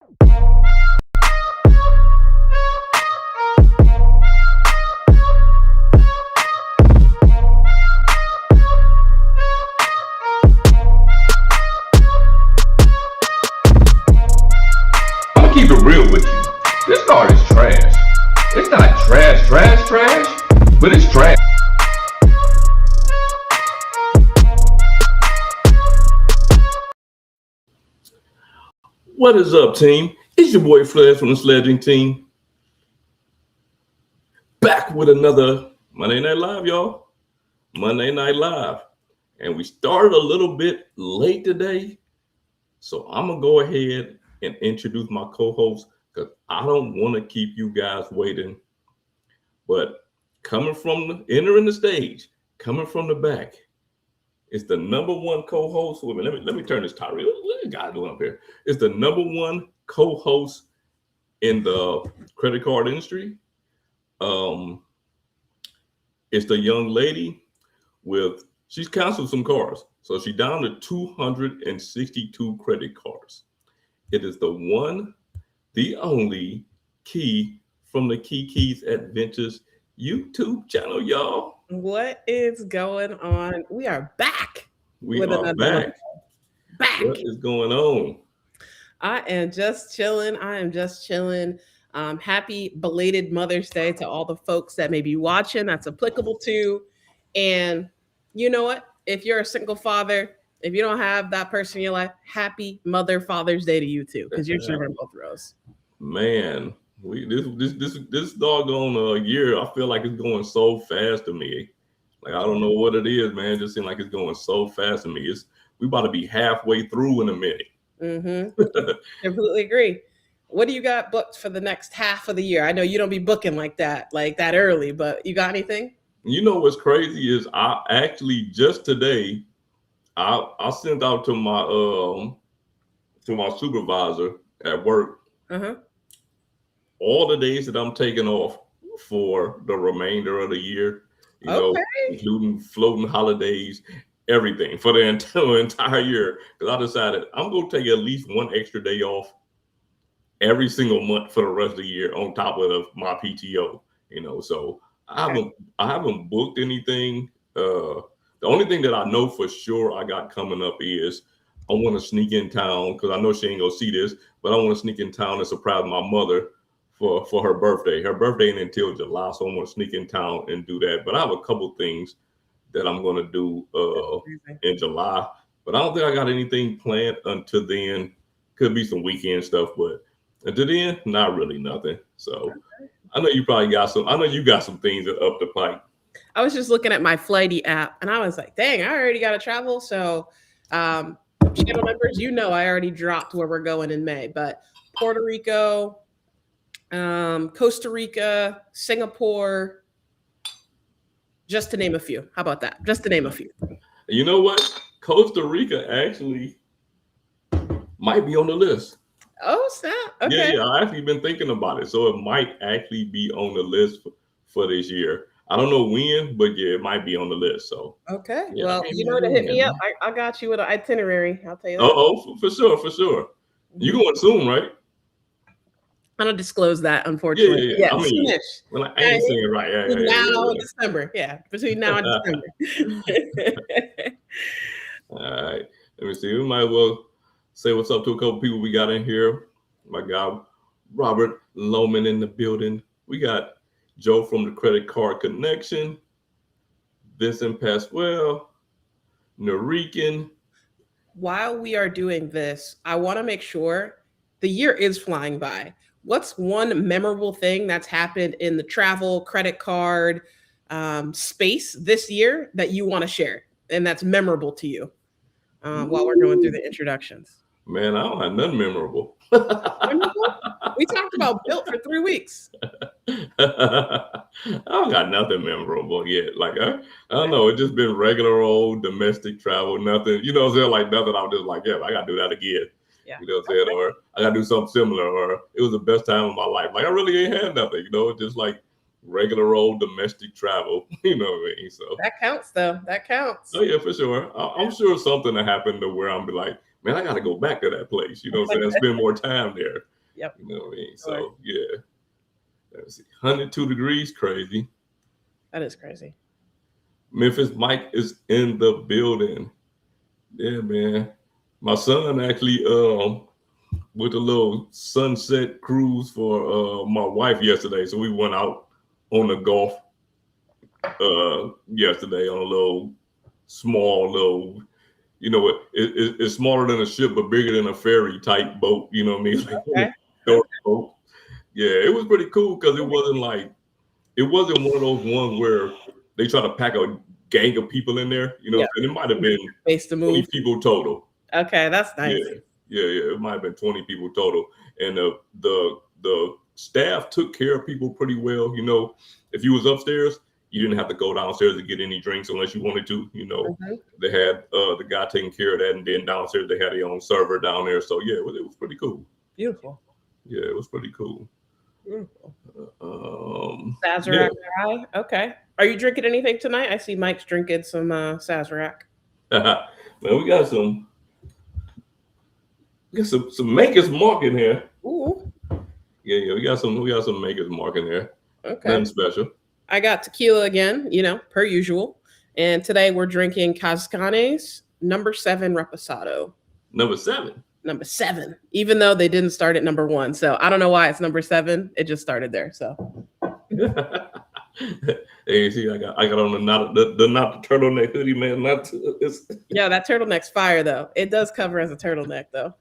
I'm gonna keep it real with you. This card is trash. It's not trash, but it's trash. What is up, team? It's your boy Flair from the Sledging Team. Back with another Monday Night Live, y'all. Monday Night Live. And we started a little bit late today. So I'm going to go ahead and introduce my co-host because I don't want to keep you guys waiting. But entering the stage, coming from the back, it's the number one co-host. Let me turn this title. What is guy doing up here? It's the number one co-host in the credit card industry. It's the young lady she's canceled some cards. So she's down to 262 credit cards. It is the one, the only Key from the keyKEYadventures YouTube channel, y'all. What is going on? We are back. We are back. What is going on? I am just chilling. Happy belated Mother's Day to all the folks that may be watching that's applicable to. And you know what? If you're a single father, if you don't have that person in your life, happy Father's Day to you too, because you're serving both rows. Man, this doggone year, I feel like it's going so fast to me. Like, I don't know what it is, man. It just seems like it's going so fast to me. We about to be halfway through in a minute. Mm-hmm. Completely agree. What do you got booked for the next half of the year? I know you don't be booking like that early, but you got anything? You know what's crazy is I actually just today I sent out to my supervisor at work all the days that I'm taking off for the remainder of the year. You know, including floating holidays, everything for the entire year. Because I decided I'm going to take at least one extra day off every single month for the rest of the year on top of my PTO. You know, so I haven't booked anything. The only thing that I know for sure I got coming up is I want to sneak in town because I know she ain't gonna see this, but I want to sneak in town and surprise my mother for her birthday. Her birthday ain't until July, so I want to sneak in town and do that. But I have a couple things that I'm gonna do in July, but I don't think I got anything planned until then. Could be some weekend stuff, but until then, not really nothing. So I know you probably got some. I know you got some things up the pipe. I was just looking at my Flighty app, and I was like, "Dang, I already got to travel." So, channel members, you know, I already dropped where we're going in May, but Puerto Rico, Costa Rica, Singapore, just to name a few. How about that? Just to name a few. You know what? Costa Rica actually might be on the list. Oh, snap. Okay. Yeah, I actually been thinking about it. So it might actually be on the list for this year. I don't know when, but yeah, it might be on the list. So okay. Yeah, well, you know to hit me up. I got you with an itinerary. I'll tell you that. Oh, for sure. You going soon, right? I don't disclose that, unfortunately. Yeah. I mean, I ain't saying it right. Between now and December. Yeah, between now and December. All right. Let me see. We might as well say what's up to a couple people we got in here. My guy, Robert Lohman in the building. We got Joe from the Credit Card Connection. Vincent Pasquale. Narikin. While we are doing this, I want to make sure the year is flying by. What's one memorable thing that's happened in the travel, credit card space this year that you want to share and that's memorable to you while we're going through the introductions? Man, I don't have nothing memorable. We talked about Built for 3 weeks. I don't got nothing memorable yet. Like, I don't know. It's just been regular old domestic travel. Nothing, you know what I'm saying? Like, nothing. I'm just like, yeah, I got to do that again. Yeah. You know what I'm saying? Or I got to do something similar. Or it was the best time of my life. Like, I really ain't had nothing, you know? It's just like regular old domestic travel. You know what I mean? So that counts, though. That counts. Oh, yeah, for sure. I'm sure something that happened to where I'm be like, man, I got to go back to that place. You know what I'm saying? Spend more time there. Yep. You know what I mean? Sure. So yeah. Let's see. 102 degrees, crazy. That is crazy. Memphis Mike is in the building. Yeah, man. My son actually with a little sunset cruise for my wife yesterday. So we went out on the Gulf yesterday on a little small little, it's smaller than a ship but bigger than a ferry type boat. You know what I mean? Like Okay. short boat. Yeah, it was pretty cool because it wasn't one of those ones where they try to pack a gang of people in there. You know, Yeah. and it might have been Space to 20 move. people total. Okay, that's nice. Yeah, yeah. It might have been 20 people total, and the staff took care of people pretty well. You know, if you was upstairs, you didn't have to go downstairs to get any drinks unless you wanted to. You know, Mhm. they had the guy taking care of that, and then downstairs they had their own server down there. So yeah, it was pretty cool. Beautiful. Yeah, it was pretty cool. Beautiful. Yeah. Sazerac rye. Okay. Are you drinking anything tonight? I see Mike's drinking some Sazerac. Man, we got some Maker's Mark in here. Ooh. Yeah, we got some Maker's Mark in here. Okay. Nothing special. I got tequila again, per usual. And today we're drinking Cascanes #7 Reposado. Number 7. #7, even though they didn't start at #1. So I don't know why it's #7. It just started there. So Hey, see, I got on the not the turtleneck hoodie, man. yeah, that turtleneck's fire though. It does cover as a turtleneck though.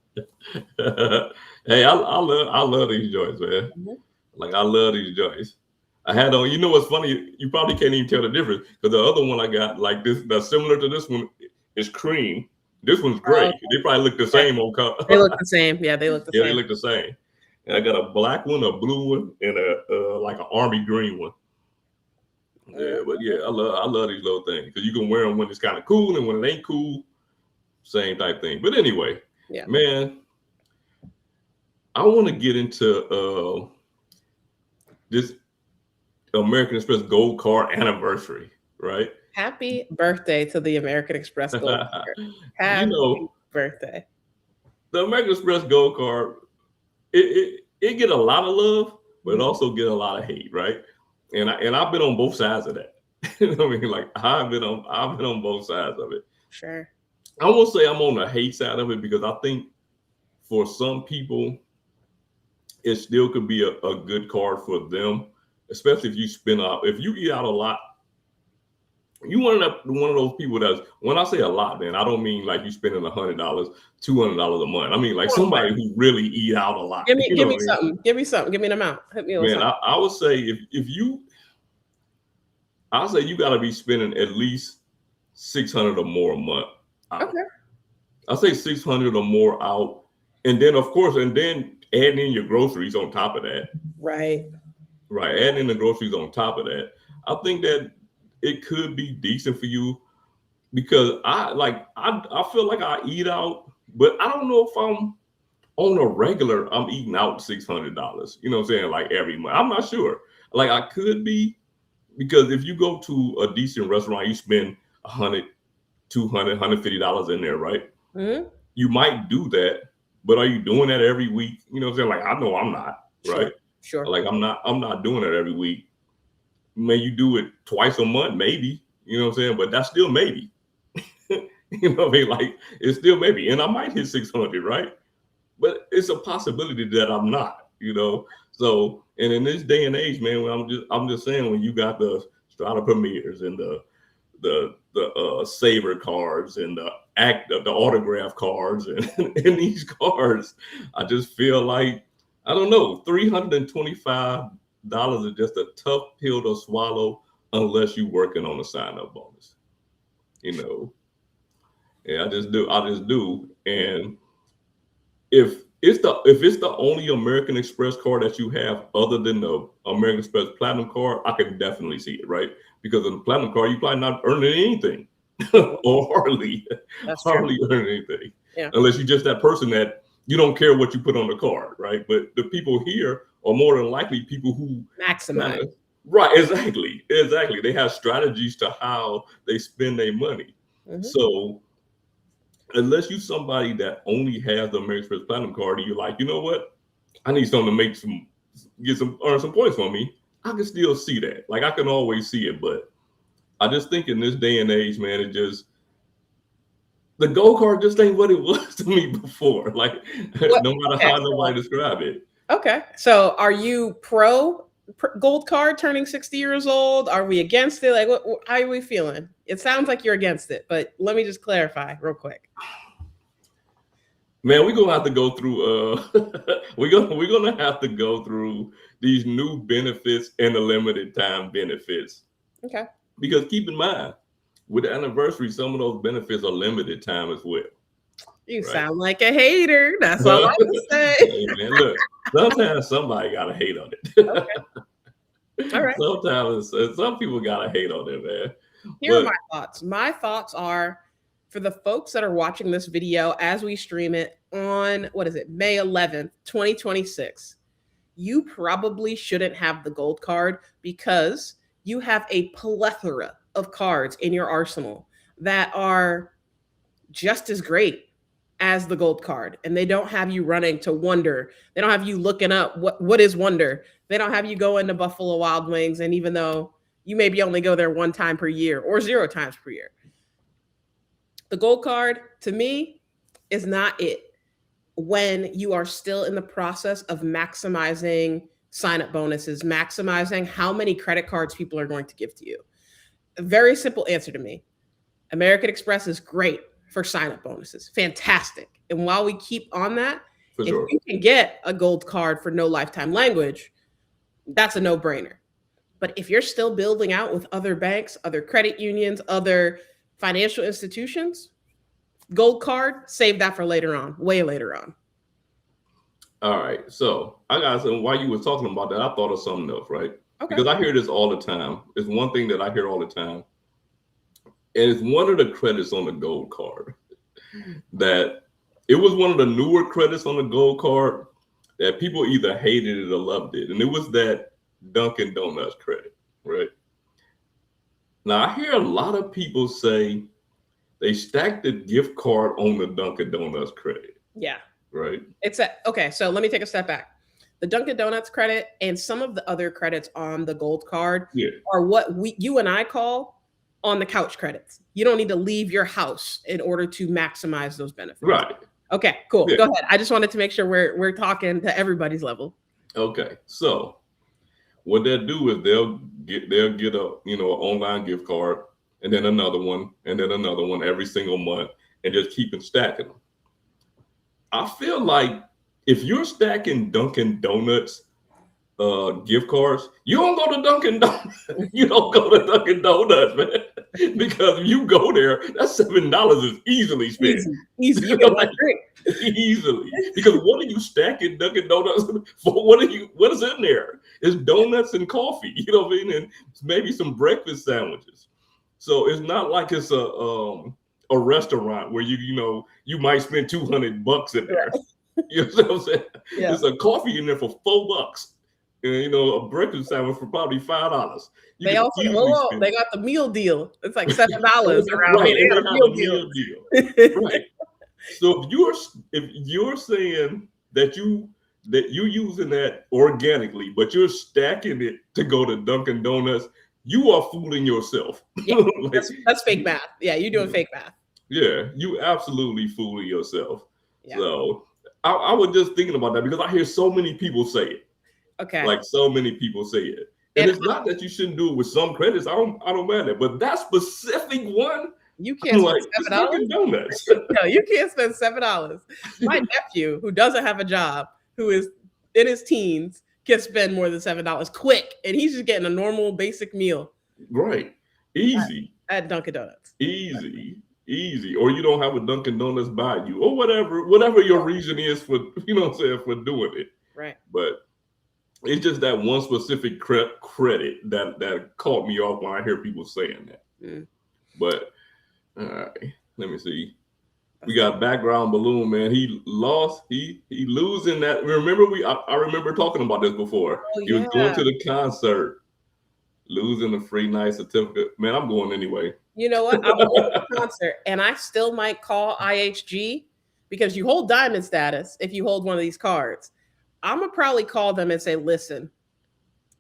Hey, I love these joints, man. Mhm. Like I love these joints. I had on. You know what's funny? You probably can't even tell the difference because the other one I got like this that's similar to this one is cream. This one's gray. They probably look the same on color. They look the same. Yeah, they look the Yeah, same. they look the same. And I got a black one, a blue one, and a like an army green one. Yeah, but yeah, I love these little things because you can wear them when it's kind of cool and when it ain't cool, same type thing. But anyway, Yeah. man, I want to get into this American Express Gold Card anniversary, right? Happy birthday to the American Express Gold Card. Happy birthday. The American Express Gold Card, it get a lot of love, but it also get a lot of hate, right? And I've been on both sides of that. You know what I mean? Like I've been on both sides of it. Sure. I won't say I'm on the hate side of it because I think for some people it still could be a good card for them, especially if you if you eat out a lot. You one of those people that's when I say a lot, man, I don't mean like you spending $100, $200 a month. I mean like somebody who really eat out a lot. Give me something. Give me something. Give me an amount. Hit me with Man, something. I would say I'll say you got to be spending at least $600 or more a month. Out. Okay. I'll say $600 or more out, and then of course, adding in your groceries on top of that. Right. Right, adding in the groceries on top of that. I think that it could be decent for you because I feel like I eat out, but I don't know if I'm on a regular. I'm eating out $600. You know what I'm saying? Like every month. I'm not sure. Like I could be. Because if you go to a decent restaurant, you spend $100, $200, $150 in there, right? Mm-hmm. You might do that, but are you doing that every week? You know what I'm saying? Like I know I'm not, right? Sure. Like I'm not doing that every week. May you do it twice a month, maybe. You know what I'm saying? But that's still maybe. You know what I mean? Like it's still maybe, and I might hit 600, right? But it's a possibility that I'm not. You know. So, and in this day and age, man, I'm just saying when you got the Strata Premiers and the Saver cards and the autograph cards and these cards, I just feel like I don't know, $325 is just a tough pill to swallow unless you're working on a sign-up bonus. You know, yeah, I just do, and if it's the only American Express card that you have other than the American Express Platinum card, I can definitely see it, right? Because in the Platinum card, you probably not earning anything or hardly earning anything. Yeah. Unless you're just that person that you don't care what you put on the card, right? But the people here are more than likely people who maximize. Right, exactly. They have strategies to how they spend their money. Mm-hmm. So unless you're somebody that only has the American Express Platinum card, and you're like, you know what? I need something to earn some points for me. I can still see that. Like I can always see it, but I just think in this day and age, man, the gold card just ain't what it was to me before. Like no matter Okay, how nobody describe it. okay. So are you pro gold card turning 60 years old? Are we against it? Like, how are we feeling? It sounds like you're against it, but let me just clarify real quick. Man, we're gonna have to go through. We're gonna have to go through these new benefits and the limited time benefits. Okay. Because keep in mind, with the anniversary, some of those benefits are limited time as well. You sound like a hater. That's all I can say. Hey, man, look, sometimes somebody gotta hate on it. Okay. All right. Sometimes some people gotta hate on it, man. Here are my thoughts. My thoughts are for the folks that are watching this video as we stream it on May 11th, 2026. You probably shouldn't have the gold card because you have a plethora of cards in your arsenal that are just as great as the gold card, and they don't have you running to Wonder. They don't have you looking up what is Wonder. They don't have you go into Buffalo Wild Wings, and even though you maybe only go there one time per year or 0 times per year, the gold card to me is not it when you are still in the process of maximizing sign-up bonuses, maximizing how many credit cards people are going to give to you. A very simple answer to me. American Express is great for sign-up bonuses. Fantastic. And while we keep on that, if you can get a gold card for no lifetime language, that's a no-brainer. But if you're still building out with other banks, other credit unions, other financial institutions, gold card, save that for later on, way later on. All right. So I got some, while you were talking about that, I thought of something else, right? Okay. Because I hear this all the time. It's one thing that I hear all the time. And it's one of the credits on the gold card that it was one of the newer credits on the gold card that people either hated it or loved it. And it was that Dunkin' Donuts credit, right? Now, I hear a lot of people say they stacked the gift card on the Dunkin' Donuts credit. Yeah. Right. Okay, so let me take a step back. The Dunkin' Donuts credit and some of the other credits on the gold card are what you and I call on the couch credits. You don't need to leave your house in order to maximize those benefits. Right. Okay, cool. Yeah. Go ahead. I just wanted to make sure we're talking to everybody's level. Okay. So what they'll do is they'll get a an online gift card and then another one every single month and just keep stacking them. I feel like if you're stacking Dunkin' Donuts gift cards, you don't go to Dunkin' Donuts. You don't go to Dunkin' Donuts, man. Because if you go there, that $7 is easily spent. Easy. You get one drink. Easily. Because what are you stacking Dunkin' Donuts for? What is in there? It's donuts and coffee, you know what I mean? And maybe some breakfast sandwiches. So it's not like it's a restaurant where you might spend $200 in there. Right. You know what I'm saying? Yeah. There's a coffee in there for $4. And a breakfast sandwich for probably $5. They also they got the meal deal. It's like $7 around right. here. They have a meal deal. Right. So if you're saying that you're using that organically, but you're stacking it to go to Dunkin' Donuts, you are fooling yourself. Yeah, that's fake math. Yeah, you're doing fake math. Yeah, you absolutely fooling yourself. Yeah. So I was just thinking about that because I hear so many people say it. Okay. Like so many people say it. And it's not that you shouldn't do it with some credits. I don't mind that. But that specific one, you can't spend $7. No, you can't spend $7. My nephew, who doesn't have a job, who is in his teens, can spend more than $7 quick. And he's just getting a normal basic meal. Right. Easy. At Dunkin' Donuts. Easy. Or you don't have a Dunkin' Donuts by you or whatever your reason is for, for doing it. Right. But it's just that one specific credit that caught me off when I hear people saying that. Mm. But all right, let me see. We got background balloon, man. He lost. He losing that. Remember I remember talking about this before. Oh, he was going to the concert, losing a free night certificate. Man, I'm going anyway. You know what? I'm going to the concert, and I still might call IHG because you hold diamond status if you hold one of these cards. I'm gonna probably call them and say, listen,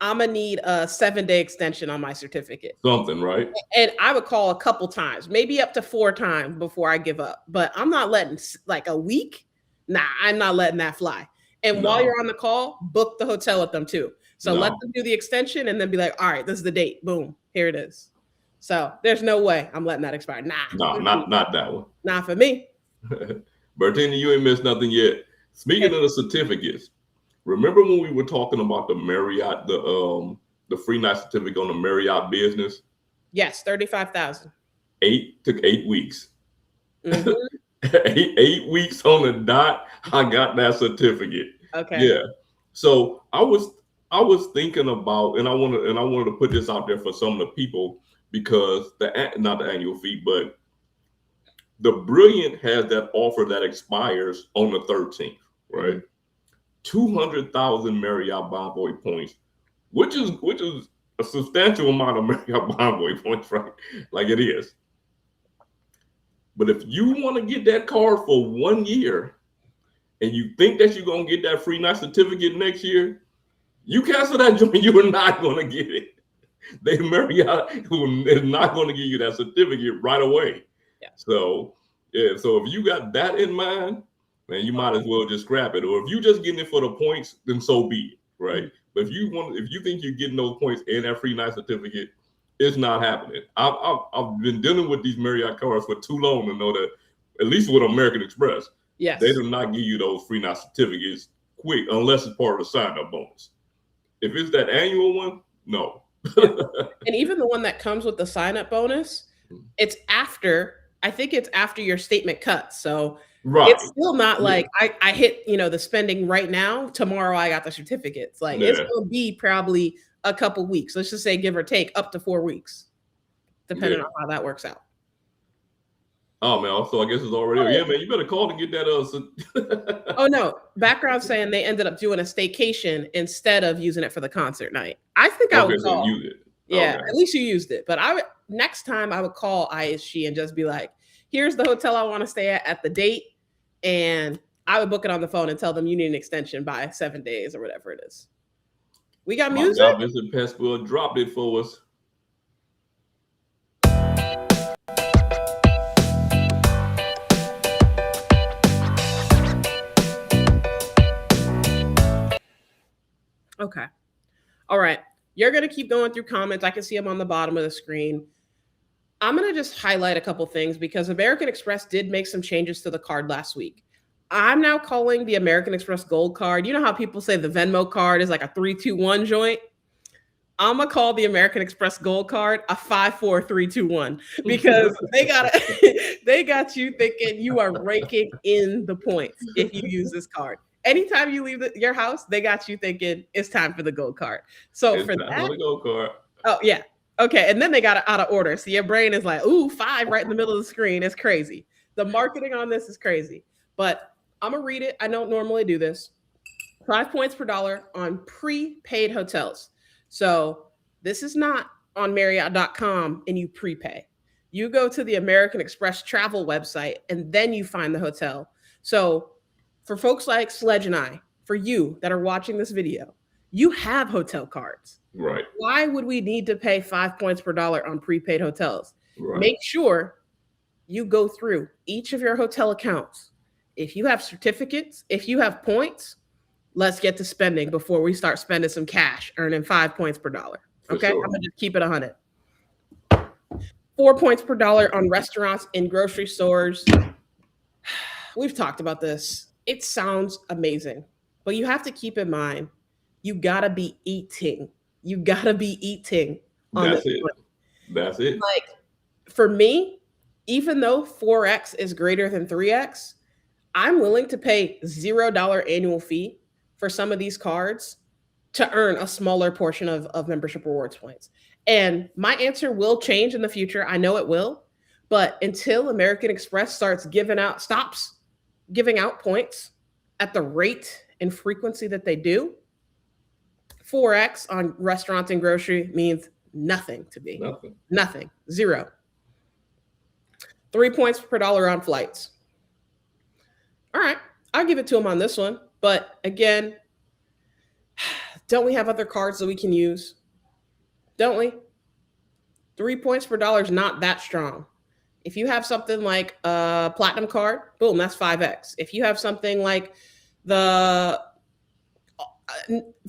I'm gonna need a 7-day extension on my certificate. Something, right? And I would call a couple times, maybe up to 4 times before I give up. But I'm not letting like a week. Nah, I'm not letting that fly. And while No, you're on the call, book the hotel with them too. So let no, them do the extension and then be like, all right, this is the date. Boom, here it is. So there's no way I'm letting that expire. Nah, no, not that one. not for me. Bertina, you ain't missed nothing yet. Speaking Okay. of the certificates, remember when we were talking about the Marriott, the free night certificate on the Marriott business? Yes, 35,000. Took 8 weeks. Mm-hmm. 8 weeks on the dot, I got that certificate. Okay. Yeah. So I was thinking about, and I wanted to put this out there for some of the people, because not the annual fee, but the Brilliant has that offer that expires on the 13th, right? 200,000 Marriott Bonvoy points, which is a substantial amount of Marriott Bonvoy points, right? Like it is. But if you want to get that card for 1 year and you think that you're going to get that free night certificate next year, you cancel that joint, you are not going to get it. Marriott is not going to give you that certificate right away. Yeah. So, yeah. So if you got that in mind, man, you might as well just scrap it. Or if you're just getting it for the points, then so be it, right? But if you think you're getting those points and that free night certificate, it's not happening. I've been dealing with these Marriott cards for too long to know that, at least with American Express, Yes, they do not give you those free night certificates quick unless it's part of the sign-up bonus. If it's that annual one, no. and even the one that comes with the sign-up bonus, it's after. I think it's after your statement cuts. So Right. it's still not like I hit, the spending right now. Tomorrow I got the certificates. Like it's going to be probably a couple weeks. Let's just say, give or take, up to 4 weeks, depending on how that works out. Oh man, so I guess it's already. Yeah, man, you better call to get that. Oh no, background saying they ended up doing a staycation instead of using it for the concert night. I think I would call. So use it. Yeah, at least you used it. But next time I would call ISG and just be like, here's the hotel I want to stay at the date. And I would book it on the phone and tell them you need an extension by 7 days or whatever it is. We got music. Visit Pestwell dropped it for us. Okay. All right. You're going to keep going through comments. I can see them on the bottom of the screen. I'm going to just highlight a couple things because American Express did make some changes to the card last week. I'm now calling the American Express Gold card. You know how people say the Venmo card is like a 3-2-1 joint? I'm going to call the American Express Gold card a 5-4-3-2-1 because they got you thinking you are raking in the points if you use this card. Anytime you leave your house, they got you thinking it's time for the Gold card. So it's for time that, for the Gold card. Oh yeah. Okay. And then they got it out of order. So your brain is like, ooh, 5 right in the middle of the screen. It's crazy. The marketing on this is crazy. But I'm going to read it. I don't normally do this. 5 points per dollar on prepaid hotels. So this is not on Marriott.com and you prepay. You go to the American Express travel website and then you find the hotel. So for folks like Sledge and I, for you that are watching this video, you have hotel cards. Right. Why would we need to pay 5 points per dollar on prepaid hotels? Right. Make sure you go through each of your hotel accounts. If you have certificates, if you have points, let's get to spending before we start spending some cash, earning 5 points per dollar. Okay, sure. I'm gonna just keep it 100. 4 points per dollar on restaurants and grocery stores. We've talked about this. It sounds amazing, but you have to keep in mind, you gotta be eating. You gotta be eating. That's it. That's it. Like for me, even though 4X is greater than 3X, I'm willing to pay $0 annual fee for some of these cards to earn a smaller portion of membership rewards points. And my answer will change in the future. I know it will. But until American Express stops giving out points at the rate and frequency that they do, 4X on restaurants and grocery means nothing to me. Nothing. 0. 3 points per dollar on flights. All right. I'll give it to them on this one. But again, don't we have other cards that we can use? Don't we? 3 points per dollar is not that strong. If you have something like a platinum card, boom, that's 5x. If you have something like the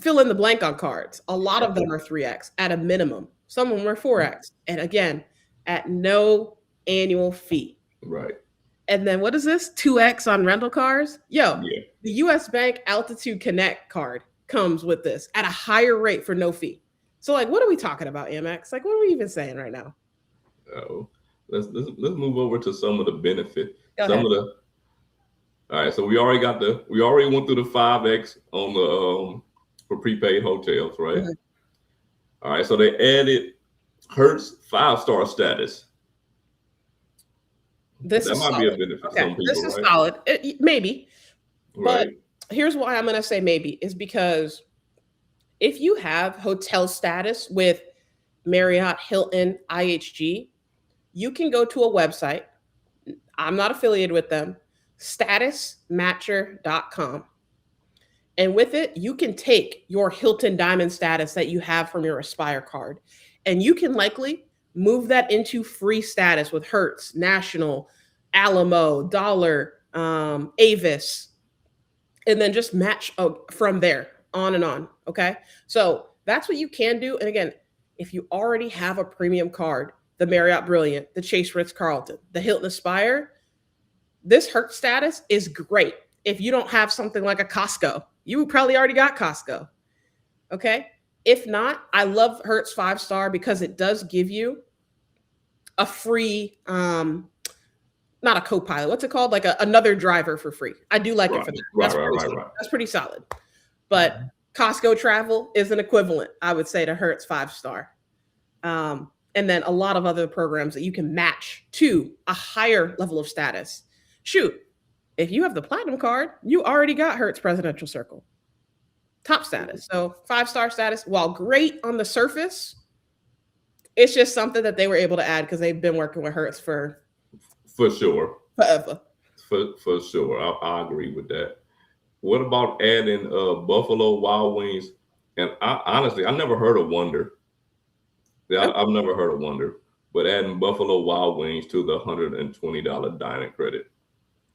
fill in the blank on cards, a lot of them are 3x at a minimum. Some of them are 4x. And again, at no annual fee. Right. And then what is this? 2x on rental cars? Yo, Yeah. the US Bank Altitude Connect card comes with this at a higher rate for no fee. So, like, what are we talking about, Amex? Like, what are we even saying right now? Oh, let's move over to some of the benefit. Go Some ahead. of the All right. So we already went through the 5x on the for prepaid hotels, right? Mhm. All right. So they added Hertz 5-star status. This That is might be a solid. benefit to Okay, some this people, is right? solid. Maybe, but Right. here's why I'm going to say maybe is because if you have hotel status with Marriott, Hilton, IHG, you can go to a website. I'm not affiliated with them, statusmatcher.com. And with it, you can take your Hilton Diamond status that you have from your Aspire card, and you can likely move that into free status with Hertz, National, Alamo, Dollar, Avis, and then just match from there on and on. Okay. So that's what you can do. And again, if you already have a premium card, the Marriott Brilliant, the Chase Ritz Carlton, the Hilton Aspire, this Hertz status is great. If you don't have something like a Costco, you probably already got Costco. Okay. If not, I love Hertz 5-star because it does give you a free, not a co-pilot. What's it called? Like another driver for free. I do like it Right. for that. Right. That's pretty solid. But Costco travel is an equivalent, I would say, to Hertz 5-star. And then a lot of other programs that you can match to a higher level of status. Shoot, if you have the platinum card, you already got Hertz Presidential Circle. Top status. So 5-star status, while great on the surface, it's just something that they were able to add because they've been working with Hertz for sure. Forever. For sure. I agree with that. What about adding Buffalo Wild Wings? And honestly, I never heard of Wonder. Yeah, I've never heard of Wonder, but adding Buffalo Wild Wings to the $120 dining credit.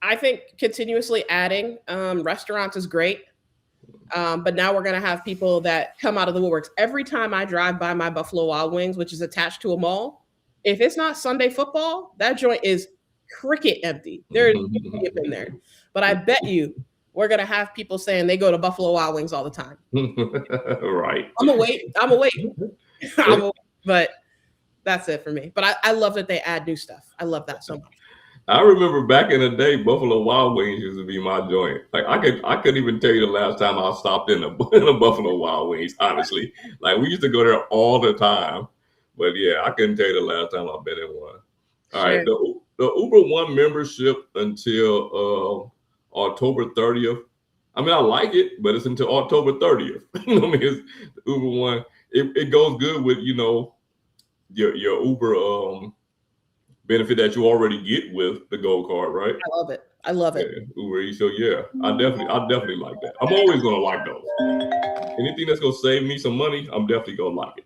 I think continuously adding restaurants is great. But now we're going to have people that come out of the woodworks. Every time I drive by my Buffalo Wild Wings, which is attached to a mall, if it's not Sunday football, that joint is cricket empty. There's nobody in there. But I bet you we're going to have people saying they go to Buffalo Wild Wings all the time. Right. I'm going to wait. But that's it for me. But I love that they add new stuff. I love that so much. I remember back in the day, Buffalo Wild Wings used to be my joint. Like I couldn't even tell you the last time I stopped in a Buffalo Wild Wings. Honestly, like we used to go there all the time. But yeah, I couldn't tell you the last time I've been in one. All right, the Uber One membership until October 30th. I mean, I like it, but it's until October 30th. You know what I mean? It's the Uber One. It goes good with your Uber benefit that you already get with the Gold Card, right? I love it. Yeah, Uber Eats. So yeah, I definitely like that. I'm always gonna like those. Anything that's gonna save me some money, I'm definitely gonna like it.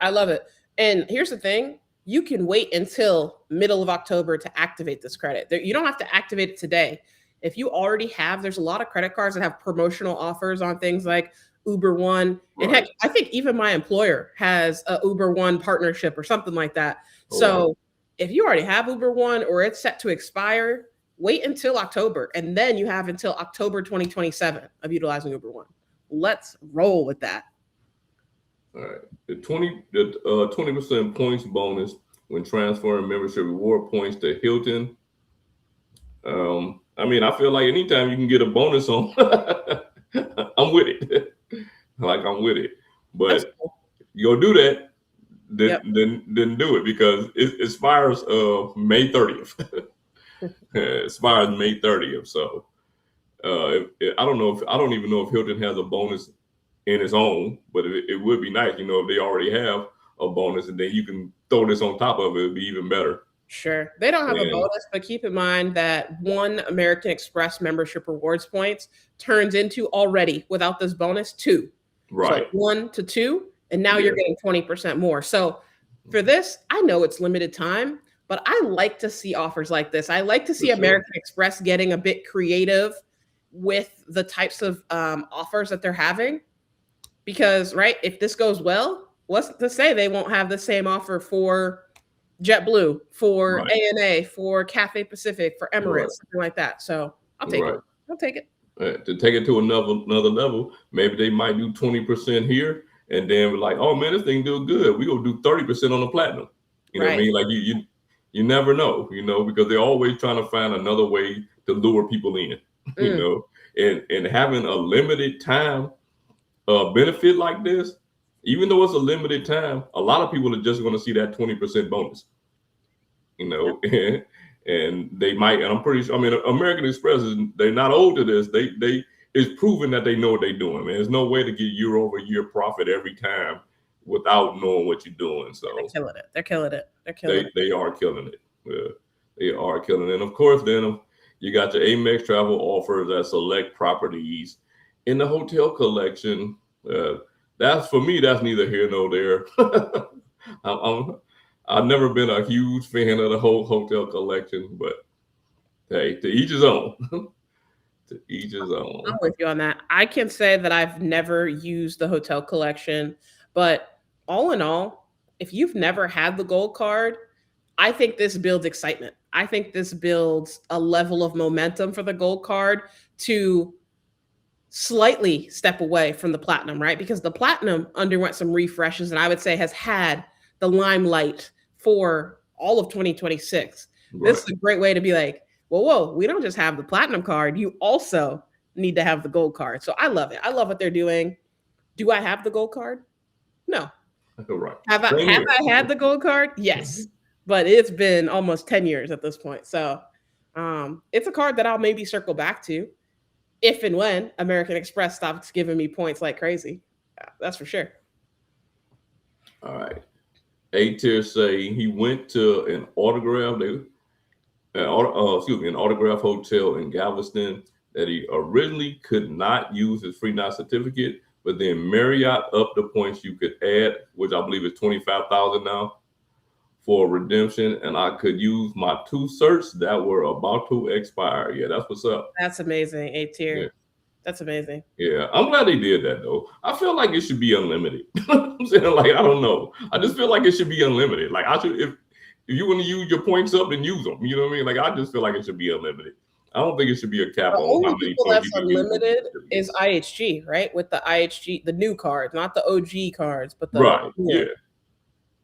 I love it. And here's the thing. You can wait until middle of October to activate this credit. You don't have to activate it today. If you already have, there's a lot of credit cards that have promotional offers on things like Uber One. And heck, I think even my employer has a Uber One partnership or something like that. So if you already have Uber One or it's set to expire, wait until October. And then you have until October 2027 of utilizing Uber One. Let's roll with that. All right. The 20% points bonus when transferring membership reward points to Hilton. I mean, I feel like anytime you can get a bonus on, I'm with it. I'm with it. But you go do that, then do it because it expires May 30th. It expires May 30th. So I don't even know if Hilton has a bonus in its own, but it would be nice, if they already have a bonus and then you can throw this on top of it, it'd be even better. Sure. They don't have a bonus, but keep in mind that one American Express membership rewards points turns into already, without this bonus, 2. Right. So 1 to 2, and now you're getting 20% more. So for this, I know it's limited time, but I like to see offers like this. I like to For see sure. American Express getting a bit creative with the types of offers that they're having. Because, right, if this goes well, what's to say they won't have the same offer for JetBlue, for Right. ANA, for Cathay Pacific, for Emirates, Right. something like that. So I'll take it. Right. I'll take it. To take it to another level, maybe they might do 20% here, and then we're like, oh man, this thing do good. We gonna do 30% on the platinum. You know what I Right. mean? Like you never know, because they're always trying to find another way to lure people in. Mm. And having a limited time benefit like this, even though it's a limited time, a lot of people are just going to see that 20% bonus. Yep. And they might, and I'm pretty sure. I mean, American Express they're not old to this. They it's proven that they know what they're doing. Man, there's no way to get year over year profit every time without knowing what you're doing. So They're killing it. They're killing it. They're killing it. they are killing it. They are killing it. And of course, then you got your Amex travel offers at select properties in the hotel collection. That's for me. That's neither here nor there. I've never been a huge fan of the whole hotel collection, but hey, to each his own. To each his own. I'm with you on that. I can say that I've never used the hotel collection, but all in all, if you've never had the gold card, I think this builds excitement. I think this builds a level of momentum for the gold card to slightly step away from the platinum, right? Because the platinum underwent some refreshes and I would say has had the limelight for all of 2026. Right. This is a great way to be like, whoa, we don't just have the platinum card. You also need to have the gold card. So I love it. I love what they're doing. Do I have the gold card? No. Right. Have I had the gold card? Yes. But it's been almost 10 years at this point. So it's a card that I'll maybe circle back to if and when American Express stops giving me points like crazy. Yeah, that's for sure. All right. A-Tier say he went to an autograph hotel in Galveston that he originally could not use his free night certificate, but then Marriott upped the points you could add, which I believe is 25,000 now, for redemption, and I could use my 2 certs that were about to expire. Yeah, that's what's up. That's amazing. A-Tier. Yeah. That's amazing. Yeah, I'm glad they did that though. I feel like it should be unlimited. I'm saying, like, I don't know. I just feel like it should be unlimited. Like, I should, if you want to use your points up, then use them. You know what I mean? Like, I just feel like it should be unlimited. I don't think it should be a cap on how many points that's unlimited is IHG, right? With the IHG, the new cards, not the OG cards, but the right.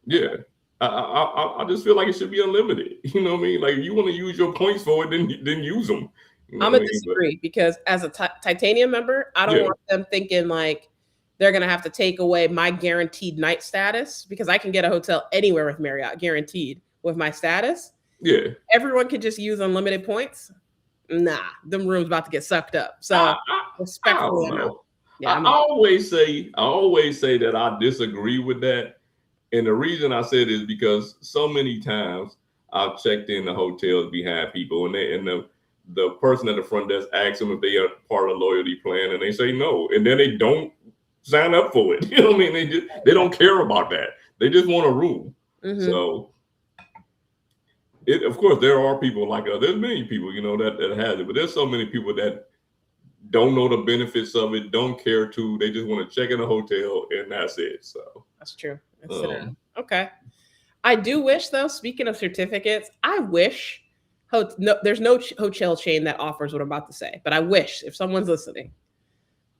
Yeah. I just feel like it should be unlimited. You know what I mean? Like, if you want to use your points for it, then use them. You know I'm gonna disagree because as a titanium member, I don't want them thinking like they're gonna have to take away my guaranteed night status because I can get a hotel anywhere with Marriott guaranteed with my status. Yeah, everyone can just use unlimited points. Nah, them rooms about to get sucked up. So respectfully, I don't know. Yeah, I always say that I disagree with that, and the reason I said is because so many times I've checked in the hotels behind people, and the person at the front desk asks them if they are part of the loyalty plan, and they say no, and then they don't sign up for it. You know what I mean? They don't care about that. They just want a room. Mm-hmm. So, of course, there are people like there's many people that has it, but there's so many people that don't know the benefits of it, don't care to. They just want to check in a hotel, and that's it. So that's true. Okay. I do wish, though. Speaking of certificates, I wish. There's no hotel chain that offers what I'm about to say, but I wish if someone's listening,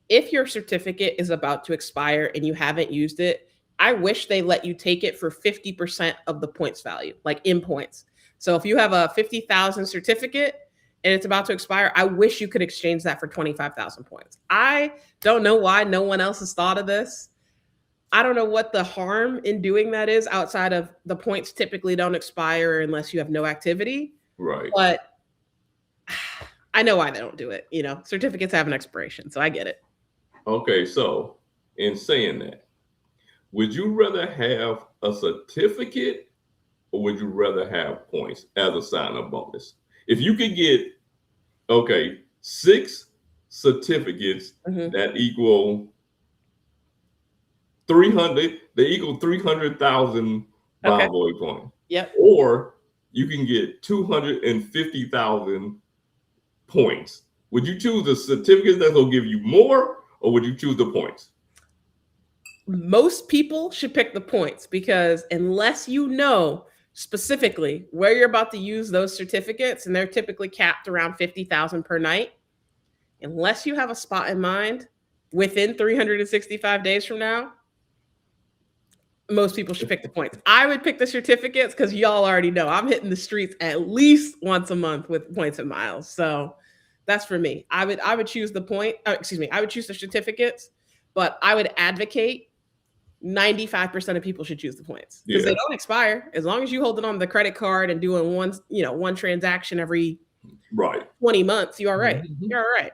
if your certificate is about to expire and you haven't used it, I wish they let you take it for 50% of the points value, like in points. So if you have a 50,000 certificate and it's about to expire, I wish you could exchange that for 25,000 points. I don't know why no one else has thought of this. I don't know what the harm in doing that is outside of the points typically don't expire unless you have no activity. Right. But I know why they don't do it. Certificates have an expiration, so I get it. Okay, so in saying that, would you rather have a certificate or would you rather have points as a sign-up bonus? If you could get, 6 certificates that equal 300. They equal 300,000 Okay. Bonvoy points. Yep. Or you can get 250,000 points. Would you choose the certificates that will give you more, or would you choose the points? Most people should pick the points because unless you know specifically where you're about to use those certificates, and they're typically capped around 50,000 per night, unless you have a spot in mind within 365 days from now, most people should pick the points. I would pick the certificates because y'all already know I'm hitting the streets at least once a month with points and miles. So that's for me. I would choose the point. Excuse me. I would choose the certificates, but I would advocate 95% of people should choose the points because they don't expire. As long as you hold it on the credit card and doing one transaction every 20 months, you're all right. You're all right.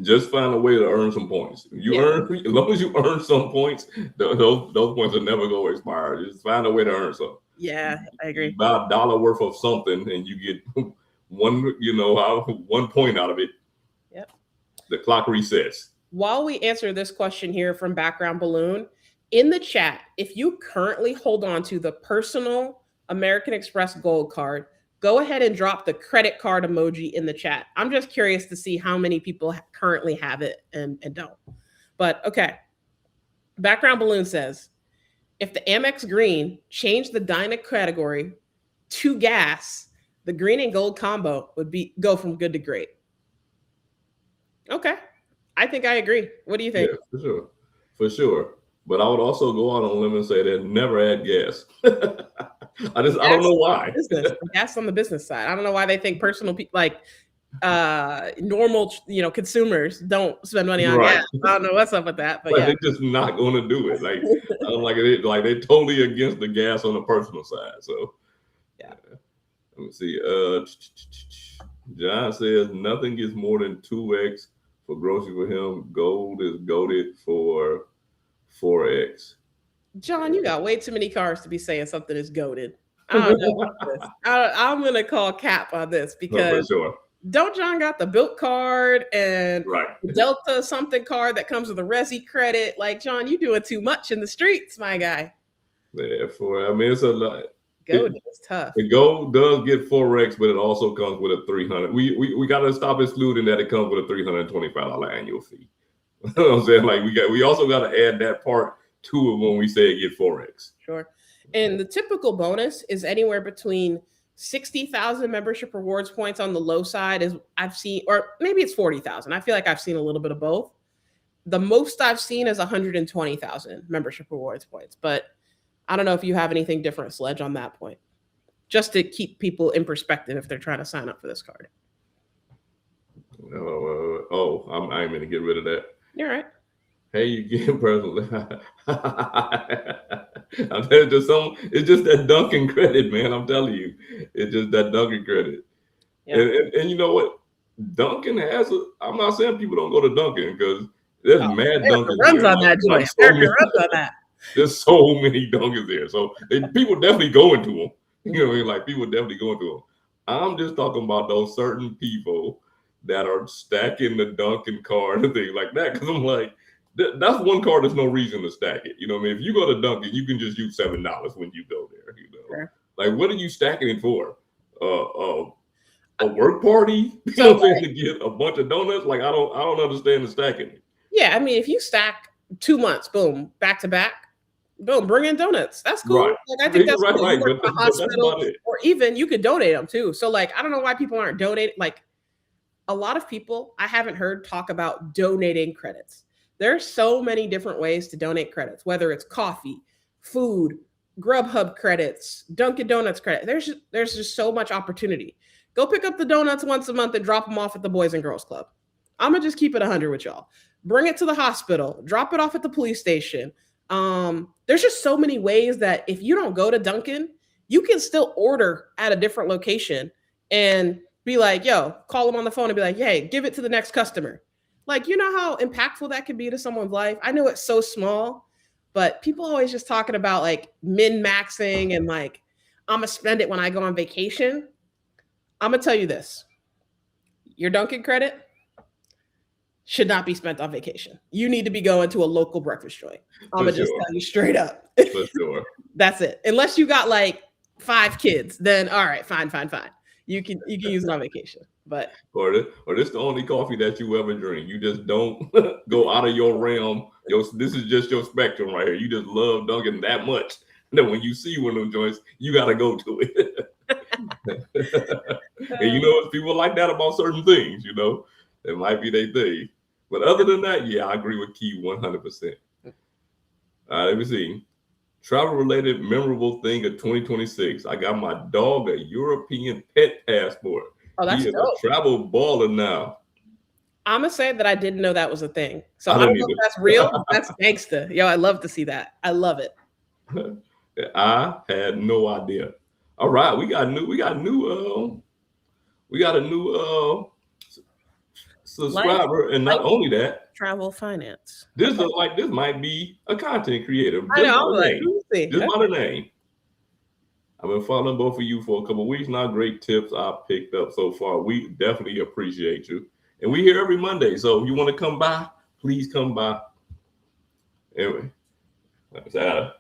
Just find a way to earn some points. As long as you earn some points, those points will never go expire. Just find a way to earn some. Yeah, I agree. About $1 worth of something, and you get one point out of it. Yep. The clock resets. While we answer this question here from Background Balloon, in the chat, if you currently hold on to the personal American Express Gold card, go ahead and drop the credit card emoji in the chat. I'm just curious to see how many people currently have it and don't. But okay. Background Balloon says, if the Amex Green changed the Dyna category to gas, the green and gold combo would go from good to great. Okay. I think I agree. What do you think? Yeah, for sure. But I would also go out on a limb and say that never add gas. I don't know why. Gas on the business side. I don't know why they think personal people like normal consumers don't spend money on gas. I don't know what's up with that, but they're just not going to do it. Like I don't like it. Like they're totally against the gas on the personal side. So yeah. Let me see. John says nothing gets more than 2x for grocery for him. Gold is goated for 4x. John, you got way too many cars to be saying something is goated. I don't know about this. I'm gonna call cap on this because don't John got the Built card and the Delta something card that comes with a Resi credit? Like John, you doing too much in the streets, my guy. Therefore, I mean it's a lot. Gold is tough. The gold does get 4x, but it also comes with a $300. We got to stop excluding that it comes with a $325 annual fee. You know what I'm saying? Like we also got to add that part to it when we say it get 4x. Sure. And the typical bonus is anywhere between 60,000 membership rewards points on the low side, as I've seen, or maybe it's 40,000. I feel like I've seen a little bit of both. The most I've seen is 120,000 membership rewards points, but I don't know if you have anything different, Sledge, on that point, just to keep people in perspective if they're trying to sign up for this card. I ain't going to get rid of that. You're right. Hey, you get personal. It's just that Dunkin' credit, man. I'm telling you, it's just that Dunkin' credit. Yeah. And you know what? Dunkin' has I'm not saying people don't go to Dunkin' because there's mad Dunkin' runs on that joint. Runs on that. There's so many Dunkins there, so people definitely go into them. You know what I mean? Like people definitely go into them. I'm just talking about those certain people that are stacking the Dunkin' card and things like that. Because I'm like, that's one card. There's no reason to stack it. You know what I mean? If you go to Dunkin', you can just use $7 when you go there. You know, sure. Like what are you stacking it for? A work party? You know what I'm saying? To get a bunch of donuts? Like I don't understand the stacking. Yeah, I mean, if you stack 2 months, boom, back to back. Boom, bring in donuts. That's cool. Right. Like I think that's cool. Right. But that's about it. Or even you could donate them too. So like I don't know why people aren't donating. Like a lot of people I haven't heard talk about donating credits. There's so many different ways to donate credits, whether it's coffee, food, Grubhub credits, Dunkin' Donuts credit. There's just so much opportunity. Go pick up the donuts once a month and drop them off at the Boys and Girls Club. I'm gonna just keep it 100 with y'all. Bring it to the hospital. Drop it off at the police station. There's just so many ways that if you don't go to Dunkin', you can still order at a different location and be like, yo, call them on the phone and be like, hey, give it to the next customer. Like, you know how impactful that can be to someone's life? I know it's so small, but people always just talking about like min-maxing and like, I'm going to spend it when I go on vacation. I'm going to tell you this. Your Dunkin' credit, should not be spent on vacation. You need to be going to a local breakfast joint. I'm For gonna just sure. tell you straight up. For sure. That's it. Unless you got like 5 kids, then all right, fine. You can use it on vacation. But Or this the only coffee that you ever drink. You just don't go out of your realm. This is just your spectrum right here. You just love Dunkin' that much that when you see one of them joints, you gotta go to it. And you know, people like that about certain things. You know, it might be their thing. But other than that, yeah, I agree with Key 100%. All right, let me see. Travel related memorable thing of 2026. I got my dog a European pet passport. oh, that's He is dope. a travel baller now. I'm gonna say that I didn't know that was a thing. So I I don't don't know if either. that's real. That's gangsta. Yo, I love to see that. I love it. I had no idea. All right, we got a new Life, subscriber, and life not only that, travel finance. this Okay. looks like this might be a content creator I just know. by I'm the like, name. let me see. Just Okay. by the name. I've been following both of you for a couple of weeks now. Great tips I picked up so far. We definitely appreciate you. And we here every Monday. So if you want to come by, please come by. Anyway, I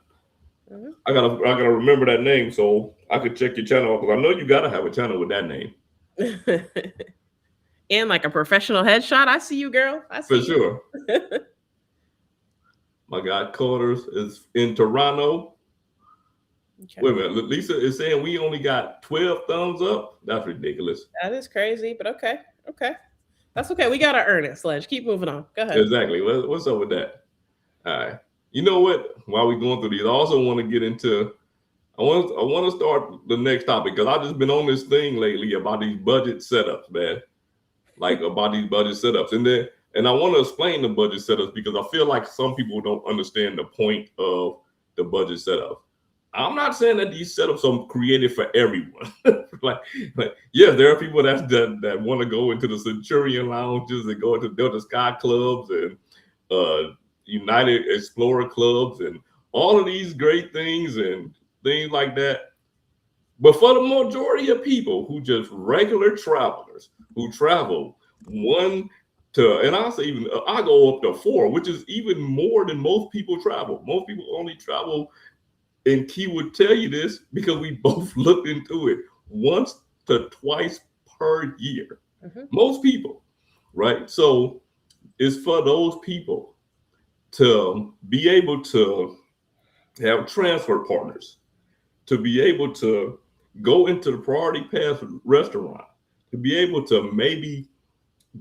gotta remember that name so I could check your channel because I know you gotta have a channel with that name. And like a professional headshot. I see you, girl. I see For you. sure. My guy Quarters is in Toronto. Okay. Wait a minute. Lisa is saying we only got 12 thumbs up. That's ridiculous. That is crazy, but okay. Okay. That's okay. We got to earn it, Sledge. Keep moving on. Go ahead. Exactly. What's up with that? All right. You know what? While we're going through these, I also want to get into. I want to start the next topic because I've just been on this thing lately about these budget setups, man. Like about these budget setups, and I want to explain the budget setups because I feel like some people don't understand the point of the budget setup. I'm not saying that these setups are created for everyone. like yeah, there are people that want to go into the Centurion lounges and go into Delta Sky clubs and United Explorer clubs and all of these great things and things like that. But for the majority of people who just regular travelers who travel one to, and I'll say even I go up to 4, which is even more than most people travel. Most people only travel, and Key would tell you this because we both looked into it, once to twice per year. Mm-hmm. Most people, right? So it's for those people to be able to have transfer partners, to be able to go into the Priority Pass restaurant, to be able to maybe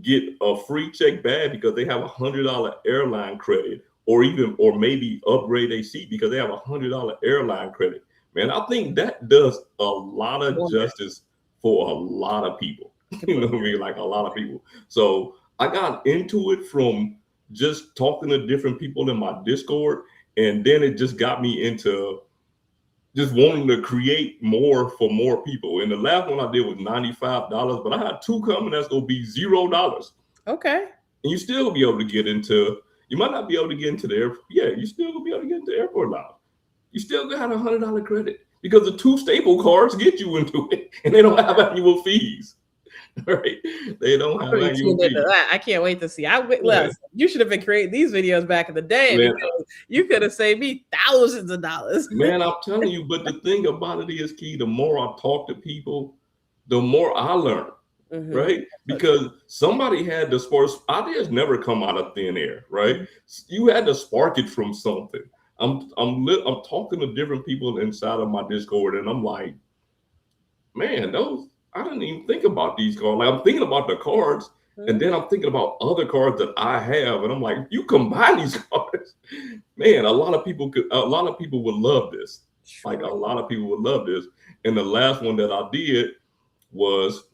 get a free check bag because they have $100 airline credit, or maybe upgrade a seat because they have $100 airline credit. Man, I think that does a lot of justice for a lot of people. You know what I mean? Like a lot of people. So I got into it from just talking to different people in my Discord, and then it just got me into just wanting to create more for more people. And the last one I did was $95, but I had 2 coming that's gonna be $0. Okay. And you still be able to get into, you might not be able to get into the airport. Yeah, you still gonna be able to get into the airport lounge. You still got $100 credit because the 2 staple cards get you into it, and they don't have annual fees. Right? They don't have annual fees. I can't wait to see. You should have been creating these videos back in the day, man, because you could have saved me thousands of dollars. Man, I'm telling you, but the thing about it is, Key, the more I talk to people, the more I learn. Mm-hmm. Right? Because somebody had the spark. Ideas never come out of thin air, right? Mm-hmm. You had to spark it from something. I'm talking to different people inside of my Discord, and I'm like, man, I didn't even think about these cards. Like I'm thinking about the cards, mm-hmm. and then I'm thinking about other cards that I have, and I'm like, you combine these cards, man. A lot of people would love this. Sure. Like a lot of people would love this. And the last one that I did was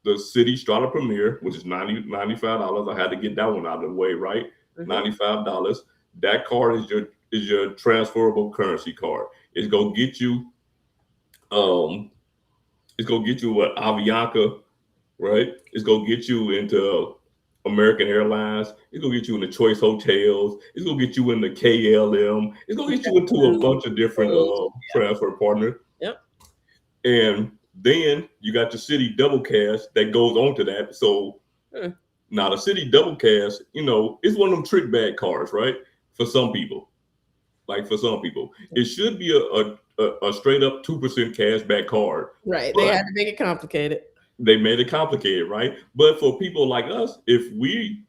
the City Strata Premier, which is $95. I had to get that one out of the way, right? Mm-hmm. $95. That card is your transferable currency card. It's gonna get you what, Avianca, right? It's gonna get you into American Airlines. It's gonna get you into Choice Hotels. It's gonna get you into KLM. It's gonna get you into a bunch of different transfer partners. Yep. And then you got the City Double Cash that goes on to that. So Now the City Double Cash, it's one of them trick bag cards, right? For some people, it should be a straight up 2% cash back card. Right. They had to make it complicated. They made it complicated, right? But for people like us, if we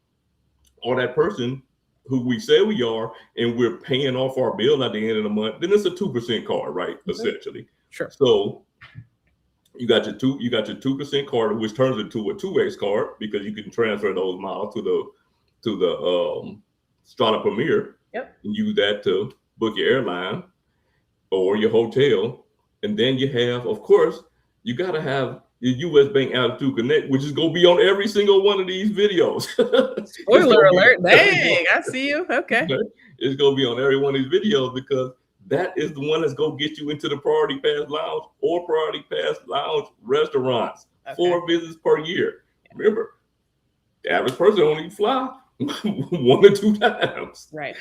are that person who we say we are, and we're paying off our bill at the end of the month, then it's a 2% card, right? Mm-hmm. Essentially. Sure. So you got your 2% card, which turns into a 2X card because you can transfer those miles to the Strata Premier. Yep. And use that to book your airline or your hotel. And then you have, of course, you got to have your U.S. Bank Altitude Connect, which is going to be on every single one of these videos. Spoiler alert. Dang, I see you. Okay. It's going to be on every one of these videos because that is the one that's going to get you into the Priority Pass Lounge or Priority Pass Lounge restaurants. Okay. 4 visits per year. Remember, the average person only fly 1 or 2 times. Right.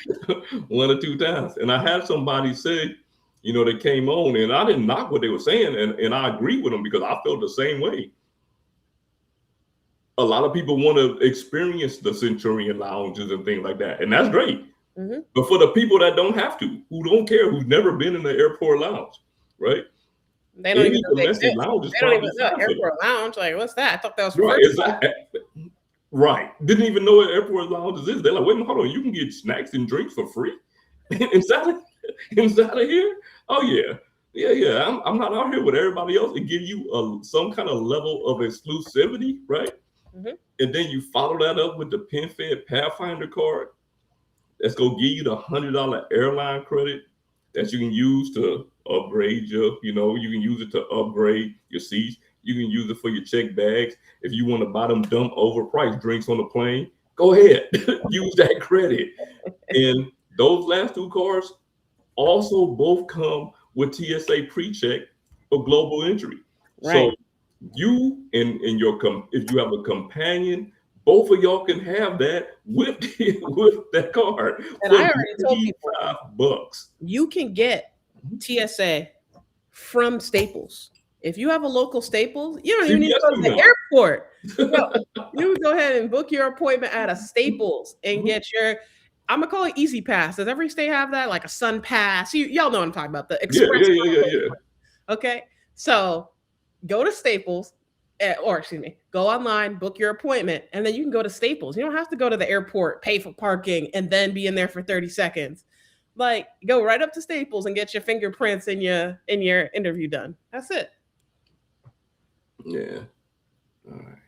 1 or 2 times. And I had somebody say, they came on, and I didn't knock what they were saying, and I agree with them because I felt the same way. A lot of people want to experience the Centurion lounges and things like that, and that's great. Mm-hmm. But for the people that don't have to, who don't care, who's never been in the airport lounge, right? They don't even know they exist. They don't even know airport lounge. Like, what's that? I thought that was for Right. Didn't even know what airport lounges is. They're like, wait a minute, hold on. You can get snacks and drinks for free inside of here? Oh, yeah. Yeah. I'm not out here with everybody else. It gives you some kind of level of exclusivity, right? Mm-hmm. And then you follow that up with the PenFed Pathfinder card. That's going to give you the $100 airline credit that you can use to upgrade you can use it to upgrade your seats. You can use it for your check bags. If you want to buy them dumb overpriced drinks on the plane, go ahead. Use that credit. And those last 2 cards also both come with TSA pre-check or global entry. Right. So you and if you have a companion, both of y'all can have that with that card. And I already told people $5. You can get TSA from Staples. If you have a local Staples, you don't even need to go to the airport. You go ahead and book your appointment at a Staples and get your, I'm going to call it Easy Pass. Does every state have that? Like a Sun Pass? Y'all know what I'm talking about. The Express. Yeah. Okay. So go to Staples, go online, book your appointment, and then you can go to Staples. You don't have to go to the airport, pay for parking, and then be in there for 30 seconds. Like, go right up to Staples and get your fingerprints and your interview done. That's it. Yeah. All right.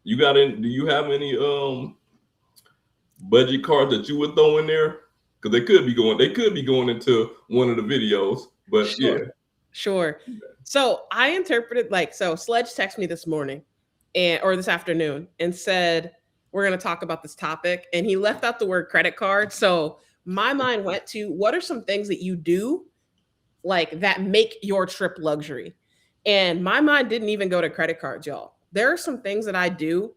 Do you have any budget cards that you would throw in there? Because they could be going into one of the videos, but Sure. So I interpreted Sledge texted me this morning or this afternoon and said, we're going to talk about this topic. And he left out the word credit card. So my mind went to, what are some things that you do that make your trip luxury? And my mind didn't even go to credit cards, y'all. There are some things that I do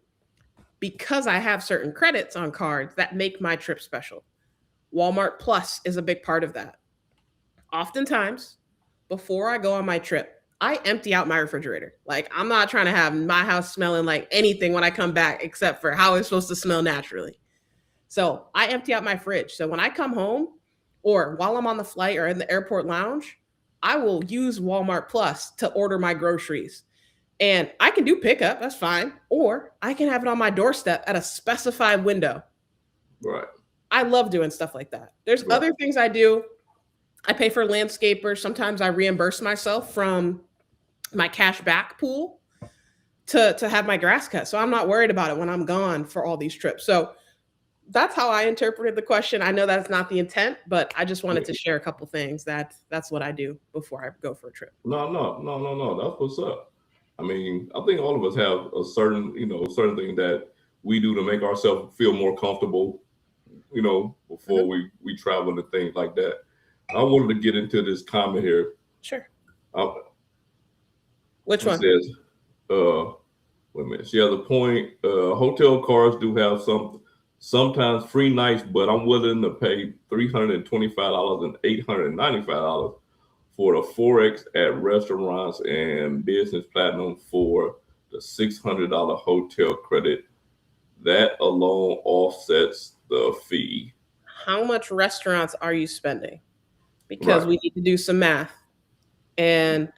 because I have certain credits on cards that make my trip special. Walmart Plus is a big part of that. Oftentimes, before I go on my trip, I empty out my refrigerator. I'm not trying to have my house smelling like anything when I come back, except for how it's supposed to smell naturally. So I empty out my fridge. So when I come home or while I'm on the flight or in the airport lounge, I will use Walmart Plus to order my groceries. And I can do pickup, that's fine. Or I can have it on my doorstep at a specified window. Right. I love doing stuff like that. There's other things I do. I pay for landscapers. Sometimes I reimburse myself from my cash back pool to have my grass cut. So I'm not worried about it when I'm gone for all these trips. So that's how I interpreted the question. I know that's not the intent, but I just wanted to share a couple things. That's what I do before I go for a trip. No. That's what's up. I mean, I think all of us have a certain thing that we do to make ourselves feel more comfortable, before we travel and things like that. I wanted to get into this comment here. Sure. Which one? Says, wait a minute. She has a point. Hotel cards do have sometimes free nights, but I'm willing to pay $325 and $895 for the 4X at restaurants and business platinum for the $600 hotel credit That alone offsets the fee. How much restaurants are you spending? Because Right. we need to do some math. And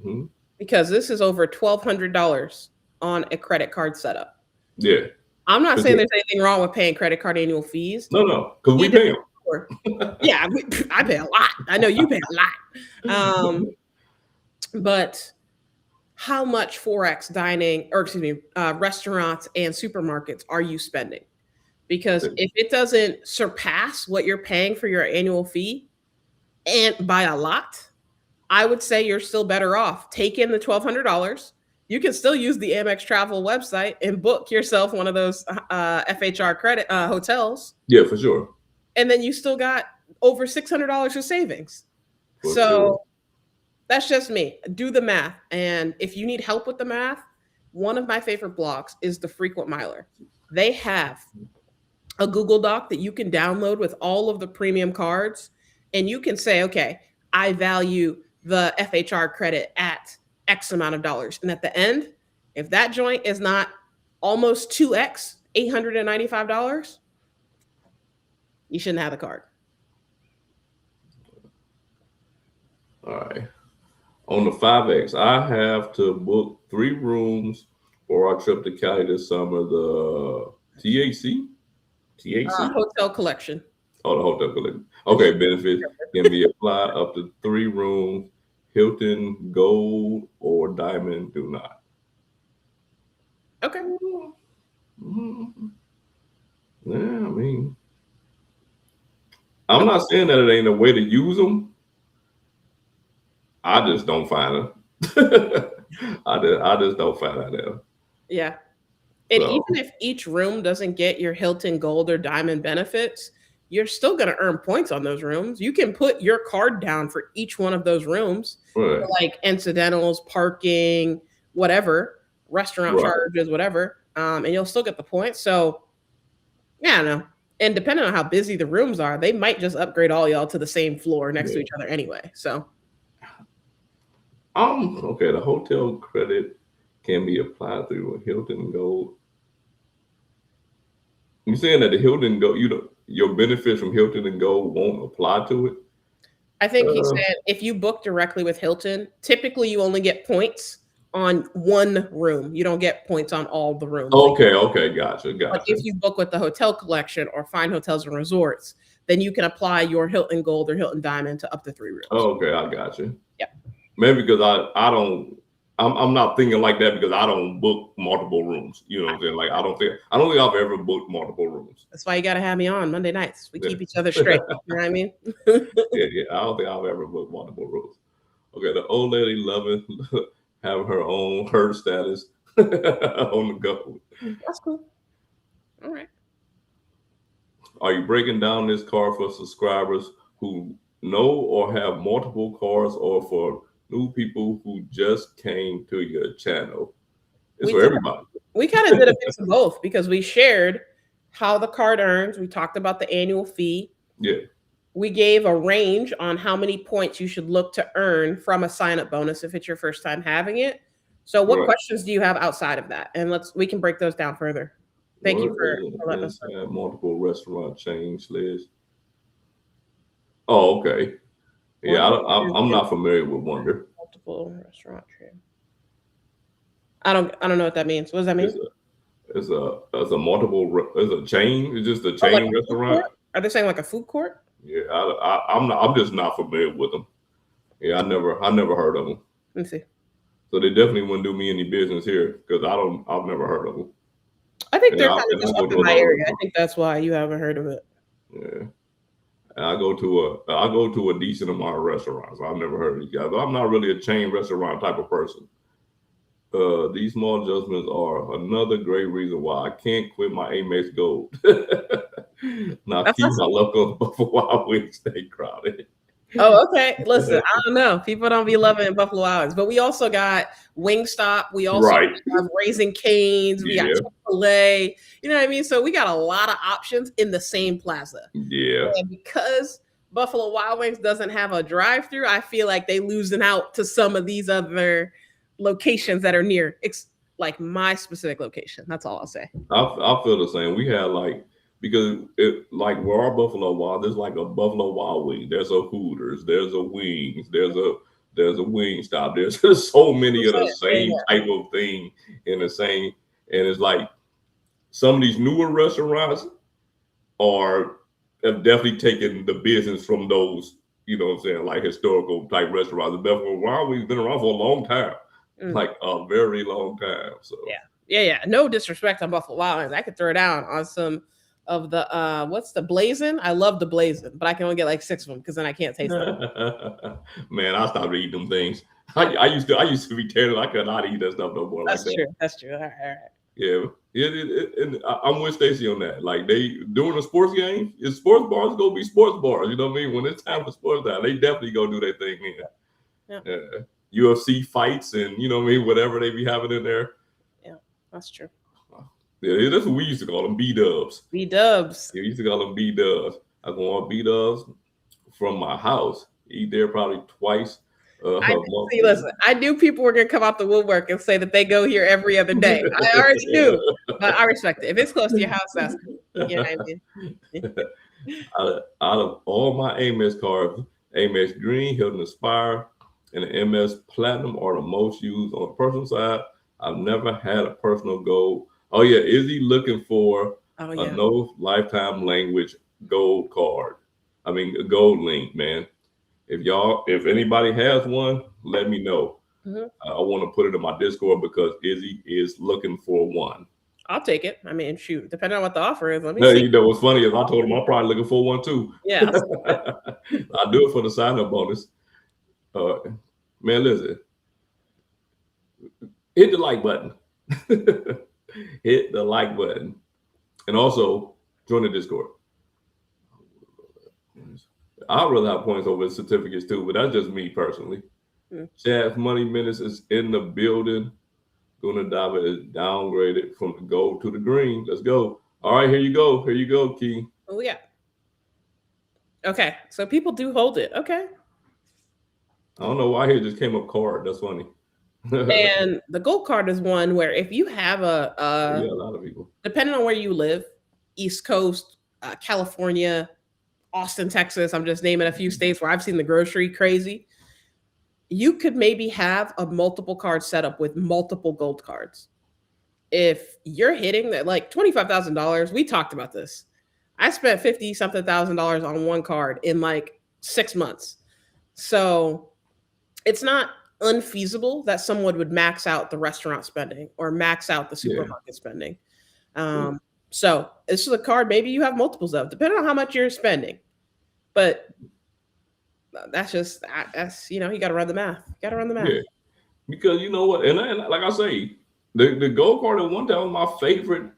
Mhm. because this is over $1,200 on a credit card setup. Yeah. I'm not For saying sure. there's anything wrong with paying credit card annual fees. No, because we Need to pay make sure. Yeah, I pay a lot. I know you pay a lot. them. But how much Forex dining, or excuse me, restaurants and supermarkets are you spending? Because if it doesn't surpass what you're paying for your annual fee, and by a lot, I would say you're still better off. Take in the $1,200. You can still use the Amex travel website and book yourself one of those FHR credit hotels, Yeah, for sure. and then you still got over $600 of savings. For sure. So that's just me. Do the math. And if you need help with the math, one of my favorite blogs is The Frequent Miler. They have a Google Doc that you can download with all of the premium cards. And you can say, okay, I value the FHR credit at X amount of dollars. And at the end, if that joint is not almost 2X, $895, you shouldn't have the card. All right. On the 5X, I have to book 3 rooms for our trip to Cali this summer. The TAC? TAC? Hotel collection. Oh, the hotel collection. Okay, benefits can be applied up to 3 rooms. Hilton, Gold, or Diamond do not. Okay. Mhm. Yeah, I mean, I'm not saying that it ain't a way to use them. I just don't find them. I just don't find that there. Yeah. And So, even if each room doesn't get your Hilton Gold or Diamond benefits, you're still going to earn points on those rooms. You can put your card down for each one of those rooms, right, like incidentals, parking, whatever, restaurant right. charges, whatever, and you'll still get the points. So, yeah, I know. And depending on how busy the rooms are, they might just upgrade all y'all to the same floor next to Yeah. each other anyway. So, Okay. The hotel credit can be applied through a Hilton Gold. You saying that the Hilton Gold, your benefits from Hilton and Gold won't apply to it? I think he Uh, said if you book directly with Hilton, typically you only get points on one room. You don't get points on all the rooms. okay, gotcha. But if you book with the hotel collection or Fine Hotels and Resorts, then you can apply your Hilton Gold or Hilton Diamond to up to 3 rooms. Okay, I got you. Yeah. Maybe because I'm not thinking like that because I don't book multiple rooms. You know what I'm saying? Like I don't think I've ever booked multiple rooms. That's why you got to have me on Monday nights. We Yeah. keep each other straight. You know what I mean? Yeah. I don't think I've ever booked multiple rooms. Okay, the old lady loving have her own herd status on the go. That's cool. All right. Are you breaking down this card for subscribers who know or have multiple cards, or for new people who just came to your channel? It's for everybody. We kind of did a mix of both because we shared how the card earns. We talked about the annual fee. Yeah. We gave a range on how many points you should look to earn from a sign-up bonus if it's your first time having it. So what questions do you have outside of that? And we can break those down further. Thank you for letting us know. Multiple restaurant chains list. Oh, okay. Yeah, I'm not familiar with Wonder. Multiple restaurant chain. I don't know what that means. What does that mean? It's a multiple. It's a chain. It's just a chain like restaurant. Are they saying like a food court? Yeah, I'm just not familiar with them. Yeah, I never heard of them. Let me see. So they definitely wouldn't do me any business here because I've never heard of them. I think they're kind of just up in my area. I think that's why you haven't heard of it. Yeah. And I go to a decent amount of restaurants. I've never heard of these guys. I'm not really a chain restaurant type of person. These small adjustments are another great reason why I can't quit my Amex Gold. Now keep my local Buffalo Wild Wings stay crowded. Oh, okay. Listen, I don't know. People don't be loving Buffalo Wild Wings, but we also got Wingstop. We also have Raising Cane's. We got Chick-fil-A. You know what I mean? So we got a lot of options in the same plaza. Yeah. And because Buffalo Wild Wings doesn't have a drive-through, I feel like they losing out to some of these other locations that are near. like my specific location. That's all I'll say. I feel the same. We had like because it like where our Buffalo Wild, there's like a Buffalo Wild Wing, there's a Hooters, there's a Wings, there's a Wing Stop. There's just so many of the Yeah, same yeah. type of thing in the same, and it's like some of these newer restaurants are have definitely taken the business from those, you know what I'm saying, like historical type restaurants. The Buffalo Wild Wings been around for a long time, Mm. like a very long time. So Yeah. No disrespect on Buffalo Wild Wings. I could throw down on some of the what's the blazing? I love the blazing, but I can only get like 6 of them because then I can't taste them. man, I stopped eating them things. I used to be terrible. I could not eat that stuff no more like That's that. true. That's true. All right. Yeah, and I'm with Stacy on that. Like they during a sports game, it's sports bars gonna be sports bars. You know what I mean? When it's time for sports time, they definitely go do their thing Yeah. then. UFC fights and you know what I mean, whatever they be having in there. Yeah, that's true. Yeah, that's what we used to call them, B-dubs. B-dubs. Yeah, we used to call them B-dubs. I go on B-dubs from my house. Eat there probably twice a month. See, listen, I knew people were gonna come out the woodwork and say that they go here every other day. I already knew, but I respect it. If it's close to your house, that's cool. You know what I mean? Out of all my Amex cards, Amex Green, Hilton Aspire, and the MS Platinum are the most used on the personal side. I've never had a personal gold. Oh yeah, is he looking for Oh a yeah. no lifetime language gold card? I mean, a gold link, man. If anybody has one, let me know. Mhm. I want to put it in my Discord because Izzy is looking for one. I'll take it. I mean, shoot, depending on what the offer is, let me Now, see. you know what's funny is I told him I'm probably looking for one too. Yeah. I do it for the sign up bonus. Man, listen, hit the like button. Hit the like button, and also join the Discord. I'd rather have points over certificates too, but that's just me personally. Mm. Chad's Money Minutes is in the building. Guna Dava is downgraded from the gold to the green. Let's go. All right, here you go. Here you go, Key. Oh yeah. Okay, so people do hold it. Okay. I don't know why here just came up card. That's funny. And the gold card is one where if you have yeah, a lot of people. depending on where you live, East Coast, California, Austin, Texas, I'm just naming a few states where I've seen the grocery crazy. You could maybe have a multiple card setup with multiple gold cards. If you're hitting that like $25,000, we talked about this. I spent 50 something $1,000 on one card in like 6 months. So it's not unfeasible that someone would max out the restaurant spending or max out the supermarket spending. So this is a card maybe you have multiples of, depending on how much you're spending. But that's you know, you got to run the math. You got to run the math. Yeah, because you know what, and like I say, the gold card at one time was my favorite.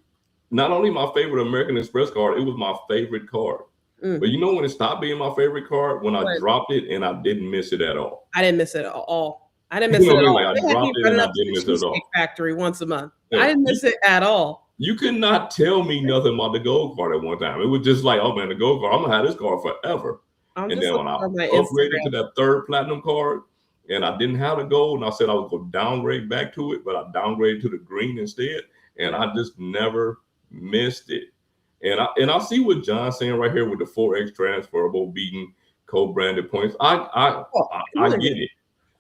Not only my favorite American Express card, it was my favorite card. But you know when it stopped being my favorite card? When I dropped it and I didn't miss it at all. I didn't miss it at all. I didn't miss it at all. Like I dropped it and I didn't miss it at all. Factory once a month. Yeah. I didn't miss it at all. You could not tell me nothing about the gold card at one time. It was just like, oh man, the gold card, I'm gonna have this card forever. And then when I upgraded to that third platinum card and I didn't have the gold, and I said I was gonna downgrade back to it, but I downgraded to the green instead, and I just never missed it. And I see what John's saying right here with the 4x transferable beating co-branded points. I get it.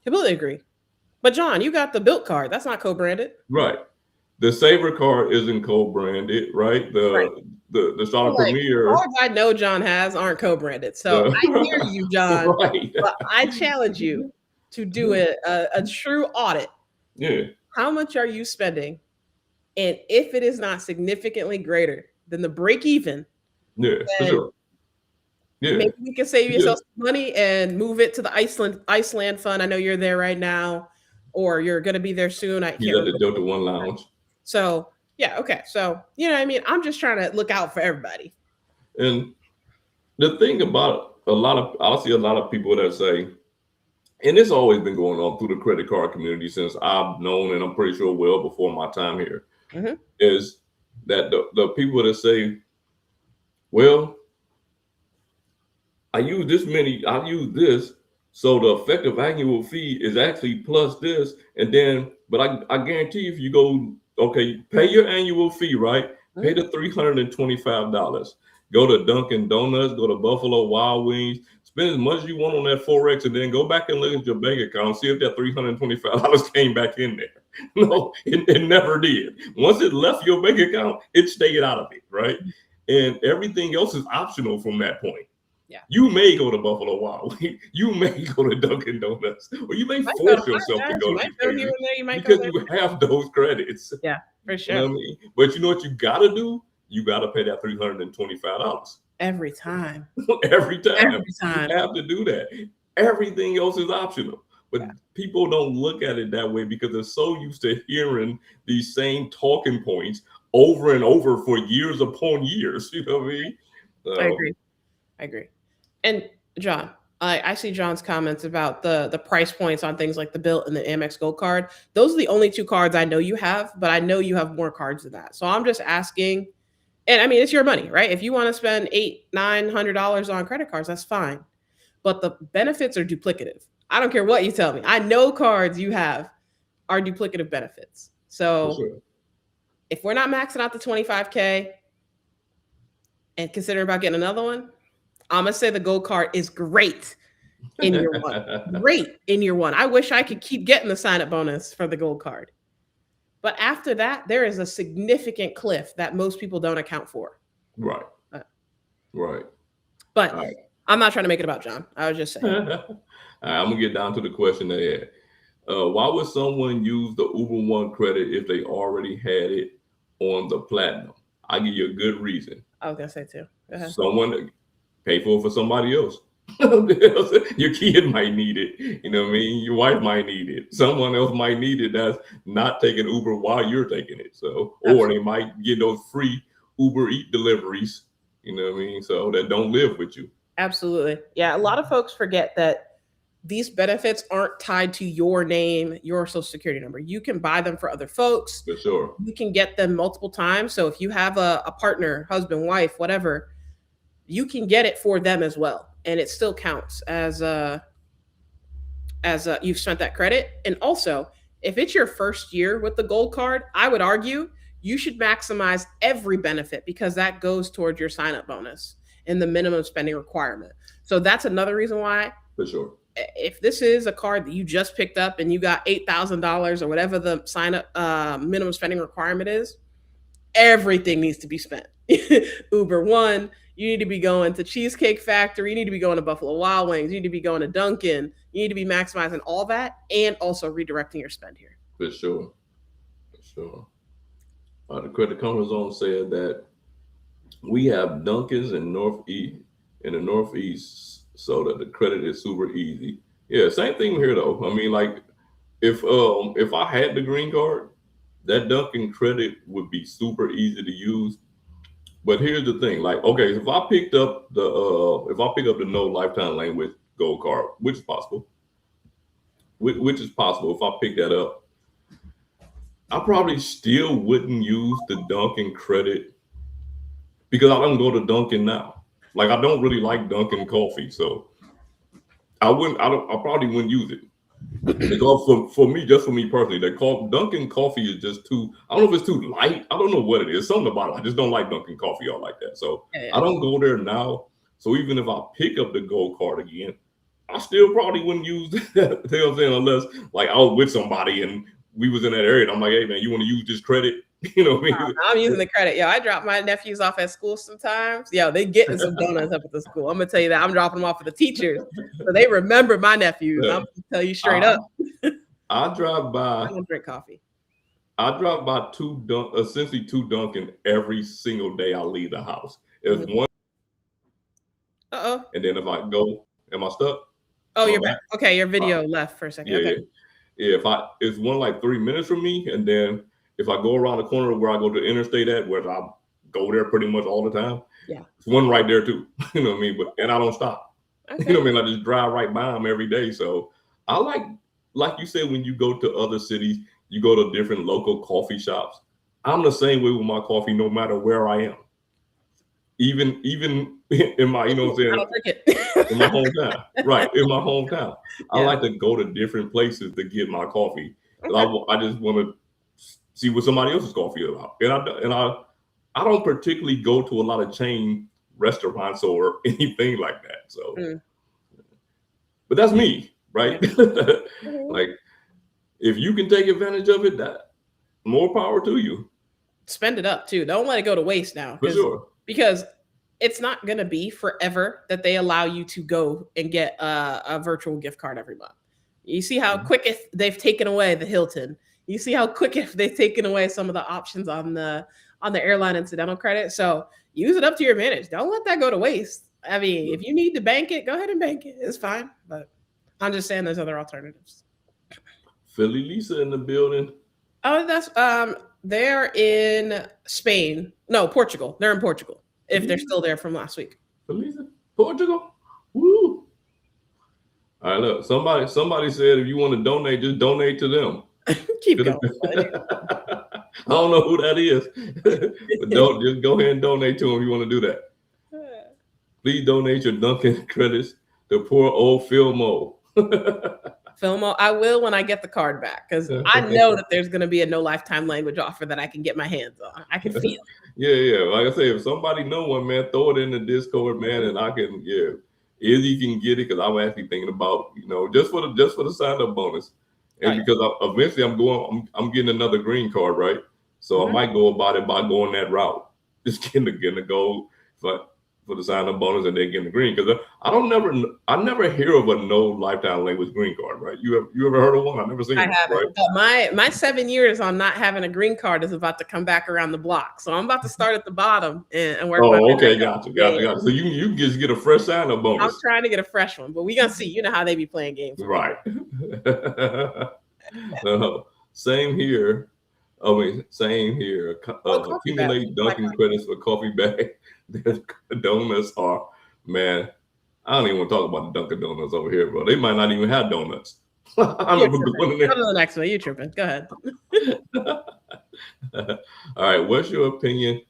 Completely agree. But John, you got the built card. That's not co-branded. Right. The Saver card isn't co-branded, right? The Starter Premier. Cards I know John has aren't co-branded. So I hear you, John. Right. But I challenge you to do a true audit. Yeah. How much are you spending? And if it is not significantly greater than the break even, for sure. Yeah. Maybe we can save yourself some money and move it to the Iceland fund. I know you're there right now, or you're going to be there soon. I can't remember. The Delta One Lounge. So yeah, okay. So you know what I mean? I'm just trying to look out for everybody. And the thing about I see a lot of people that say, and it's always been going on through the credit card community since I've known, and I'm pretty sure well before my time here, is that the people that say, well, I use this, So the effective annual fee is actually plus this, and then, but I guarantee if you go, okay, pay your annual fee, right? Pay the $325. Go to Dunkin' Donuts, go to Buffalo Wild Wings, spend as much as you want on that Forex, and then go back and look at your bank account, see if that $325 came back in there. No, it never did. Once it left your bank account, it stayed out of it, right? And everything else is optional from that point. Yeah. You may go to Buffalo Wild Wings, you may go to Dunkin' Donuts, or you may force yourself to go to these places because you have those credits. Yeah, for sure. You know what I mean? But you know what you gotta do? You gotta pay that $325 every time. Every time. Every time. You have to do that. Everything else is optional. But people don't look at it that way because they're so used to hearing these same talking points over and over for years upon years. You know what I mean? I agree. And John, I see John's comments about the price points on things like the Bilt and the Amex Gold Card. Those are the only two cards I know you have, but I know you have more cards than that. So I'm just asking, and I mean, it's your money, right? If you want to spend $800-900 on credit cards, that's fine. But the benefits are duplicative. I don't care what you tell me. I know cards you have are duplicative benefits. So if we're not maxing out the 25K and considering about getting another one, I'm going to say the gold card is great in year one. Great in year one. I wish I could keep getting the sign-up bonus for the gold card. But after that, there is a significant cliff that most people don't account for. Right. Right. But I'm not trying to make it about John. I was just saying. All right, I'm going to get down to the question they had. Why would someone use the Uber One credit if they already had it on the Platinum? I'll give you a good reason. I was going to say too. Someone pay for somebody else. Your kid might need it. You know what I mean? Your wife might need it. Someone else might need it that's not taking Uber while you're taking it. So, or they might get those free Uber Eat deliveries. You know what I mean? So that don't live with you. Absolutely. Yeah. A lot of folks forget that these benefits aren't tied to your name, your social security number. You can buy them for other folks. For sure. You can get them multiple times. So if you have a partner, husband, wife, whatever, you can get it for them as well. And it still counts as you've spent that credit. And also, if it's your first year with the gold card, I would argue you should maximize every benefit because that goes towards your sign-up bonus and the minimum spending requirement. So that's another reason why. For sure. If this is a card that you just picked up and you got $8,000 or whatever the sign-up minimum spending requirement is, everything needs to be spent. Uber One, you need to be going to Cheesecake Factory, you need to be going to Buffalo Wild Wings, you need to be going to Dunkin', you need to be maximizing all that and also redirecting your spend here. For sure. For sure. The Credit Comfort Zone said that we have Dunkin's in the Northeast, so that the credit is super easy. Yeah, same thing here though. I mean, like if I had the green card, that Dunkin' credit would be super easy to use. But here's the thing, like, okay, if I pick up the no lifetime language gold card, which is possible, if I pick that up, I probably still wouldn't use the Dunkin' credit because I don't go to Dunkin' now. Like, I don't really like Dunkin' coffee, so I probably wouldn't use it. Because for me personally, Dunkin' coffee is just too, I don't know if it's too light. I don't know what it is. Something about it. I just don't like Dunkin' coffee all like that. So I don't go there now. So even if I pick up the gold card again, I still probably wouldn't use that, you know what I'm saying, unless like I was with somebody and we was in that area and I'm like, hey man, you want to use this credit? You know what I mean? I'm using the credit. Yo, I drop my nephews off at school sometimes. Yo, they getting some donuts up at the school. I'm gonna tell you that. I'm dropping them off for the teachers, so they remember my nephews. I'm gonna tell you straight up. I drive by. I don't drink coffee. I drive by essentially two Dunkin' every single day I leave the house. There's one. And then if I go, am I stuck? Oh, you're back. Okay, your video left for a second. Yeah, okay. Yeah. It's one like 3 minutes from me, and then if I go around the corner where I go to interstate at, where I go there pretty much all the time, it's one right there too. You know what I mean? And I don't stop. Okay. You know what I mean? I just drive right by them every day. So I like you said, when you go to other cities, you go to different local coffee shops. I'm the same way with my coffee, no matter where I am. even in my, you know what I'm saying, I don't drink it. in my hometown, right? In my hometown, I Yeah. like to go to different places to get my coffee. Okay. I just want to see what somebody else's coffee is about, and I don't particularly go to a lot of chain restaurants or anything like that. So, but that's me, right? Yeah. Mhm. Like, if you can take advantage of it, that more power to you, Spend it up too. Don't let it go to waste now, for sure. because it's not going to be forever that they allow you to go and get a virtual gift card every month. You see how quick if they've taken away the Hilton. You see how quick if they've taken away some of the options on the airline incidental credit. So use it up to your advantage. Don't let that go to waste. I mean, if you need to bank it, go ahead and bank it. It's fine. But I'm just saying there's other alternatives. Philly Lisa in the building. Oh, that's they're in Spain. No, Portugal. They're in Portugal. If they're still there from last week. Philly Lisa, Portugal. Woo! All right, look. Somebody said if you want to donate, just donate to them. Keep going. I don't know who that is, but don't just go ahead and donate to them if you want to do that. Please donate your Dunkin' credits to poor old Philmo. Philmo, I will when I get the card back, because I know that there's going to be a no lifetime language offer that I can get my hands on. I can feel it. Yeah. Like I say, if somebody know one, man, throw it in the Discord, man, and I can, Izzy can get it, because I'm actually thinking about, just for the sign up bonus, and because eventually I'm getting another green card, right? So I might go about it by going that route, just getting the gold for the sign up bonus, and then getting the green, because I never hear of a no lifetime language green card, right? You ever heard of one? I've never seen I it. haven't. Right? But my 7 years on not having a green card is about to come back around the block. So I'm about to start at the bottom and work. Oh, okay, gotcha. So you can just get a fresh sign up bonus. I'm trying to get a fresh one, but we gonna see. You know how they be playing games, right? Same here. Same here. Accumulate Dunkin' credits for coffee bag. Their donuts are, man. I don't even want to talk about the Dunkin' Donuts over here, bro. They might not even have donuts. I Go to the next one. You tripping? Go ahead. All right. What's your opinion?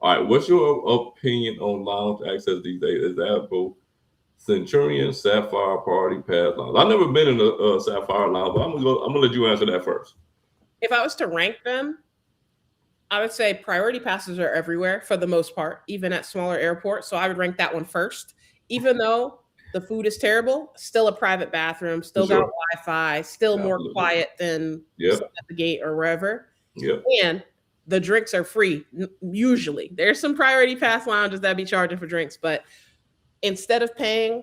All right. What's your opinion on lounge access these days? Is that both Centurion, Sapphire, Party Pass lounge? I've never been in a Sapphire lounge, but I'm gonna let you answer that first. If I was to rank them, I would say priority passes are everywhere for the most part, even at smaller airports. So I would rank that one first. Even though the food is terrible, still a private bathroom, still got Wi-Fi, still more quiet than at the gate or wherever. And the drinks are free. Usually there's some priority pass lounges that be charging for drinks, but instead of paying,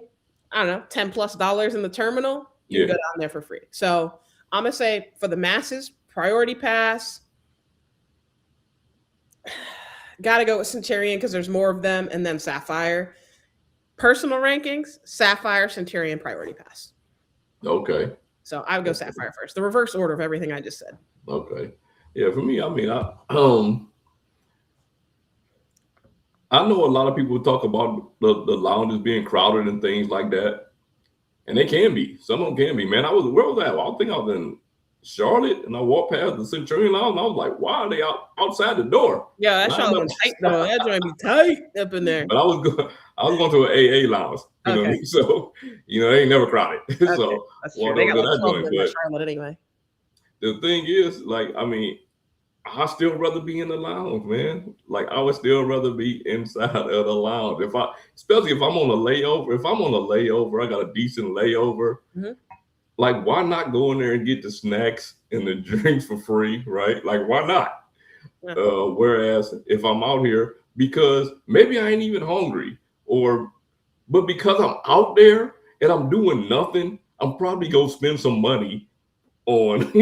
I don't know, $10+ in the terminal, you can go down there for free. So I'm going to say for the masses, priority pass, got to go with Centurion because there's more of them, and then Sapphire. Personal rankings, Sapphire, Centurion, priority pass. Okay. So I would go Sapphire first. The reverse order of everything I just said. Okay. Yeah, for me, I mean, I know a lot of people talk about the lounges being crowded and things like that. And they can be. Some of them can be. Man, where was I? I think I was in Charlotte, and I walked past the Centurion Lounge, and I was like, why are they outside the door? Yeah, that Charlotte tight though. That joint be tight up in there. But I was going to an AA lounge. You know what I mean? So, they ain't never crowded. Okay. So that's true. They got like 12 in Charlotte anyway. The thing is, I still rather be in the lounge, man. Like, I would still rather be inside of the lounge. Especially if I'm on a layover. If I'm on a layover, I got a decent layover. Mm-hmm. Like, why not go in there and get the snacks and the drinks for free, right? Like, why not? Yeah. Whereas if I'm out here, because maybe I ain't even hungry, but because I'm out there and I'm doing nothing, I'm probably going to spend some money on,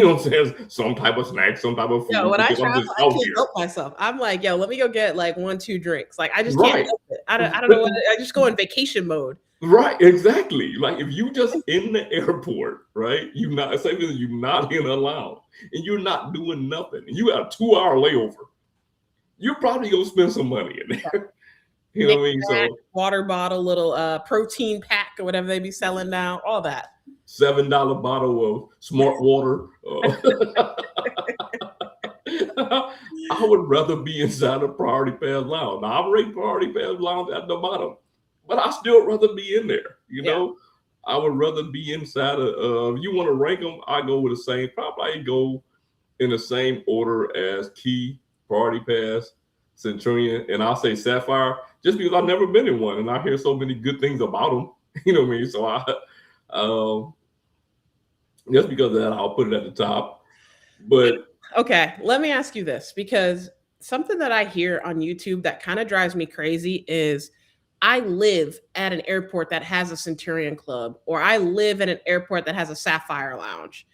some type of snack, some type of food. When I travel, I can't help myself. I'm like, let me go get like 1-2 drinks. Like, I just can't help it. I don't know. I just go in vacation mode. Right, exactly. Like, if you just in the airport, right? You're not in a lounge and you're not doing nothing, and you got a 2-hour layover, you're probably gonna spend some money in there. You know what I mean? So water bottle, little protein pack or whatever they be selling now, all that. $7 bottle of smart water. I would rather be inside a Priority Pass lounge. Now I rate Priority Pass lounge at the bottom, but I still rather be in there. I would rather be inside if you want to rank them, I go with the same. Probably go in the same order as Key, Priority Pass, Centurion, and I'll say Sapphire, just because I've never been in one and I hear so many good things about them. You know what I mean? So just because of that, I'll put it at the top. But okay, let me ask you this, because something that I hear on YouTube that kind of drives me crazy is I live at an airport that has a Centurion Club, or I live at an airport that has a Sapphire Lounge.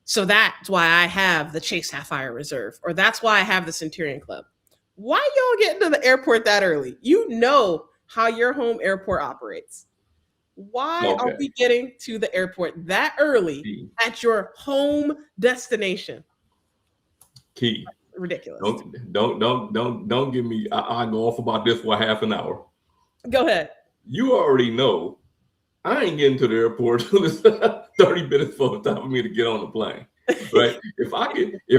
So that's why I have the Chase Sapphire Reserve, or that's why I have the Centurion Club. Why y'all getting to the airport that early? You know how your home airport operates. Why are we getting to the airport that early at your home destination? Key. Ridiculous. Don't give me. I go off about this for half an hour. Go ahead. You already know I ain't getting to the airport until it's 30 minutes for the time for me to get on the plane. Right? If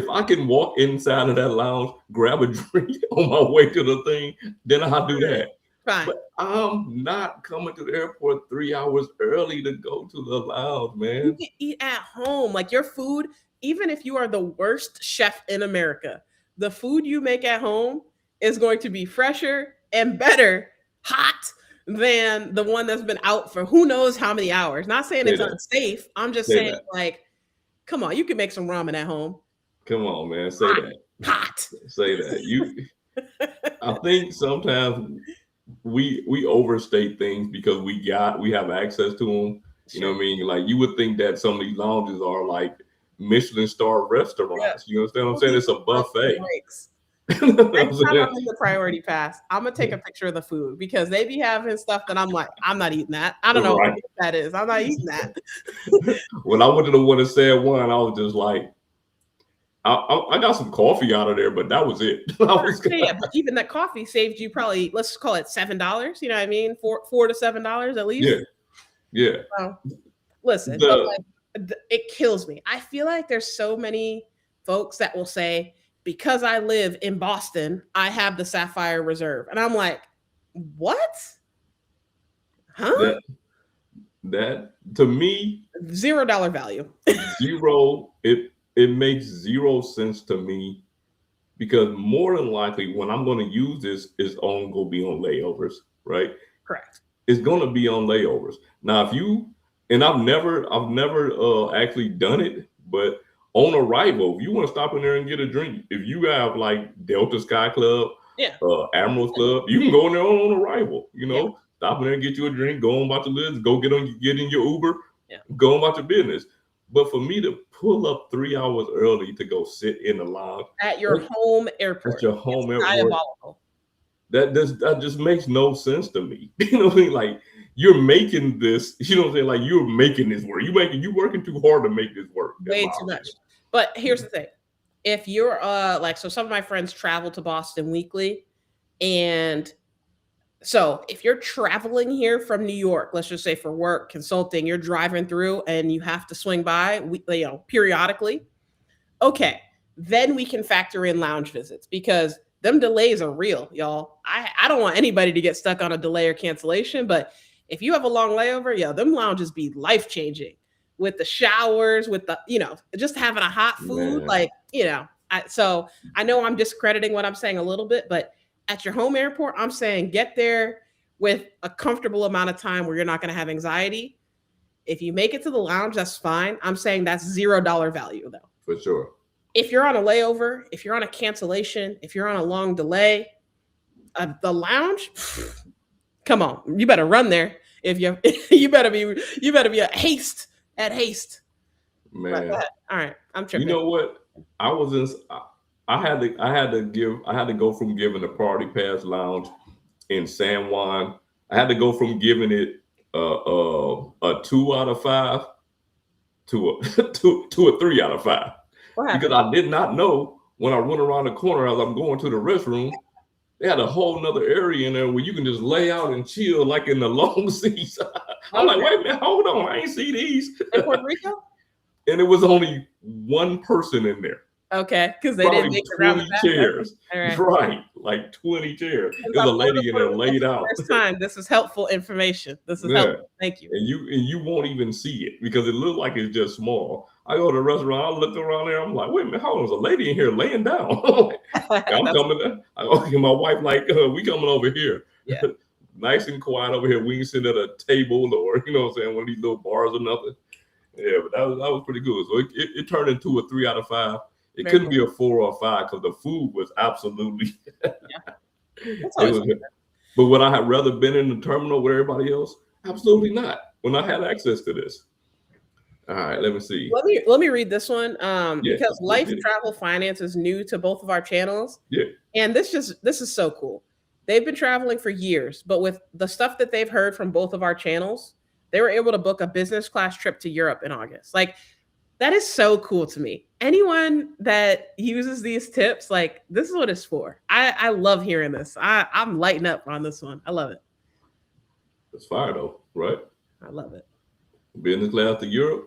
I can walk inside of that lounge, grab a drink on my way to the thing, then I'll do that. Fine. But I'm not coming to the airport 3 hours early to go to the lounge, man. You can eat at home. Like your food, even if you are the worst chef in America, the food you make at home is going to be fresher and better, hot, than the one that's been out for who knows how many hours. Not saying it's unsafe. I'm just saying, like, come on, you can make some ramen at home. Come on, man. Say that. Hot. Say that. I think sometimes we overstate things because we have access to them. You know what I mean? Like you would think that some of these lounges are like Michelin star restaurants. Yeah. You understand what I'm saying? It's a buffet. Next time I'm in the Priority Pass, I'm gonna take a picture of the food because they be having stuff that I'm like, I'm not eating that. I don't know what that is. I'm not eating that. When I went to the one that said one, I was just like, I got some coffee out of there, but that was it. Yeah, but even that coffee saved you probably, let's call it $7. You know what I mean? $4 to $7 at least. Yeah. So, listen, it kills me. I feel like there's so many folks that will say, because I live in Boston, I have the Sapphire Reserve. And I'm like, what? Huh? That to me, $0 value. Zero. It makes zero sense to me because more than likely when I'm going to use this is going to be on layovers, right? Correct. It's going to be on layovers. Now, I've never actually done it, but on arrival, if you want to stop in there and get a drink, if you have like Delta Sky Club, Admirals Club, you can go in there on arrival. Stop in there and get you a drink, go on about your list, go get in your Uber, go on about your business. But for me to pull up 3 hours early to go sit in the lounge at your home airport, at your home airport, diabolical. That just makes no sense to me. You know what I mean? Like you're making this. You know what I'm saying? Like you're making this work. You working too hard to make this work. Way too much. But here's the thing: if you're so some of my friends travel to Boston weekly, and so if you're traveling here from New York, let's just say for work, consulting, you're driving through and you have to swing by, periodically. Okay, then we can factor in lounge visits because them delays are real, y'all. I don't want anybody to get stuck on a delay or cancellation, but if you have a long layover, them lounges be life-changing with the showers, with the, just having a hot food, so I know I'm discrediting what I'm saying a little bit, but at your home airport, I'm saying get there with a comfortable amount of time where you're not going to have anxiety. If you make it to the lounge, that's fine. I'm saying that's $0 value, though. For sure. If you're on a layover, if you're on a cancellation, if you're on a long delay, the lounge, come on, you better run there. If you better be at haste. Man, all right, I'm tripping. You know what? I had to go from giving the Priority Pass lounge in San Juan. I had to go from giving it a 2 out of 5 to a 3 out of 5 because I did not know when I went around the corner as I'm going to the restroom, they had a whole nother area in there where you can just lay out and chill like in the long seats. I'm like, wait a minute, hold on, I ain't see these. In Puerto Rico? And it was only one person in there. Okay, because they didn't Probably make it around the 20 back. Okay. chairs. All right. Right. Like 20 chairs. Since There's I'm a going to lady in Puerto there Rico laid for the out. first time, this is helpful information. This is Yeah. helpful. Thank you. And you won't even see it because it looks like it's just small. I go to the restaurant, I look around there, I'm like, wait a minute, hold on, there's a lady in here laying down. I'm coming. I go to my wife, like, we coming over here. Yeah. Nice and quiet over here. We can sit at a table or, you know what I'm saying, one of these little bars or nothing. Yeah, but that was pretty good. So it turned into a 3 out of 5. It Very couldn't be a 4 or 5 because the food was absolutely. Yeah. That's It always was. But would I have rather been in the terminal with everybody else? Absolutely not. When I had access to this. All right, let me see. Let me read this one. Yeah, Because life travel finance is new to both of our channels. Yeah. And this is so cool. They've been traveling for years, but with the stuff that they've heard from both of our channels, they were able to book a business class trip to Europe in August. Like, that is so cool to me. Anyone that uses these tips, like, this is what it's for. I love hearing this. I'm lighting up on this one. I love it. It's fire though, right? I love it. Business class to Europe.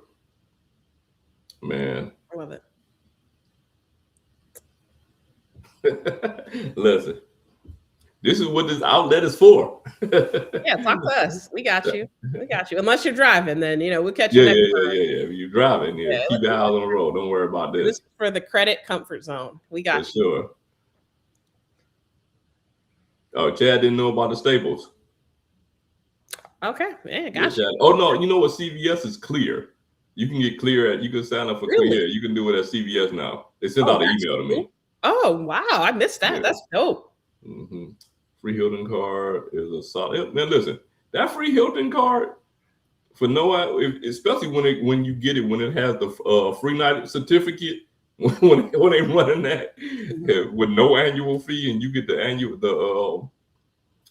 Man. I love it. Listen, this is what this outlet is for. Yeah, talk to us. We got you. We got you. Unless you're driving, then we'll catch you next time. Yeah. If you're driving, keep your eyes on the road. Don't worry about this. This is for the credit comfort zone. We got for sure. Oh, Chad didn't know about the staples. Okay, yeah, got you. Oh no, you know what? CVS is clear. You can get clear you can sign up for clear. You can do it at CVS now. They sent out an email to me. Oh wow, I missed that. Yeah. That's dope. Mm-hmm. Free Hilton card is a solid. Now listen, that free Hilton card for especially when you get it when it has the free night certificate when they running that with no annual fee and you get the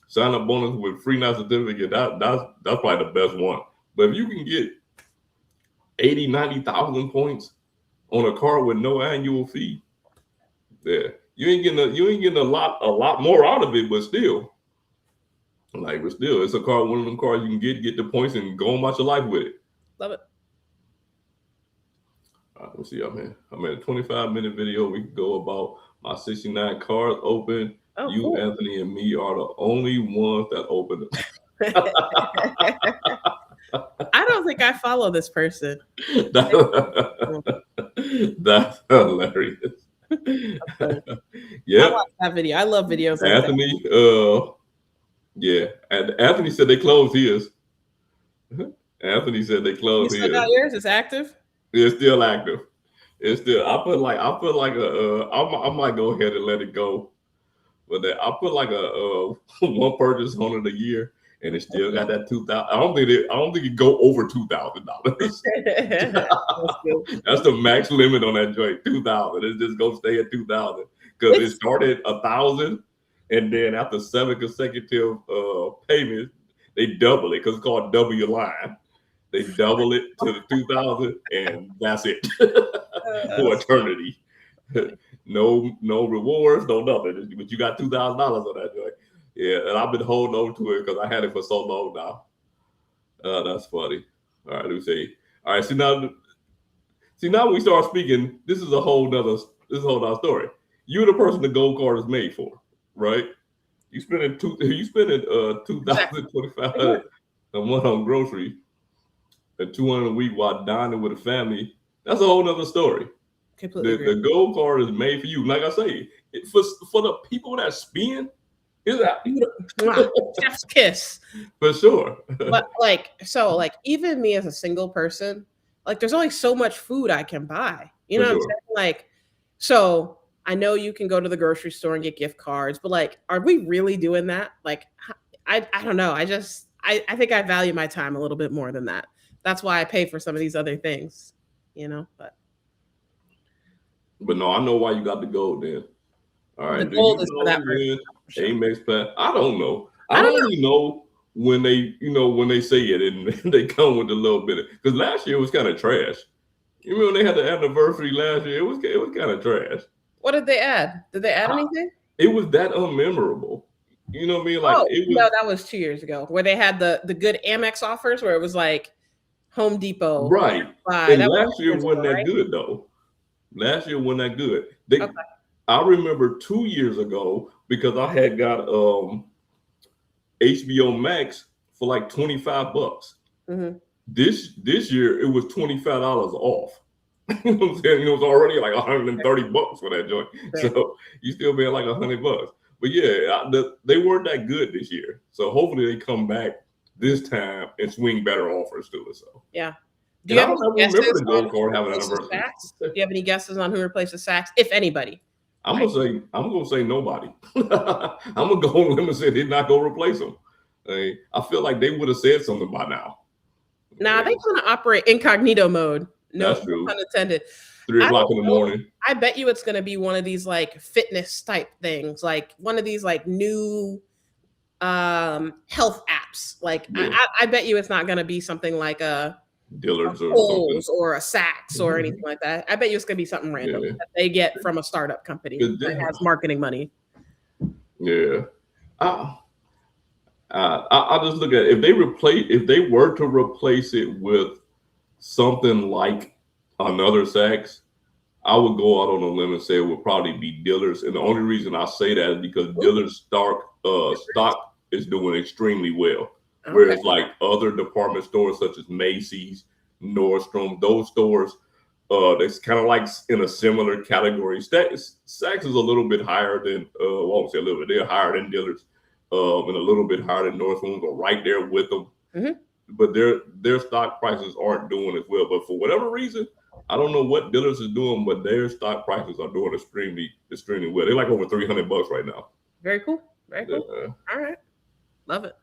sign up bonus with free night certificate. That's probably the best one. But if you can get 80,000-90,000 points on a card with no annual fee, yeah, you ain't getting a lot more out of it, but still, it's a card. One of them cards you can get the points and go on about your life with it. Love it. All right, let's see. I'm at a 25-minute video. We can go about my 69 cards open. Oh, you, cool. Anthony, and me are the only ones that open it. I don't think I follow this person. That's hilarious. Yeah, I watched that video. I love videos. Anthony, yeah, and Anthony said they closed his. Anthony said they closed his. Yours is active. It's still active. It's still. I put like I might go ahead and let it go, but I put like a one purchase on it a year. And it still got that 2,000. I don't think it go over $2,000. That's the max limit on that joint. 2,000. It's just gonna stay at 2,000 because it started 1,000, and then after 7 consecutive payments, they double it because it's called double your line. They double it to the 2,000, and that's it for eternity. No rewards, no nothing. But you got $2,000 on that joint. Yeah, and I've been holding on to it because I had it for so long now. That's funny. All right, let me see. All right, see now when we start speaking, this is a whole nother story. You're the person the gold card is made for, right? You spending 2,025 a month on groceries and 200 a week while dining with a family. That's a whole nother story. The gold card is made for you. Like I say, for the people that spend. Chef's kiss for sure. But even me as a single person, there's only so much food I can buy. You know what I'm saying? So I know you can go to the grocery store and get gift cards, but are we really doing that? I don't know. I think I value my time a little bit more than that. That's why I pay for some of these other things, but no, I know why you got the gold then. All right. The gold is for that person. Amex Pass. I don't know. I don't even know when they say it and they come with a little bit of, because last year it was kind of trash. You remember when they had the anniversary last year? It was kind of trash. What did they add? Did they add anything? It was that unmemorable. You know what I mean? No, that was 2 years ago where they had the good Amex offers where it was like Home Depot. Right. And last year wasn't that good though. Last year wasn't that good. Okay. I remember 2 years ago because I had got HBO Max for like $25. Mm-hmm. This year it was $25 off. You know what I'm saying? You know, it's already like $130 for that joint. Fair. So you still paying like $100. But yeah, they weren't that good this year. So hopefully they come back this time and swing better offers to us. So Yeah. Do and you I have don't any ever remember guesses the on gold who card having an replaces anniversary. Saks? Do you have any guesses on who replaces Saks, if anybody? I'm gonna say nobody. I'm gonna go on limb and say they're not gonna replace them. I feel like they would have said something by now. Nah, they kind of operate incognito mode. No, That's no true. pun intended. 3 o'clock don't in the know. morning. I bet you it's going to be one of these like fitness type things, like one of these like new health apps. Like Yeah. I bet you it's not going to be something like a Dillard's or something. Kohl's or a Saks or anything like that. I bet you it's going to be something random that they get from a startup company that has marketing money. Yeah. I just look at it. If they were to replace it with something like another Saks, I would go out on a limb and say it would probably be Dillard's. And the only reason I say that is because Dillard's stock is doing extremely well. Okay. Whereas like other department stores such as Macy's, Nordstrom, those stores, it's kind of like in a similar category. Saks is a little bit higher than, I won't say a little bit, they're higher than Dillard's, and a little bit higher than Nordstrom, but right there with them. Mm-hmm. But their stock prices aren't doing as well. But for whatever reason, I don't know what Dillard's is doing, but their stock prices are doing extremely well. They're like over $300 right now. Very cool. Very cool. All right. Love it.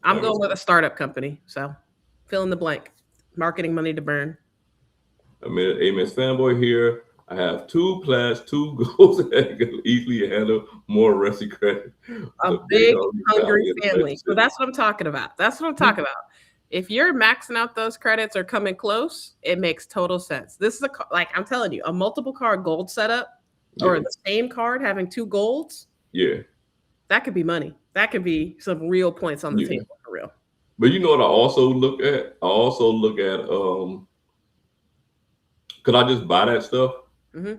I'm going with a startup company. So fill in the blank. Marketing money to burn. Amex fanboy here. I have 2 plats, 2 goals that can easily handle more Resi credit. A big, hungry family. So that's what I'm talking about. That's what I'm talking about. If you're maxing out those credits or coming close, it makes total sense. This is like I'm telling you, a multiple card gold setup or the same card having 2 golds. Yeah. That could be money. That could be some real points on the table for real. But you know what I also look at? Could I just buy that stuff? Mm-hmm.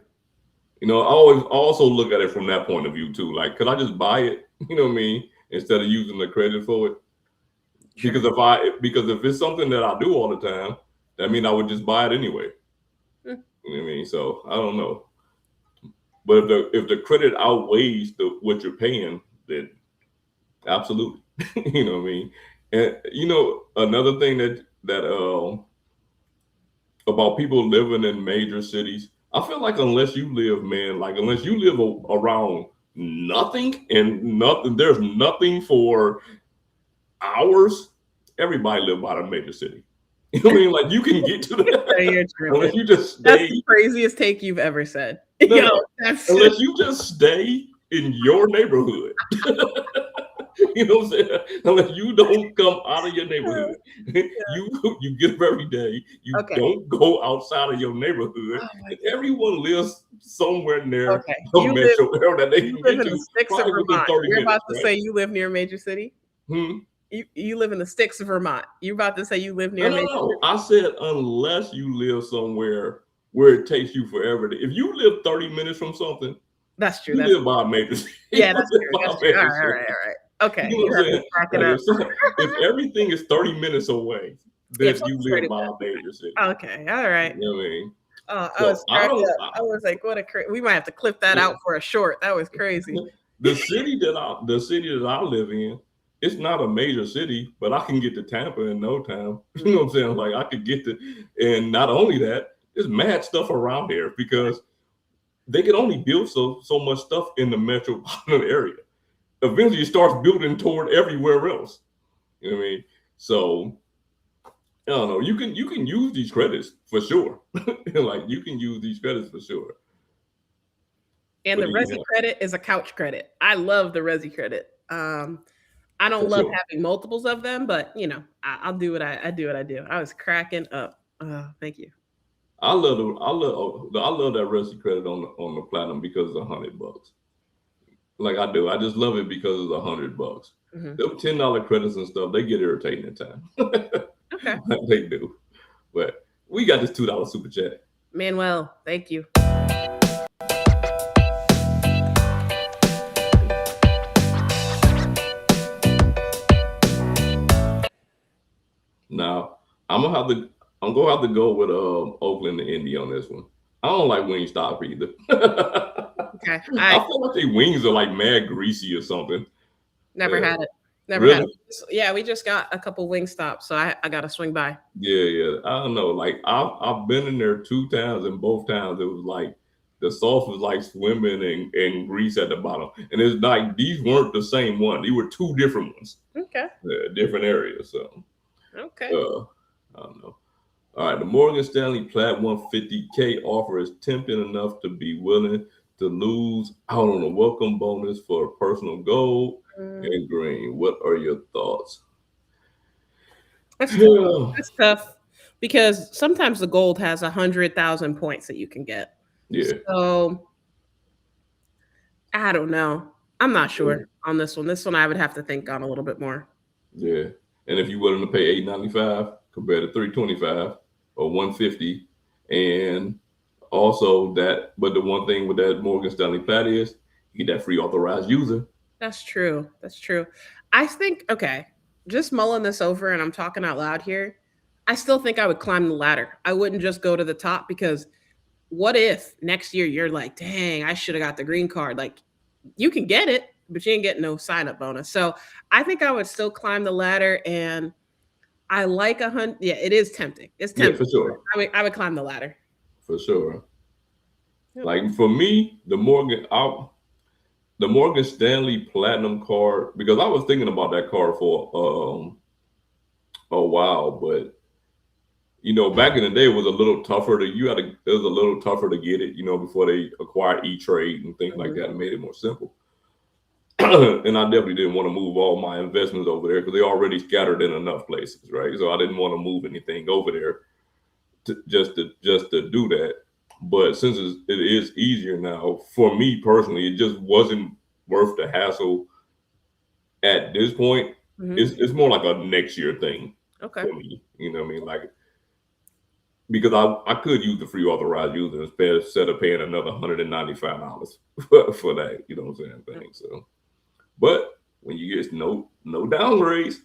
You know, I always also look at it from that point of view too. Like, could I just buy it? You know what I mean? Instead of using the credit for it. Sure. Because if it's something that I do all the time, that means I would just buy it anyway. Mm. You know what I mean? So I don't know. But if the credit outweighs what you're paying, then absolutely. You know what I mean? And you know, another thing that about people living in major cities, I feel like unless you live around nothing and nothing, there's nothing for hours, everybody live by a major city. You know what I mean? Like you can get to that unless you just stay. That's the craziest take you've ever said. No, unless you just stay in your neighborhood. You know what I'm saying? Unless you don't come out of your neighborhood, you get up every day. You don't go outside of your neighborhood. Everyone lives somewhere near a metro area that they can get to. You live in the sticks of Vermont. You're about to say you live near a major city? You live in the sticks of Vermont. You're about to say you live near a major city? I said unless you live somewhere where it takes you forever. If you live 30 minutes from something, that's true. You live by a major city. Yeah, that's true. All right. Okay. You know what I'm saying? If everything is 30 minutes away, then you live by a major city. Okay. All right. You know what I mean? I was like, what we might have to clip that out for a short. That was crazy. The city that I live in, it's not a major city, but I can get to Tampa in no time. You know what I'm saying? Like I could get to, and not only that, there's mad stuff around here because they can only build so much stuff in the metropolitan area. Eventually it starts building toward everywhere else. You know what I mean? So I don't know. You can use these credits for sure. Like you can use these credits for sure. And the Resi credit is a couch credit. I love the Resi credit. I don't love having multiples of them, but you know, I'll do what I do. I was cracking up. Thank you. I love that Resi credit on the platinum because it's $100. Like I do. I just love it because it's $100. Mm-hmm. Them $10 credits and stuff, they get irritating at times. Okay. They do. But we got this $2 super chat. Manuel, thank you. gonna have to I'm gonna have to go with Oakland and Indy on this one. I don't like Wingstop either. Okay. I feel like their wings are like mad greasy or something. Never had it. Never had Really? it. Yeah, we just got a couple wing stops, so I got to swing by. Yeah. I don't know. Like I've been in there 2 times, and both times it was like the sauce was like swimming and grease at the bottom. And it's like these weren't the same one. These were two different ones. Okay. Different areas. So Okay. I don't know. All right, the Morgan Stanley Plat 150K offer is tempting enough to be willing to lose out on a welcome bonus for personal gold Mm, and green. What are your thoughts? that's tough. Yeah, That's tough because sometimes the gold has 100,000 points that you can get. yeah, So I don't know. I'm not sure on this one. This one I would have to think on a little bit more. yeah. And if you're willing to pay 895 compared to 325 or 150, and also that, but the one thing with that Morgan Stanley Plat is you get that free authorized user. That's true. That's true. I think, okay, just mulling this over and I'm talking out loud here. I still think I would climb the ladder. I wouldn't just go to the top because what if next year you're like, dang, I should have got the green card? Like, you can get it, but you ain't get no sign up bonus. So I think I would still climb the ladder and I like 100. Yeah, it is tempting. It's Yeah, tempting. for sure, I would climb the ladder. for sure. Yep. Like for me, the Morgan Stanley Platinum card, because I was thinking about that card for a while, but back in the day, it was a little tougher to it was a little tougher to get it, before they acquired E Trade and things like Mhm. that, and made it more simple. And I definitely didn't want to move all my investments over there because they already scattered in enough places, right? So I didn't want to move anything over there just to do that. But since it is easier now, for me personally, it just wasn't worth the hassle at this point. Mhm. It's more like a next year thing Okay. for me. You know what I mean? Like because I could use the free authorized user instead of paying another $195 for that. You know what I'm saying? Thing. So, but when you get no downgrades,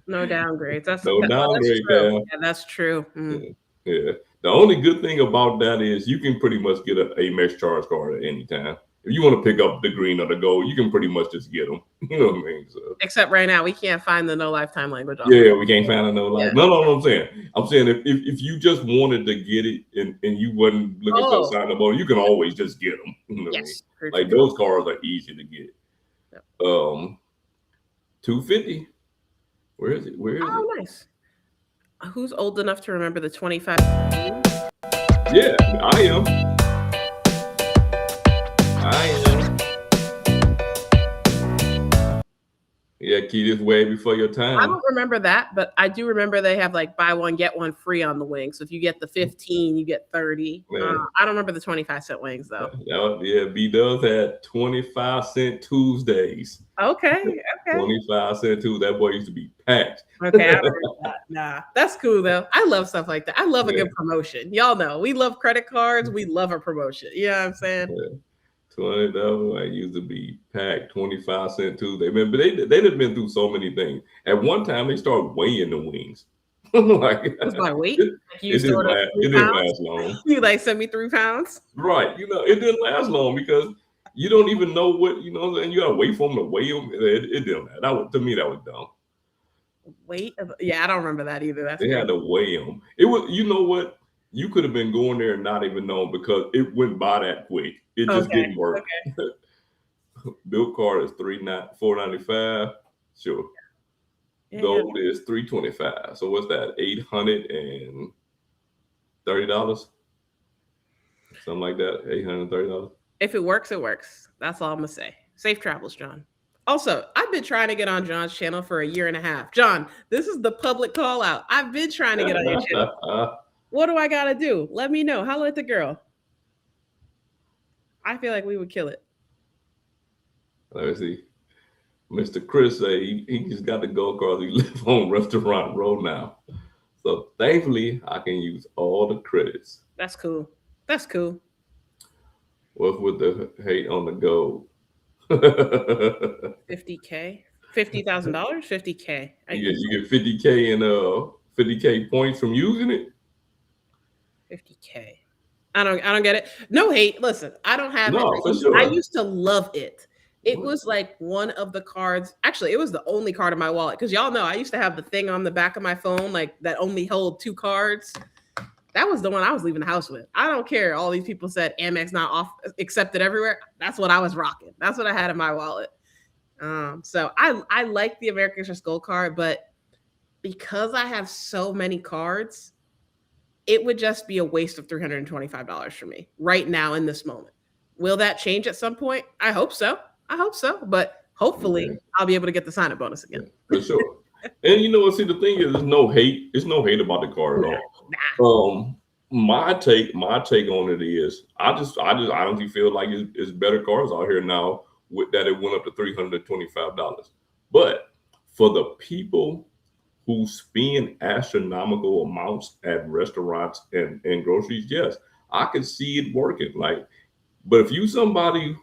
No downgrades. no That's downgrade true. down. Yeah, that's true. Mm. Yeah. Yeah. The only good thing about that is you can pretty much get an Amex charge card at any time. If you want to pick up the green or the gold, you can pretty much just get them. You know what I mean? So Except right now, we can't find the no lifetime language offer. yeah, we can't find a no Yeah. life. No, I'm saying. I'm saying if you just wanted to get it and you wasn't looking for a Oh, sign up bonus, you can always just get them. You know what I mean? yes. True, true, Like true. those cards are easy to get. Yep. 250. Where is it? Where is it? Oh, nice. Who's old enough to remember the 25? Yeah, I am. I am. Yeah, Key, this way before your I time. don't remember that, but I do remember they have like buy one get one free on the wings. So if you get the 15, you get 30. Man. I don't remember the 25-cent wings though. Yeah, B Dubs had 25-cent Tuesdays. Okay. 25-cent Tuesday. That boy used to be packed. Okay, I remember that. Nah, that's cool though. I love stuff like that. I love a Yeah. good promotion. Y'all know we love credit cards. We love a promotion. You know what I'm saying? Yeah. $20 I used to be packed 25-cent Tuesday. Man, but they'd have been through so many things. At one time, they started weighing the wings. Like It was by weight. it, Like you it didn't sort of last. 3 It didn't pounds. last long. You like send me 3 pounds. Right? It didn't last long because you don't even know what and you gotta wait for them to weigh them. It didn't last. To me that was dumb. Weight of, yeah, I don't remember that either. That's They had to weigh them. It was what. You could have been going there and not even knowing because it went by that quick. It just Okay, didn't work. okay. Bill card is $495. Sure. Yeah. Gold is $325. So what's that? $830? Something like that. $830. If it works, it works. That's all I'm gonna say. Safe travels, John. Also, I've been trying to get on John's channel for a year and a half. John, this is the public call out. I've been trying to get on your channel. What do I gotta do? Let me know. Holla at the girl. I feel like we would kill it. Let me see. Mr. Chris say he just got the gold card. He live on Restaurant Road now. So thankfully, I can use all the credits. That's cool. That's cool. What's with the hate on the gold? 50K? $50,000? 50K. You get 50K in 50K points from using it. 50K. I don't get it. No hate. Listen, I don't have it. No, for I sure. used to love it. It What? was like one of the cards. Actually, it was the only card in my wallet because y'all know I used to have the thing on the back of my phone like that only held 2 cards. That was the one I was leaving the house with. I don't care. All these people said Amex not off accepted everywhere. That's what I was rocking. That's what I had in my wallet. So I like the American Express Gold card, but because I have so many cards, it would just be a waste of $325 for me right now in this moment. Will that change at some point? I hope so. I hope so. But hopefully Yeah, I'll be able to get the sign up bonus yeah, again. for sure. And you know what? See, the thing is, there's no hate. There's no hate about the card at Nah, all. nah. My take on it is, I don't feel like it's better cards out here now with that it went up to $325. But for the people who spend astronomical amounts at restaurants and groceries, yes, I can see it working. Like, but if you're somebody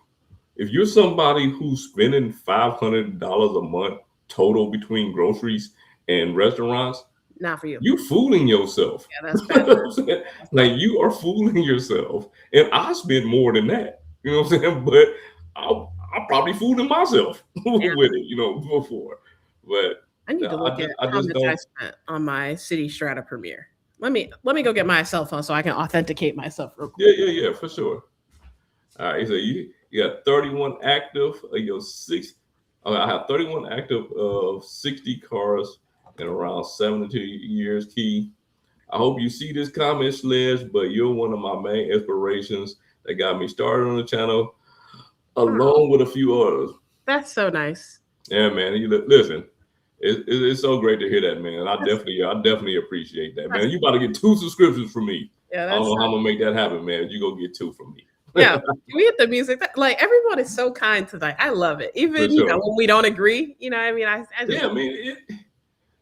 who's spending $500 a month total between groceries and restaurants, Not for you. you fooling yourself. Yeah, that's You bad. know what I'm saying? That's Like, bad. you are fooling yourself. And I spend more than that. You know what I'm saying? But I probably fooling myself Yeah. with it, before. But I need to look at I how just much I don't. spent on my City Strata Premiere. Let me go get my cell phone so I can authenticate myself real quick. Yeah, for sure. All right, so you got 31 active of your six. I have 31 active of 60 cars in around 72 years. Key. I hope you see this comment, Sledge, but you're one of my main inspirations that got me started on the channel, Oh, along with a few others. that's so nice. Yeah, man. Listen, it's so great to hear that, man. That's I definitely appreciate that, that's man. You about to get 2 subscriptions from me. yeah, I don't that's know how I'm gonna make that happen, man. You go get 2 from me. yeah. Can we hit the music? Like everyone is so kind tonight. I love it. For Even sure. when we don't agree, I mean, I just Yeah, I mean,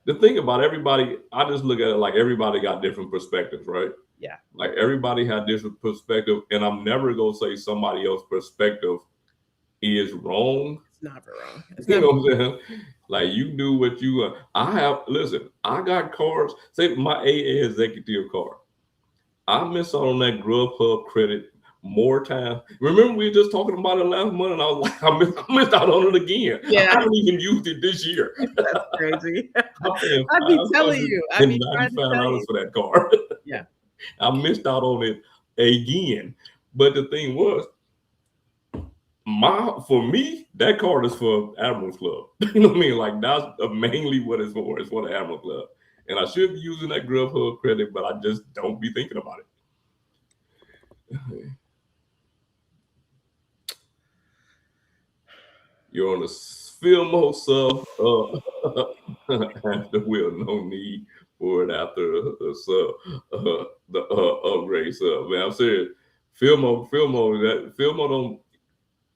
the thing about everybody, I just look at it like everybody got different perspectives, right? yeah, Like, everybody had different perspective, and I'm never gonna say somebody else's perspective is wrong. it's never wrong. It's You never know what I'm saying? Like, you do what you. Listen. I got cards. Say my AA executive card. I missed out on that Grubhub credit more time. Remember, we were just talking about it last month, and I was like, I missed out on it again. I yeah. haven't even used it this year. That's crazy. I'm paying I'd be five telling hundred you. I'd and be trying to ninety-five tell dollars you. for that card. Yeah. I missed out on it again. But the thing was, for me, that card is for Admiral Club. You know what I mean? Like, that's mainly what it's for. It's for the Admiral Club. And I should be using that Grubhub credit, but I just don't be thinking about it. You're on the Filmo sub after will, no need for it after the sub, the upgrade sub. Man, I'm serious. Filmo don't,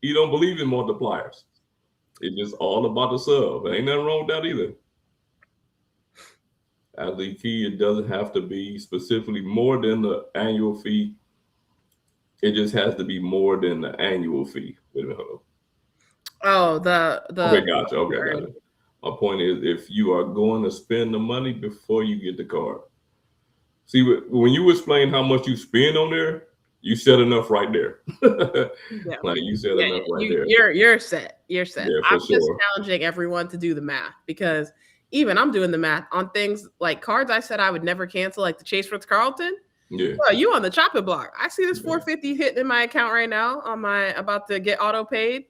he don't believe in multipliers. It's just all about the sub. Ain't nothing wrong with that either. As the key, it doesn't have to be specifically more than the annual fee. It just has to be more than the annual fee. Wait a minute, hold on. Oh, Okay, gotcha. Okay, gotcha. My point is, if you are going to spend the money before you get the card, see, when you explain how much you spend on there, you said enough right there. yeah. Like, you said Yeah, enough right you there. you're set. You're set. Yeah, I'm for just sure. challenging everyone to do the math because even I'm doing the math on things like cards I said I would never cancel, like the Chase Ritz Carlton. Yeah, Well, you on the chopping block. I see this yeah, 450 hitting in my account right now on my about to get auto paid.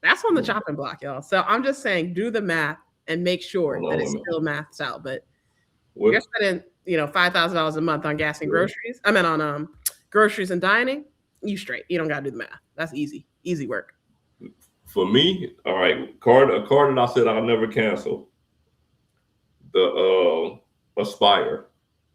That's on the yeah. chopping block, y'all. So I'm just saying do the math and make sure Hold that on it a minute. still maths out. But if you're What? spending, $5,000 a month on gas and Yeah. groceries, I mean on groceries and dining, you straight. You don't gotta do the math. That's easy. Easy work. For me, all right, a card that I said I'll never cancel. The Aspire.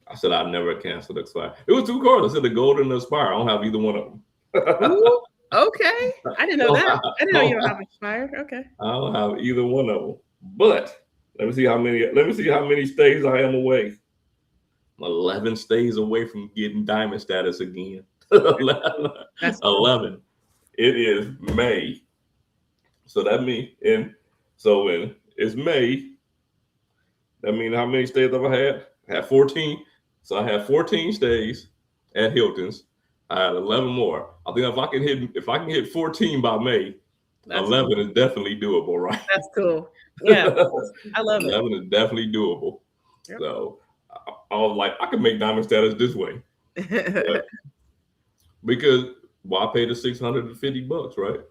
I said I'd never cancel the Aspire. It was 2 cards. I said the Gold and the Aspire. I don't have either one of them. Ooh, okay. I didn't know that. I didn't know you don't I have expired. Okay. don't have either one of them. But let me see how many. Let me see how many stays I am away. 11 stays away from getting diamond status again. That's cool. 11. It is May. So that means when it's May, that means how many stays have I had? I had 14. So I had 14 stays at Hilton's. I had 11 more. I think if I can hit 14 by May, That's 11 cool. is definitely doable, right? That's cool. Yeah, I love it. 11 is definitely doable. Yep. So I was like, I can make diamond status this way. But because I paid the $650, right?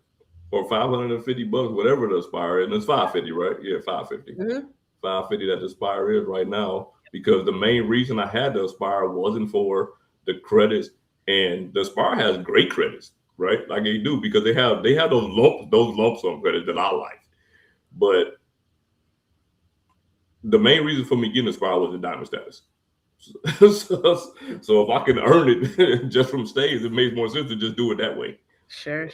Or $550, whatever the Aspire is. And it's 550, right? Yeah, 550. Mm-hmm. 550 that the Aspire is right now. Because the main reason I had the Aspire wasn't for the credits, and the Aspire has great credits, right? Like they do, because they have those lump sum credits that I like. But the main reason for me getting the Aspire was the diamond status. So if I can earn it just from stays, it makes more sense to just do it that way. Sure.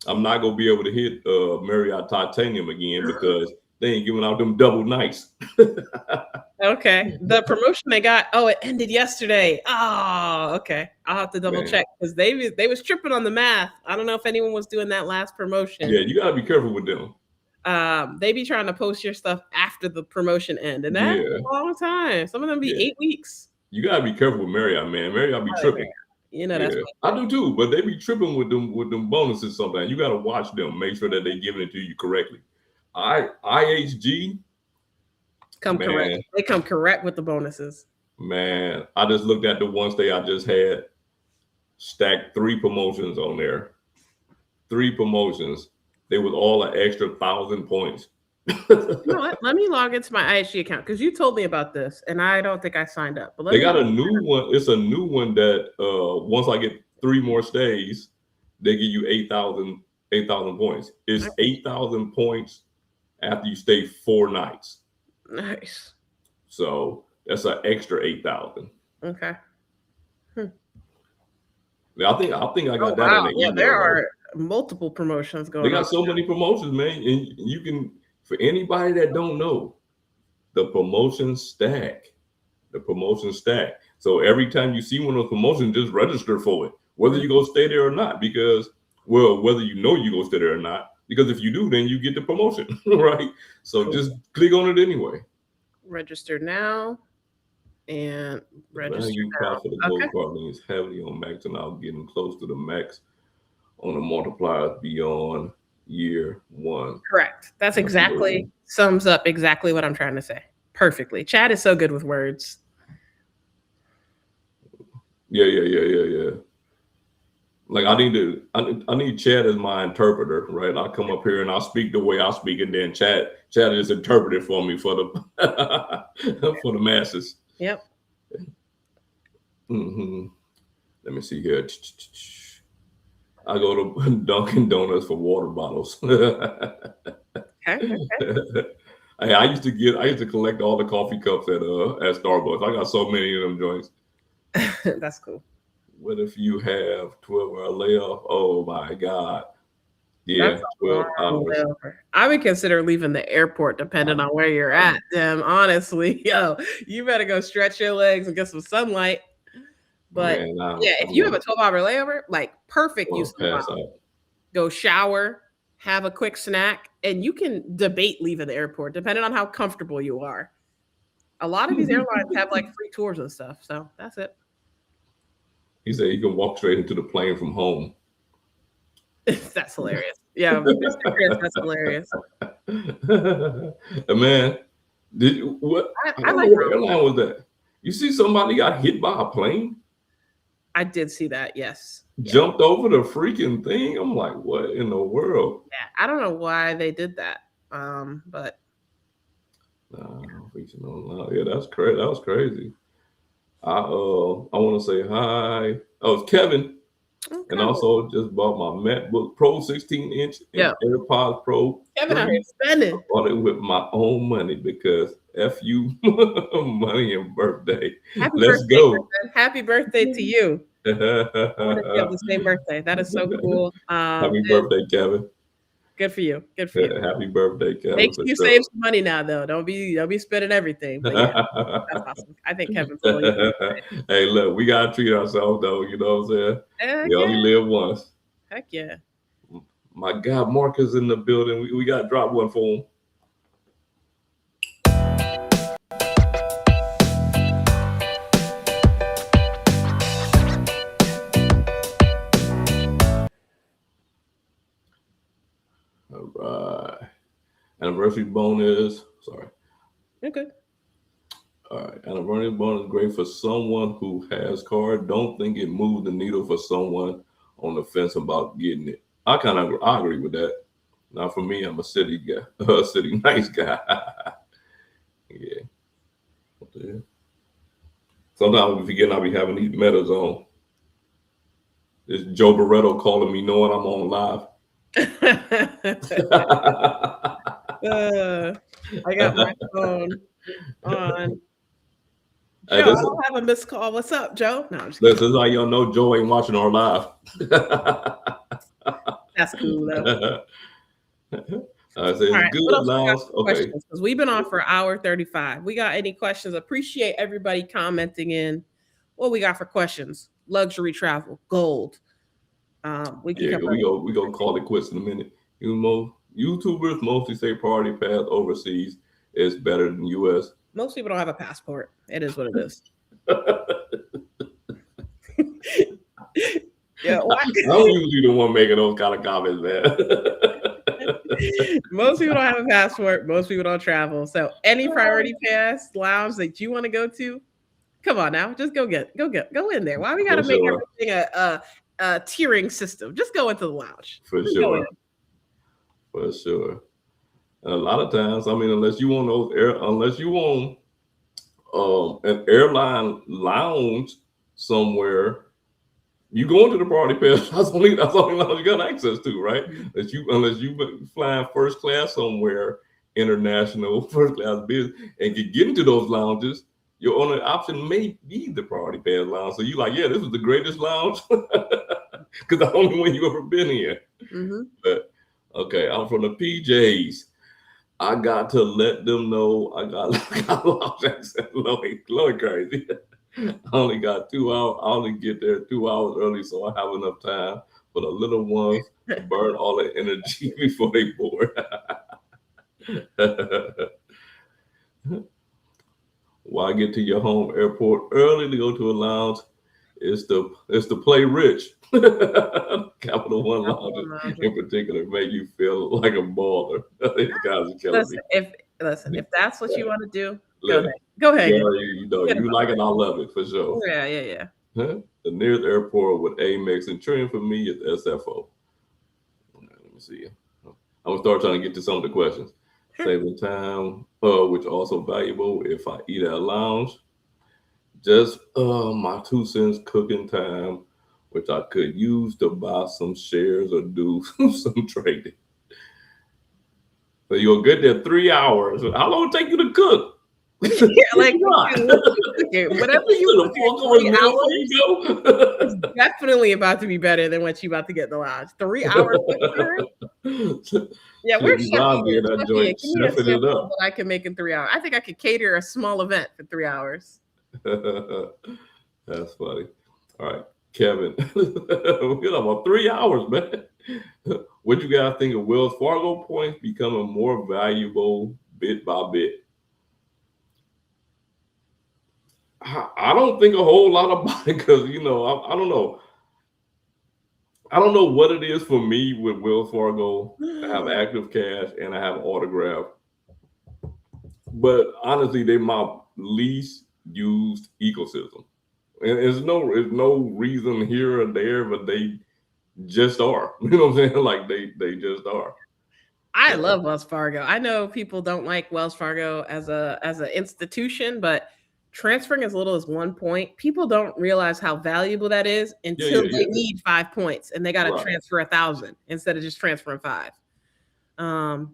I'm not gonna be able to hit Marriott Titanium again because they ain't giving out them double nights. Okay. The promotion they got, it ended yesterday. Oh, okay. I'll have to double check because they was tripping on the math. I don't know if anyone was doing that last promotion. Yeah, you gotta be careful with them. They be trying to post your stuff after the promotion end, and that's a long time. Some of them be 8 weeks. You gotta be careful with Marriott, man. Marriott be tripping. You know that's I do too, but they be tripping with them bonuses sometimes. You gotta watch them, make sure that they giving it to you correctly. IHG correct. They come correct with the bonuses. Man, I just looked at the one stay I just had, stacked 3 promotions on there. 3 promotions. They was all an extra 1,000 points. You know what? Let me log into my IHG account because you told me about this and I don't think I signed up. But they got a new one. It's a new one that once I get 3 more stays, they give you 8,000 points. It's 8,000 points after you stay 4 nights. Nice. So that's an extra 8,000. Okay. I think I got that in the email. There are multiple promotions going on. They got so many promotions, man. And you can, for anybody that don't know, the promotion stack. So every time you see one of those promotions, just register for it, whether you go stay there or not. Because, whether you know you go stay there or not. Because if you do, then you get the promotion, right? So just click on it anyway. Register now. And register value cost for the gold card leans heavily on max, and now getting close to the max on the multipliers beyond year 1. Correct. That's exactly sums up exactly what I'm trying to say perfectly. Chad is so good with words. Yeah. Like I need Chad as my interpreter, right? I come up here and I speak the way I speak, and then Chad is interpreted for me for the for the masses. Yep. Mm-hmm. Let me see here. I go to Dunkin' Donuts for water bottles. Okay. I used to collect all the coffee cups at Starbucks. I got so many of them joints. That's cool. What if you have 12-hour layoff? Oh my God. Yeah, 12 hours. I would consider leaving the airport depending on where you're at. Damn, honestly, you better go stretch your legs and get some sunlight. But if you have a 12-hour layover, like perfect use of time. Go shower, have a quick snack, and you can debate leaving the airport depending on how comfortable you are. A lot of these airlines have like free tours and stuff, so that's it. He said you can walk straight into the plane from home. That's hilarious. Yeah, Mr. Chris, that's hilarious. Man, what airline was that? You see somebody got hit by a plane? I did see that, yes. Jumped over the freaking thing. I'm like, what in the world? Yeah, I don't know why they did that. But yeah, that's crazy. That was crazy. I want to say hi. Oh, it's Kevin. Okay. And also just bought my MacBook Pro 16-inch and AirPods Pro. Kevin out here spending. I bought it with my own money because F you money and birthday. Let's go. Kevin. Happy birthday to you. You have the same birthday. That is so cool. Happy birthday, Kevin. Good for you. Good for you. Happy birthday, Kevin. Make sure you save some money now, though. Don't be spending everything. But yeah, that's awesome. I think Kevin's Hey, look, we gotta treat ourselves, though. You know what I'm saying? We only live once. Heck yeah. My God, Mark is in the building. We got to drop one for him. right. Anniversary bonus. Sorry. Okay. All right. Anniversary bonus is great for someone who has card. Don't think it moved the needle for someone on the fence about getting it. I agree with that. Now for me, I'm a city guy, a city nice guy. Yeah. What the hell? Sometimes we forget I be having these metas on. It's Joe Barretto calling me knowing I'm on live. I got my phone on. Hey, Joe, I don't have a missed call. What's up, Joe? No, I'm just this kidding. is how y'all know Joe ain't watching our live. That's cool, though. I say All it's right. good, What else we got Lounge. for Okay. questions? Because we've been on for hour 35. We got any questions? Appreciate everybody commenting in. What we got for questions? Luxury travel, gold. We can cover we go call it quits in a minute. YouTubers mostly say party pass overseas is better than US. Most people don't have a passport. It is what it is. Yeah, I'm usually the one making those kind of comments, man. Most people don't have a passport. Most people don't travel. So any priority pass lounge that you want to go to, come on now, just go in there. Why we got to make everything a tiering system? Just go into the lounge. For sure. For sure. And a lot of times, I mean, unless you want an airline lounge somewhere, you go into the party pass. That's only lounge you got access to, right? Unless you flying first class somewhere, international first class business, and can get into those lounges, your only option may be the party pass lounge. So you like, yeah, this is the greatest lounge because the only one you ever been in. Mm-hmm. But okay, I'm from the PJs. I got to let them know I got lounge access. Lord crazy. I only got 2 hours. I only get there 2 hours early, so I have enough time for the little ones to burn all the energy before they board. Why get to your home airport early to go to a lounge? It's the play rich. Capital One lounges in particular make you feel like a baller. These guys are killing me. If that's what you want to do, go ahead. You like it, I love it for sure. Yeah. The nearest airport with Amex and Trim for me is SFO. Let me see. I'm gonna start trying to get to some of the questions. Saving time, which also valuable if I eat at a lounge. Just my 2 cents cooking time, which I could use to buy some shares or do some trading. So you'll get there 3 hours. How long it take you to cook? Like whatever you it's definitely about to be better than what you about to get in the lounge. 3 hours. Yeah, we're chefing what I can make in 3 hours. I think I could cater a small event for 3 hours. That's funny. All right, Kevin. We got about 3 hours, man. What you guys think of Wells Fargo points becoming more valuable bit by bit? I don't think a whole lot about it because I don't know. I don't know what it is for me with Wells Fargo. I have active cash and I have autograph. But honestly, they're my least used ecosystem. And there's no reason here or there, but they just are. You know what I'm saying? Like they just are. I love Wells Fargo. I know people don't like Wells Fargo as an institution, but transferring as little as 1 point, people don't realize how valuable that is until they need 5 points and they got to transfer 1,000 instead of just transferring 5. I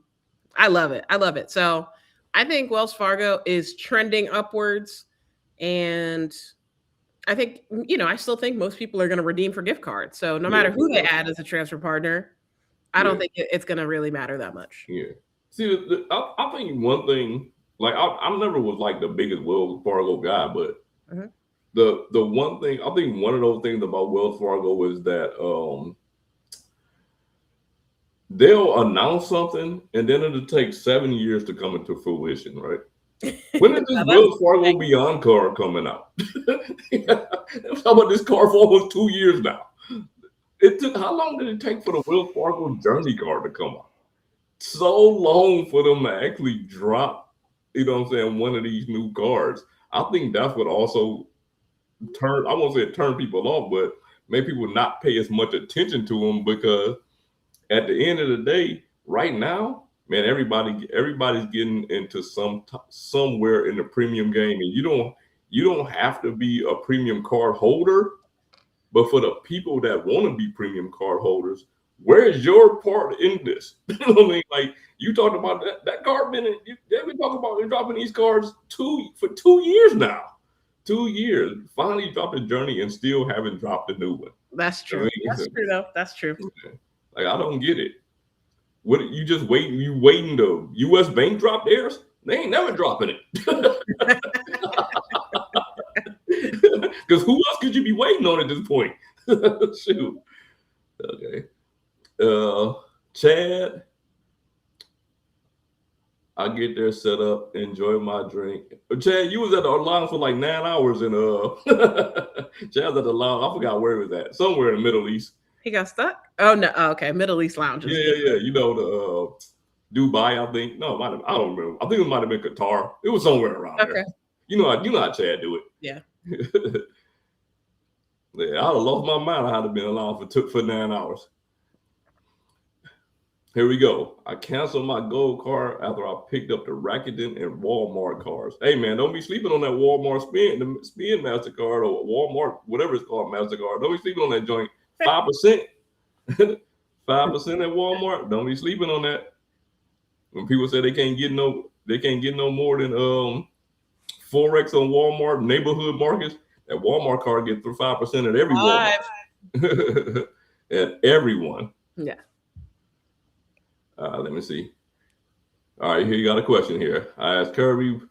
love it. So I think Wells Fargo is trending upwards, and I think, I still think most people are going to redeem for gift cards. So no matter who they add as a transfer partner, I don't think it's going to really matter that much. Yeah. See, I think one thing, like I never was like the biggest Wells Fargo guy, but the one thing, I think one of those things about Wells Fargo is that they'll announce something and then it'll take 7 years to come into fruition, right? When is this Wells Fargo Beyond card coming out? How about this card for almost 2 years now? How long did it take for the Wells Fargo Journey card to come out? so long for them to actually drop, what I'm saying, one of these new cards. I think that's what also I won't say it turned people off, but made people not pay as much attention to them because at the end of the day, right now, man, everybody's getting into somewhere in the premium game, and you don't have to be a premium card holder, but for the people that want to be premium card holders, where is your part in this? You know what I mean? Like you talked about that card minute. They've been talking about dropping these cards for 2 years now. 2 years. Finally dropped the journey and still haven't dropped the new one. That's I true. mean, That's true though. That's true. like I don't get it. What you just waiting? You waiting the U.S. Bank drop theirs? They ain't never dropping it. Because who else could you be waiting on at this point? Shoot. Okay. Chad, I get there, set up, enjoy my drink. Chad, you was at the lounge for like 9 hours, and Chad's at the lounge. I forgot where he was at. Somewhere in the Middle East. He got stuck. Oh no. Oh, okay, Middle East lounges. Yeah. You know the Dubai, I think. No, I don't remember. I think it might have been Qatar. It was somewhere around there. You know how Chad do it. Yeah. Yeah, I'd have lost my mind. I had to been allowed for 9 hours. Here we go. I canceled my gold card after I picked up the Rakuten and Walmart cards. Hey man, don't be sleeping on that Walmart spin MasterCard or Walmart, whatever it's called, MasterCard. Don't be sleeping on that joint. 5%. 5% at Walmart. Don't be sleeping on that. When people say they can't get no more than Forex on Walmart neighborhood markets, that Walmart card gets through 5% at every Walmart. At everyone. Yeah. Let me see. All right, here you got a question here. I asked Kirby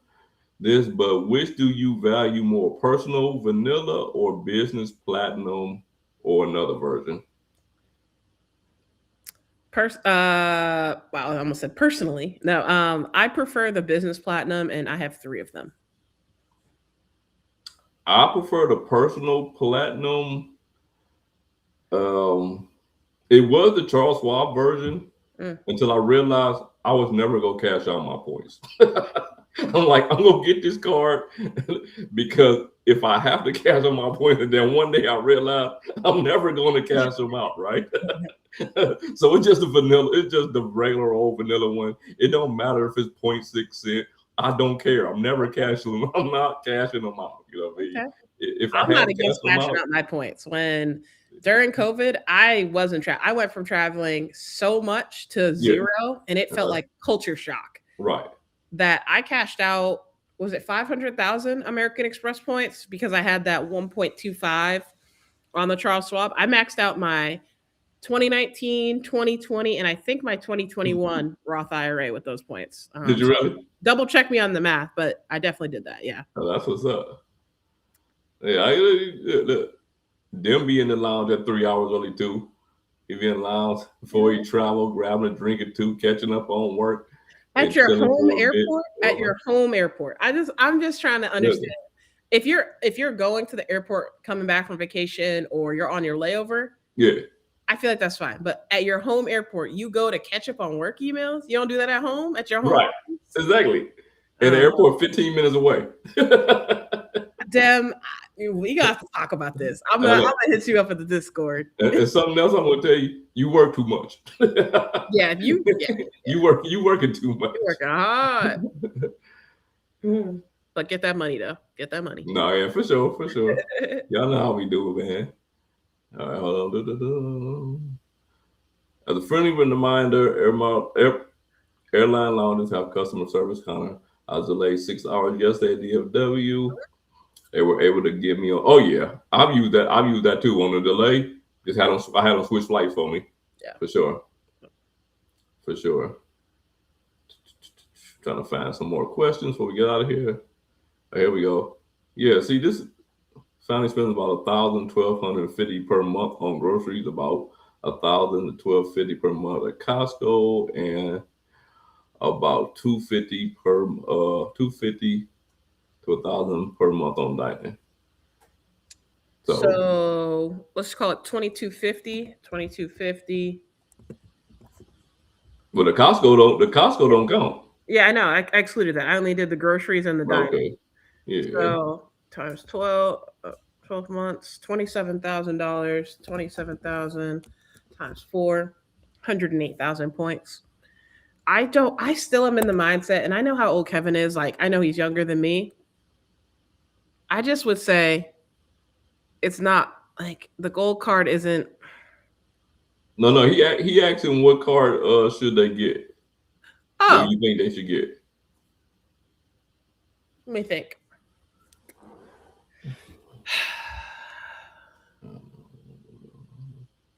this, but which do you value more, personal vanilla or business platinum or another version? Well, I almost said personally. No, I prefer the business platinum, and I have 3 of them. I prefer the personal platinum. It was the Charles Schwab version until I realized I was never gonna cash out my points. I'm like, I'm gonna get this card because if I have to cash out my points, and then one day I realize I'm never going to cash them out, right? So it's just the regular old vanilla one. It don't matter if it's 0.6 cent. I don't care. I'm never cashing them. I'm not cashing them out. You know what I mean? Okay. If I'm not against cashing out my points. During COVID, I wasn't I went from traveling so much to 0, and it felt like culture shock. Right. That I cashed out, was it 500,000 American Express points because I had that 1.25 on the Charles Schwab. I maxed out my 2019, 2020, and I think my 2021 Roth IRA with those points. Did you really? Double check me on the math, but I definitely did that. Yeah. Oh, that's what's up. Yeah, look, them be in the lounge at 3 hours early too. You be in the lounge before you travel, grabbing a drink or two, catching up on work. At your home airport? At your home airport. I'm just trying to understand. If you're going to the airport coming back from vacation or you're on your layover, I feel like that's fine. But at your home airport, you go to catch up on work emails? You don't do that at home? At your home? Right. Exactly. At the airport 15 minutes away. Damn, we got to talk about this. I'm gonna hit you up at the Discord. And something else I'm gonna tell you: you work too much. Yeah, you working too much. You working hard. But get that money though. Get that money. No, yeah, for sure. Y'all know how we do it, man. All right, hold on. As a friendly reminder, airline lounges have customer service counter. I was delayed 6 hours yesterday at DFW. They were able to give me I've used that too on the delay. I had them switch flights for me. Yeah. For sure. Trying to find some more questions before we get out of here. Here we go. Yeah, see, this family spends about $1,000-$1,250 per month on groceries, about $1,000 to $1,250 per month at Costco, and about $250 to $1,000 per month on dining. So let's call it $2,250. Well, the Costco don't count. Yeah, I know. I excluded that. I only did the groceries and the dining. Okay. Yeah. So times 12, 12 months, $27,000, 27,000 times 4, 108,000 points. I still am in the mindset, and I know how old Kevin is. Like, I know he's younger than me. I just would say it's not like the gold card isn't. No, no. He asked him what card should they get? What do Oh, you think they should get? let me think.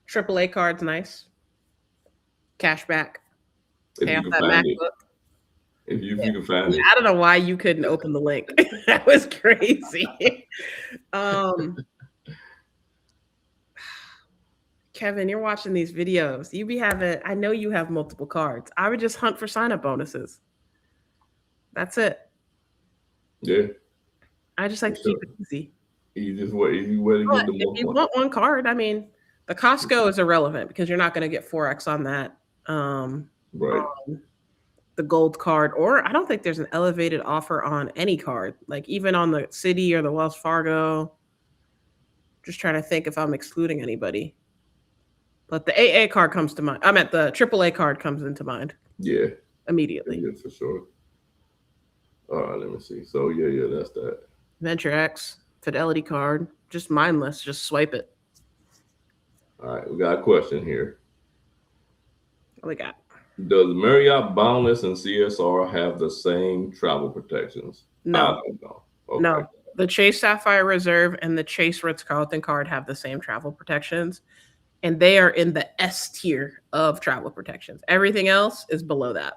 AAA card's nice. Cashback. If Pay you off can that find it. MacBook. If Yeah. you can find Yeah, it. I don't know why you couldn't open the link. That was crazy. um, Kevin, you're watching these videos. You be having, I know you have multiple cards. I would just hunt for sign up bonuses. That's it. Yeah, I just like for to keep sure. it easy. Easy way to But get the if more you points. want one card, I mean, the Costco is irrelevant because you're not going to get 4x on that. Right. On the gold card, or I don't think there's an elevated offer on any card, like even on the City or the Wells Fargo. Just trying to think if I'm excluding anybody. But the AA card comes to mind. I'm at the AAA card comes into mind Yeah. immediately. Yeah, for sure. All right, let me see. So yeah, that's that. Venture X, Fidelity card, just mindless, just swipe it. All right, we got a question here. What we got? Does Marriott Boundless and CSR have the same travel protections? I No, don't know. Okay. no. The Chase Sapphire Reserve and the Chase Ritz Carlton card have the same travel protections, and they are in the S tier of travel protections. Everything else is below that.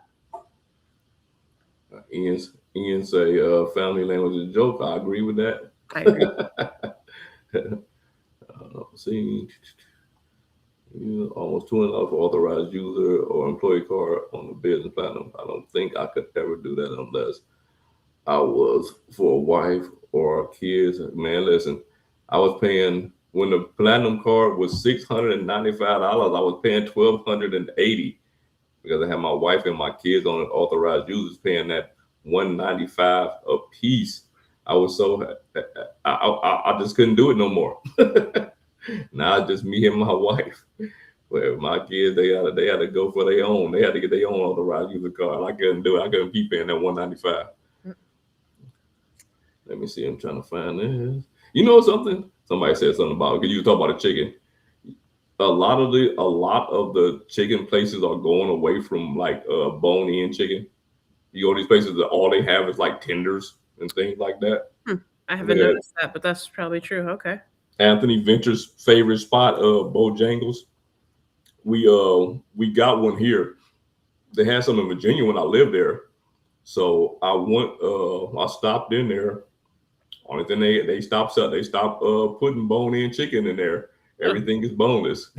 Ian say family language is a joke. I agree with that. I agree. See, almost 200 for authorized user or employee card on the business platinum. I don't think I could ever do that unless I was for a wife or kids. Man, listen, I was paying when the platinum card was $695. I was paying $1,280 because I had my wife and my kids on it. Authorized users paying that $195 a piece. I was so I just couldn't do it no more. Now it's just me and my wife. Where my kids they had to go for their own. They had to get their own authorized user card. I couldn't do it. I couldn't keep paying that $195. Let me see. I'm trying to find this. You know something? Somebody said something about because you talk about the chicken. A lot of the chicken places are going away from like bone-in chicken. You go to these places that all they have is like tenders and things like that. I haven't noticed that, but that's probably true. Okay. Anthony Venture's favorite spot, Bojangles. We got one here. They had some in Virginia when I lived there. So I stopped in there. Only thing they stopped putting bone-in chicken in there. Everything is boneless.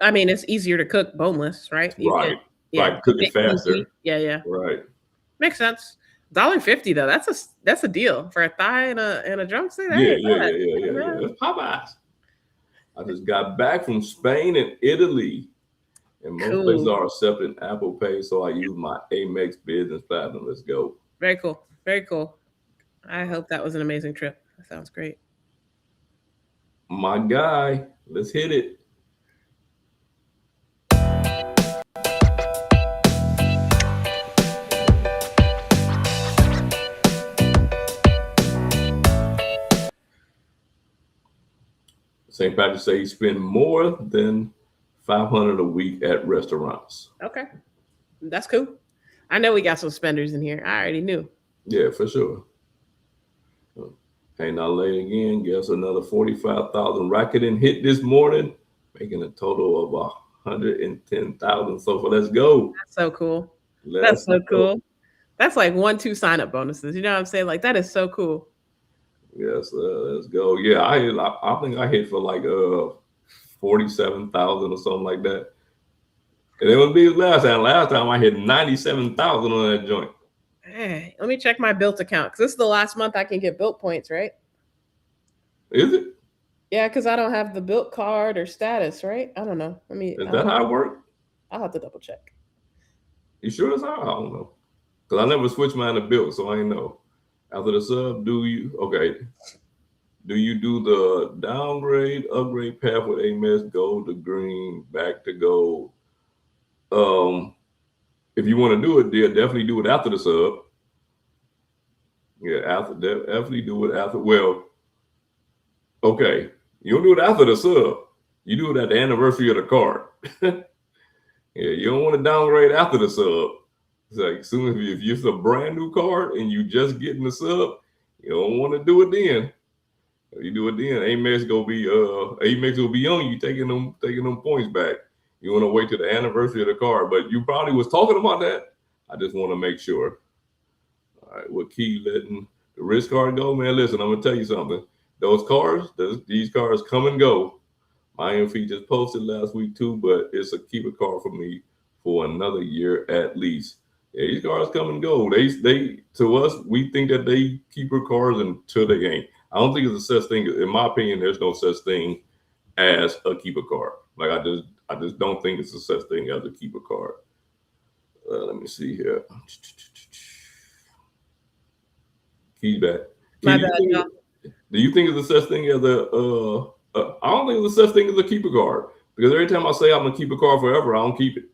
I mean, it's easier to cook boneless, right? You can, Right. yeah, Like cook it faster. easy. Yeah. Right. Makes sense. $1.50 though. That's a deal for a thigh and a drumstick. Yeah. That's Popeyes. I just got back from Spain and Italy, and most places Cool. are accepting Apple Pay, so I use my Amex Business Platinum. Let's go. Very cool. Very cool. I hope that was an amazing trip. That sounds great. My guy, let's hit it. St. Patrick say he spend more than 500 a week at restaurants. Okay. That's cool. I know we got some spenders in here. I already knew. Yeah, for sure. Hey, now late again. Guess another 45,000 Rakuten hit this morning, making a total of 110,000 so far. Let's go. That's so cool. Let's That's so go. cool. That's like 1-2 sign up bonuses. You know what I'm saying? Like that is so cool. Yes, let's go. Yeah, I think I hit for like 47,000 or something like that. And it would be last time. Last time I hit 97,000 on that joint. Hey, let me check my built account because this is the last month I can get built points, right? Is it? Yeah, because I don't have the built card or status, right? I don't know. Is that how it works? I'll have to double check. You sure it's out? I don't know. Because I never switched mine to Bilt, so I ain't know. After the sub, do you do the downgrade, upgrade path with Amex, gold to green, back to gold? Um, if you want to do it, definitely do it after the sub. Yeah, definitely do it after. Well, okay, you don't do it after the sub. You do it at the anniversary of the card. Yeah, you don't want to downgrade after the sub. It's like as soon as if it's a brand new card and you just getting the sub, you don't want to do it then. If you do it then, Amex will be on you taking them points back. You want to wait till the anniversary of the card, but you probably was talking about that. I just want to make sure. All right, what key letting the risk card go, man? Listen, I'm gonna tell you something. These cars come and go. My MF just posted last week too, but it's a keeper card for me for another year at least. Yeah, these cars come and go. They to us, we think that they keeper cars until they ain't. I don't think it's a such thing. In my opinion, there's no such thing as a keeper card. Like I just don't think it's a such thing as a keeper card. Let me see here. Keys back. My bad, y'all. Do you think it's a such thing as I don't think it's a such thing as a keeper card because every time I say I'm gonna keep a card forever, I don't keep it.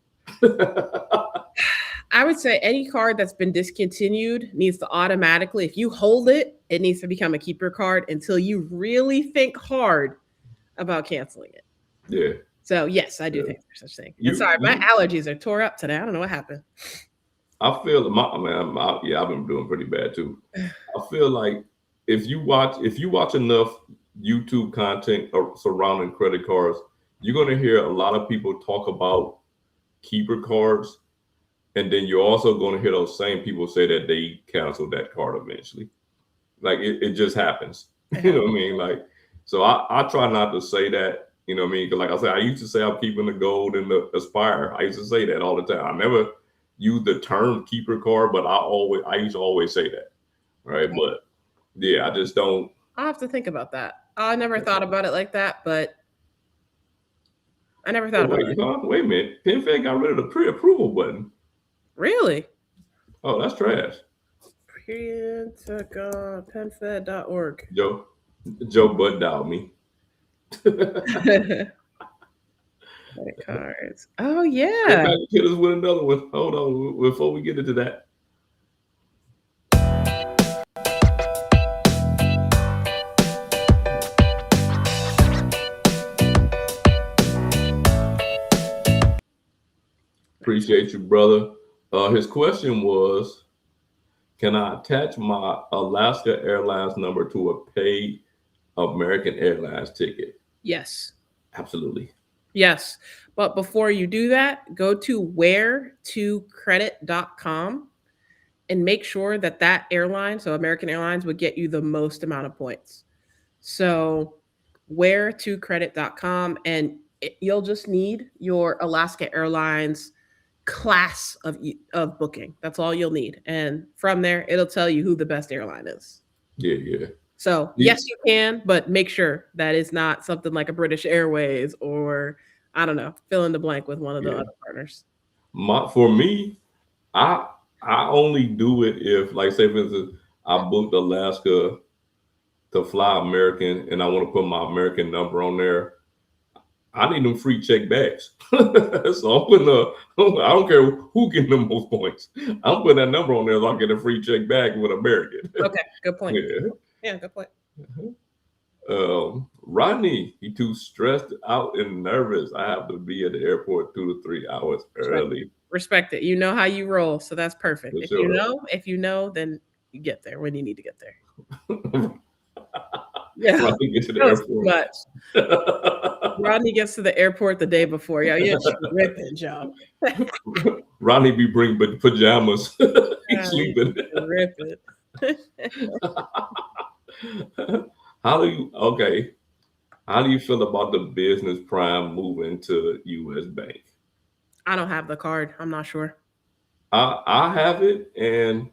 I would say any card that's been discontinued needs to automatically, if you hold it, it needs to become a keeper card until you really think hard about canceling it. Yeah. So yes, I do think there's such thing. Sorry, my allergies are tore up today. I don't know what happened. I feel I've been doing pretty bad too. I feel like if you watch enough YouTube content surrounding credit cards, you're gonna hear a lot of people talk about keeper cards, and then you're also gonna hear those same people say that they canceled that card eventually. Like it just happens. You know what I mean? Like, so I try not to say that. You know what I mean? Because like I said, I used to say I'm keeping the gold and the Aspire. I used to say that all the time. I never used the term keeper card, but I used to always say that. Right. But yeah, I just don't. I'll have to think about that. I never thought about it like that, but I never thought about it. Wait a minute. PenFed got rid of the pre-approval button. Really? Oh, that's trash. PenFed.org. Joe Butt dialed me. Credit cards. Oh yeah. Hit us with another one. Hold on, before we get into that. Appreciate you, brother. His question was, can I attach my Alaska Airlines number to a paid American Airlines ticket? Yes. Absolutely. Yes. But before you do that, go to where2credit.com and make sure that airline, so American Airlines, would get you the most amount of points. So where2credit.com, and you'll just need your Alaska Airlines class of booking. That's all you'll need. And from there, it'll tell you who the best airline is. Yeah. So yes, you can, but make sure that it's not something like a British Airways or, I don't know, fill in the blank with one of the other partners. For me, I only do it if, like, say for instance, I booked Alaska to fly American and I want to put my American number on there. I need them free check bags. So I'm putting I don't care who getting the most points. I'm putting that number on there so I get a free check bag with American. Okay, good point. Yeah, good point. Rodney, he too stressed out and nervous. I have to be at the airport 2 to 3 hours early. Respect it. You know how you roll, so that's perfect. If you know, then you get there when you need to get there. Yeah, Rodney gets to the airport. Much. Rodney gets to the airport the day before. Yeah, you're ripping, Joe. Rodney be bringing pajamas. He's sleeping. Ripping. How do you feel about the Business Prime moving to U.S. Bank? I don't have the card. I'm not sure. I have it, and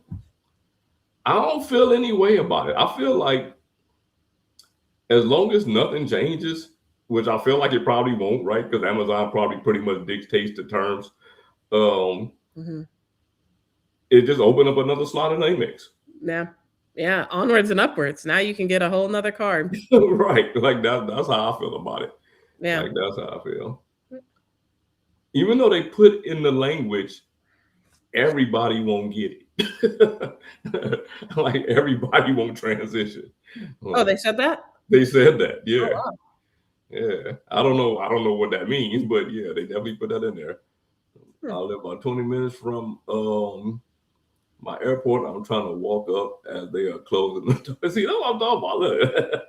I don't feel any way about it. I feel like as long as nothing changes, which I feel like it probably won't, right? Because Amazon probably pretty much dictates the terms. it just opened up another slot in Amex. Yeah. Yeah. Onwards and upwards. Now you can get a whole nother card. Right. Like that's how I feel about it. Yeah. Like that's how I feel. Even though they put in the language, everybody won't get it. Like everybody won't transition. Oh, they said that? They said that, Oh, yeah. wow. Yeah. I don't know what that means, but yeah, they definitely put that in there. I live about 20 minutes from my airport. I'm trying to walk up as they are closing the door. See, that's what I'm talking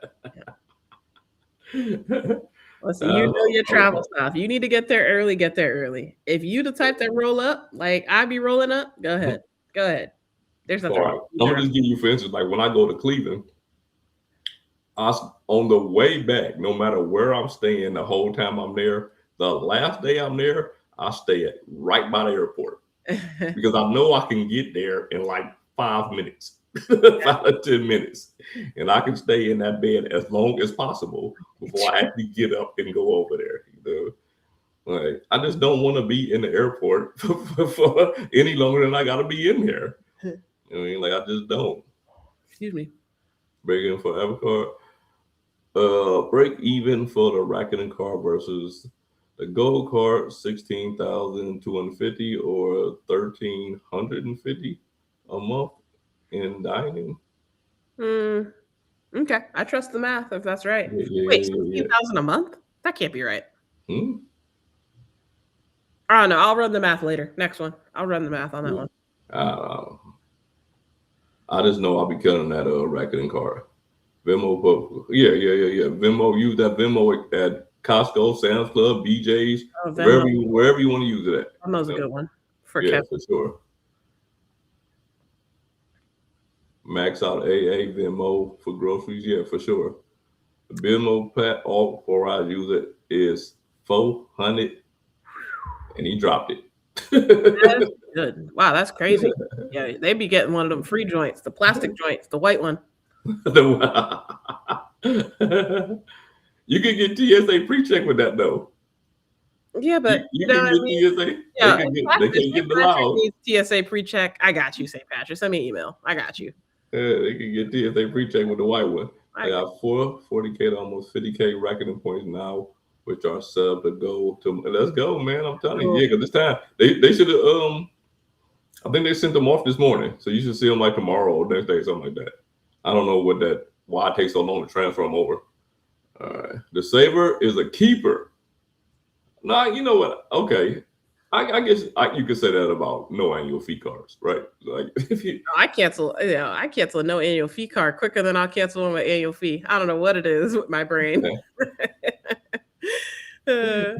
about. Listen, you know your travel stuff. You need to get there early, get there early. If you the type that roll up, like I be rolling up, go ahead. Go ahead. There's nothing All wrong right. with I'm you. gonna just give you for instance, like when I go to Cleveland, on the way back, no matter where I'm staying the whole time I'm there, the last day I'm there, I stay at right by the airport because I know I can get there in like 5 minutes, 5 to 10 minutes, and I can stay in that bed as long as possible before I actually get up and go over there. Like I just don't want to be in the airport for any longer than I got to be in there. You know what I mean? Like I just don't. Excuse me. Break in for Evercard. Break even for the Rakuten card versus the gold card, 16,250 or 1,350 a month in dining. Okay. I trust the math if that's right. Yeah, yeah, Wait, yeah, yeah. 16,000 a month? That can't be right. Hmm? I don't know. I'll run the math later. Next one. I'll run the math on that one. Uh, I just know I'll be killing that Rakuten card. Venmo, yeah. Venmo, use that Venmo at Costco, Sam's Club, BJ's, Oh, Venmo. wherever you want to use it at. Venmo's a good one for Yeah, Kevin. for sure. Max out AA, Venmo for groceries, yeah, for sure. The Venmo pat all before I use it is 400, and he dropped it. That is good. Wow, that's crazy. Yeah, they be getting one of them free joints, the plastic joints, the white one. You can get TSA pre-check with that though. Yeah, but You know can what I get mean? TSA. Yeah, They if can St. get the Patrick loud. needs TSA pre-check, I got you, St. Patrick. Send me an email. I got you. Yeah, they can get TSA pre-check with the white one. I I got got 40K to almost 50K Rakuten points now, which are sub to go to. Let's go, man! I'm telling you, you. yeah, because this time they should have. I think they sent them off this morning, so you should see them like tomorrow or next day, something like that. I don't know why it takes so long to transfer them over. All right, the saver is a keeper. Nah, you know what? Okay, I guess you could say that about no annual fee cards, right? Like if you I cancel. I cancel a no annual fee card quicker than I'll cancel my annual fee. I don't know what it is with my brain. Uh,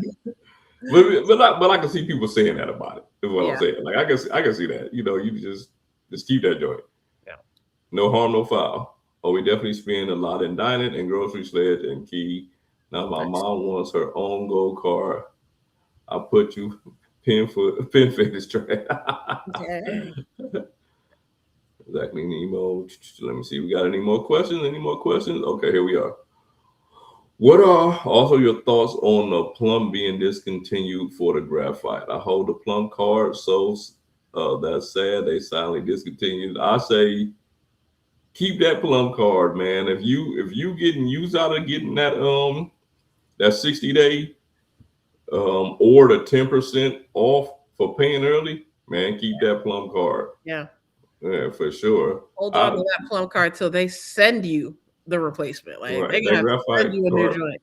but I can see people saying that about it. Is what I'm yeah, saying. Like I can see that. You know, you just keep that joint. yeah. No harm, no foul. Oh, we definitely spend a lot in dining and grocery sledge and key. Now my Nice. mom wants her own gold card. I put you pin finish track. Okay. Exactly, Nemo. Let me see. We got any more questions? Any more questions? Okay, here we are. What are also your thoughts on the plum being discontinued for the graphite? I hold the plum card, so that's sad. They silently discontinued. I say keep that plum card, man. If you getting used out of getting that 60-day or the 10% off for paying early, man, keep that plum card. Yeah. Yeah, for sure. Hold on to that plum card till they send you the replacement. Like Right, they're gonna that have to send graphite you a new card joint.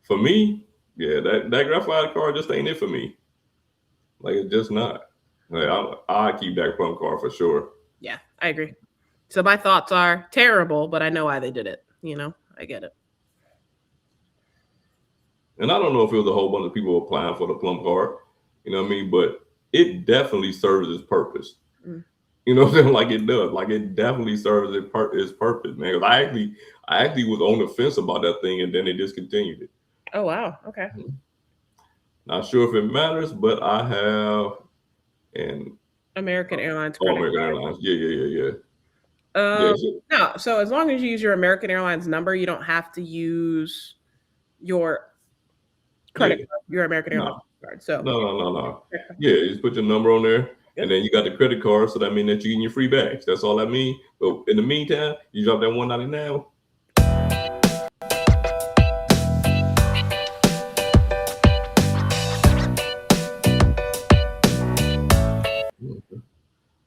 for me, yeah, that graphite card just ain't it for me. Like it's just not. Like I keep that plum card for sure. Yeah, I agree. So my thoughts are terrible, but I know why they did it. I get it. And I don't know if it was a whole bunch of people applying for the plum card, you know what I mean? But it definitely serves its purpose. Mm. You know what I'm saying? Like it does. Like it definitely serves its purpose, man. 'Cause I actually was on the fence about that thing, and then they discontinued it. Oh wow. Okay. Not sure if it matters, but I have and American Airlines oh, credit American card. Airlines. Yeah. Yeah. No. So as long as you use your American Airlines number, you don't have to use your credit Yeah. card, your American Airlines No. card. So No. Yeah, you just put your number on there, And then you got the credit card, so that means that you getting your free bags. That's all that means. But in the meantime, you drop that $199.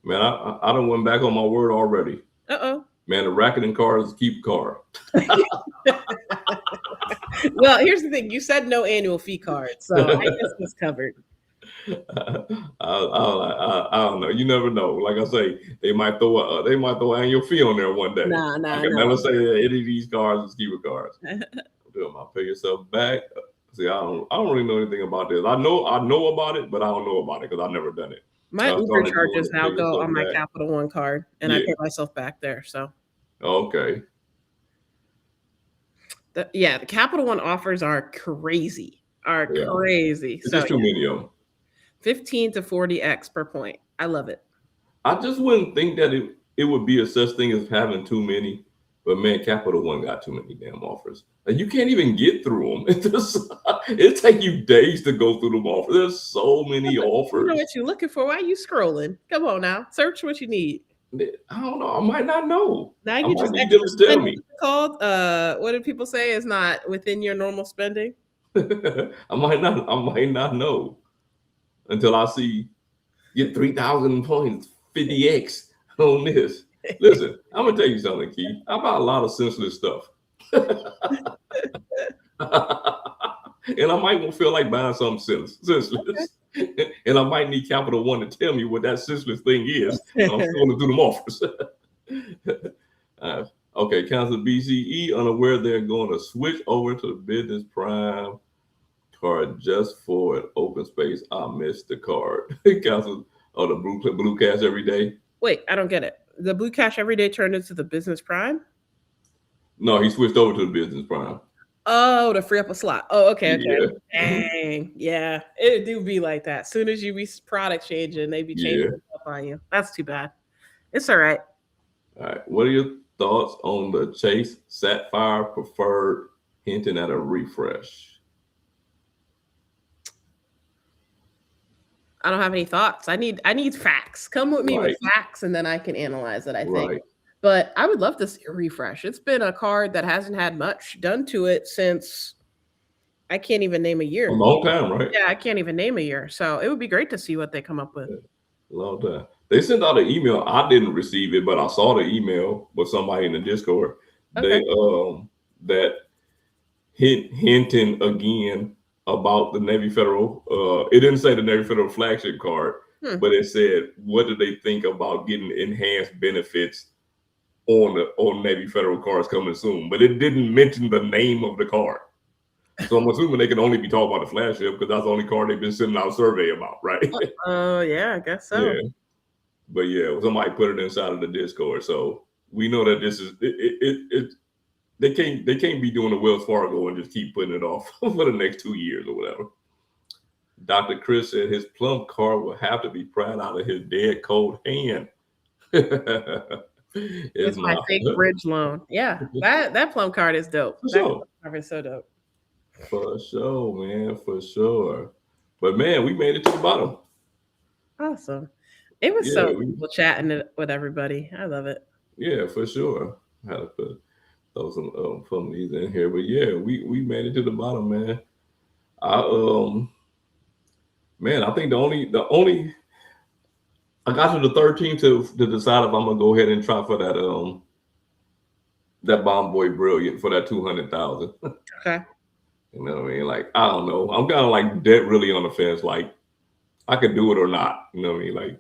Man, I done went back on my word already. Man, the Rakuten card is a keep card. Well, here's the thing. You said no annual fee card, so I guess it's covered. I don't know. You never know. Like I say, they might throw an annual fee on there one day. Nah, I can never say that any of these cards is keeper cards. I'll pay yourself back. See, I don't really know anything about this. I know about it, but I don't know about it because I've never done it. My Uber charges now go on my Capital One card, and I pay myself back there. So okay. The Capital One offers are crazy. It's just too many of them. 15 to 40x per point. I love it. I just wouldn't think that it would be a such thing as having too many. But man, Capital One got too many damn offers. And you can't even get through them. It take you days to go through them offers. There's so many offers. You know what you're looking for. Why are you scrolling? Come on now. Search what you need. I don't know. I might not know. Now you just need them to tell me. Called what do people say is not within your normal spending? I might not know until I see get 3,000 points, 50x on this. Listen, I'm gonna tell you something, Key. I buy a lot of senseless stuff. And I might feel like buying something senseless. Okay. And I might need Capital One to tell me what that senseless thing is. I'm going to do them offers. Okay, Council BCE unaware they're going to switch over to the Business Prime card just for an open space. I missed the card. Council, the Blue Cash every day. Wait, I don't get it. The Blue Cash every day turned into the Business Prime? No, he switched over to the Business Prime. Oh, to free up a slot. Oh, okay. Yeah. Dang. Yeah, it do be like that. As soon as you be product changing, they be changing stuff on you. That's too bad. It's all right. All right. What are your thoughts on the Chase Sapphire Preferred hinting at a refresh? I don't have any thoughts. I need facts. Come with me with facts, and then I can analyze it, I think. Right. But I would love to see a refresh. It's been a card that hasn't had much done to it since I can't even name a year. A long time, right? Yeah, I can't even name a year. So it would be great to see what they come up with. A long time. They sent out an email. I didn't receive it, but I saw the email with somebody in the Discord. Okay. That hinting again about the Navy Federal. It didn't say the Navy Federal flagship card, but it said, what do they think about getting enhanced benefits on Navy Federal cards coming soon? But it didn't mention the name of the card. So I'm assuming they can only be talking about the flagship because that's the only card they've been sending out a survey about, right? Yeah, I guess so. Yeah. But yeah, somebody put it inside of the Discord. So we know that this is they can't be doing the Wells Fargo and just keep putting it off for the next 2 years or whatever. Dr. Chris said his plum card will have to be pried out of his dead cold hand. It's my fake bridge loan. Yeah, that plum card is dope. That card is so dope. For sure, man. For sure. But man, we made it to the bottom. Awesome. It was so cool chatting with everybody. I love it. Yeah, for sure. I had to throw some fun these in here. But yeah, we made it to the bottom, man. I think the only I got to the 13 to decide if I'm gonna go ahead and try for that Bomb Boy Brilliant for that 200,000. Okay. You know what I mean? Like, I don't know. I'm kind of like dead really on the fence. Like, I could do it or not. You know what I mean? Like,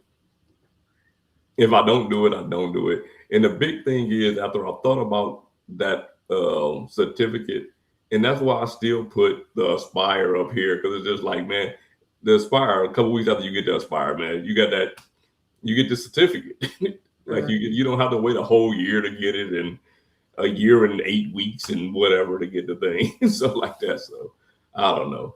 if I don't do it, I don't do it. And the big thing is, after I thought about that certificate, and that's why I still put the Aspire up here, because it's just like, man, the Aspire, a couple weeks after you get the Aspire, man, you get the certificate. Like, you don't have to wait a whole year to get it, and a year and 8 weeks and whatever to get the thing. So like that. So I don't know.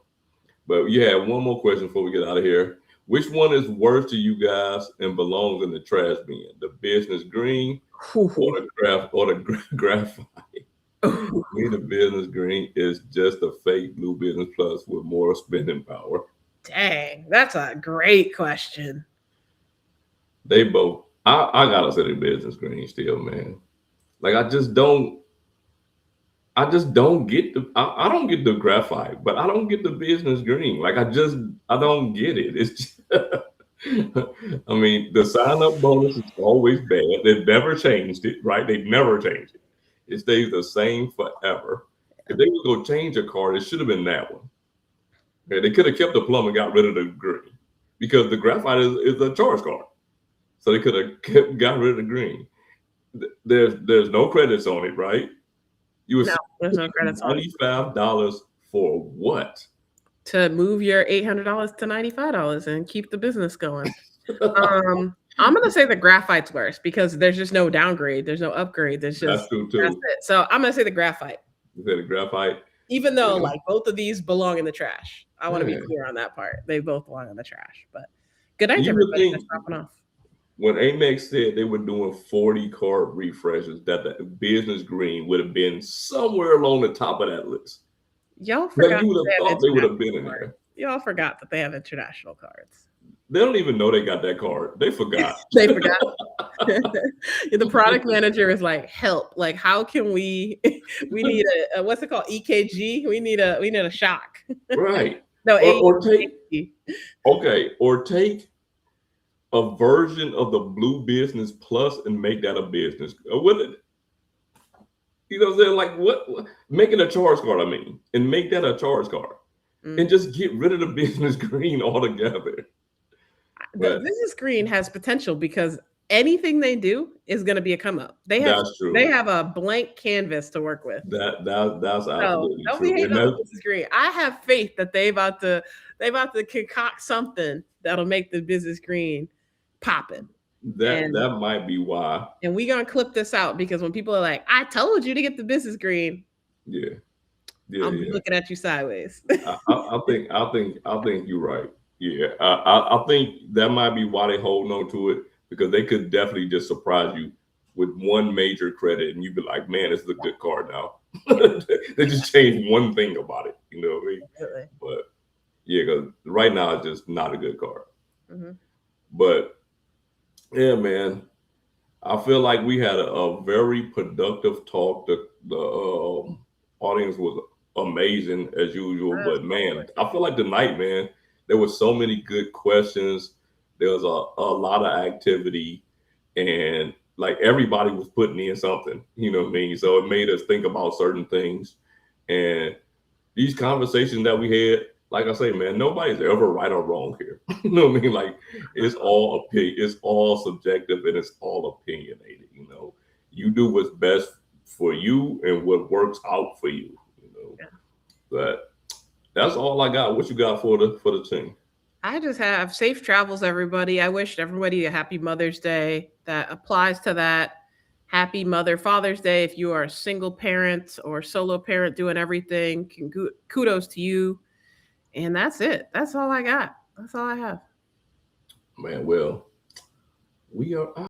But yeah, one more question before we get out of here. Which one is worse to you guys and belongs in the trash bin? The business green or the graphite? Me, the business green is just a fake Blue Business Plus with more spending power. Dang, that's a great question. They both. I gotta say the business green still, man. Like I just don't get I don't get the graphite, but I don't get the business green. Like I don't get it. It's just, I mean, the sign up bonus is always bad. They've never changed it, right? They've never changed it. It stays the same forever. If they would go change a card, it should have been that one. Okay, they could have kept the plum and got rid of the green because the graphite is a charge card. So they could have got rid of the green. There's no credits on it, right? You No, was there's no credits on it. $95 for what? To move your $800 to $95 and keep the business going. I'm gonna say the graphite's worse because there's just no downgrade, there's no upgrade, That's that's true too. it. So I'm gonna say the graphite, You said the graphite. even though Yeah, like both of these belong in the trash. I want to be man. clear on that part. They both belong in the trash. But good night, You would everybody. think That's dropping off. when Amex said they were doing 40 card refreshes, that the business green would have been somewhere along the top of that list. Y'all Like forgot you that would they have have thought they would have been international in cards. there. Y'all forgot that they have international cards. They don't even know they got that card. They forgot. They forgot. The product manager is like, help. Like, how can we? We need a what's it called? EKG. We need a shock. Right. No, Or take AEG. or take a version of the Blue Business Plus and make that a business. What you know what I'm saying? Like what making a charge card, I mean, and make that a charge card. And Mm. just get rid of the business green altogether. The But business screen has potential because anything they do is going to be a come up. that's They true. have a blank canvas to work with. That's So absolutely don't be true. hating And on the that business green. I have faith that they about to concoct something that'll make the business green popping. that And that might be why. we gonna clip this out because when people are like, "I told you to get the business green," Yeah. Yeah, I'm yeah. looking at you sideways. I think you're right. Yeah, I think that might be why they hold on to it because they could definitely just surprise you with one major credit and you'd be like, man, this is a good card now. They just changed one thing about it, you know what I mean? Really. But yeah, because right now it's just not a good card. Mhm. But yeah, man, I feel like we had a very productive talk. The audience was amazing as usual, but man, I feel like tonight, man, there was so many good questions. There was a lot of activity, and like everybody was putting in something. You know what I mean? So it made us think about certain things, and these conversations that we had, like I say, man, nobody's ever right or wrong here. You know what I mean? Like it's all opinion, it's all subjective, and it's all opinionated. You know, you do what's best for you and what works out for you. You know, Yeah. but that's all I got. What you got for the team? I just have safe travels, everybody. I wish everybody a happy Mother's Day. That applies to that. Happy Father's Day. If you are a single parent or solo parent doing everything, kudos to you. And that's it. That's all I got. That's all I have. Man, well, we are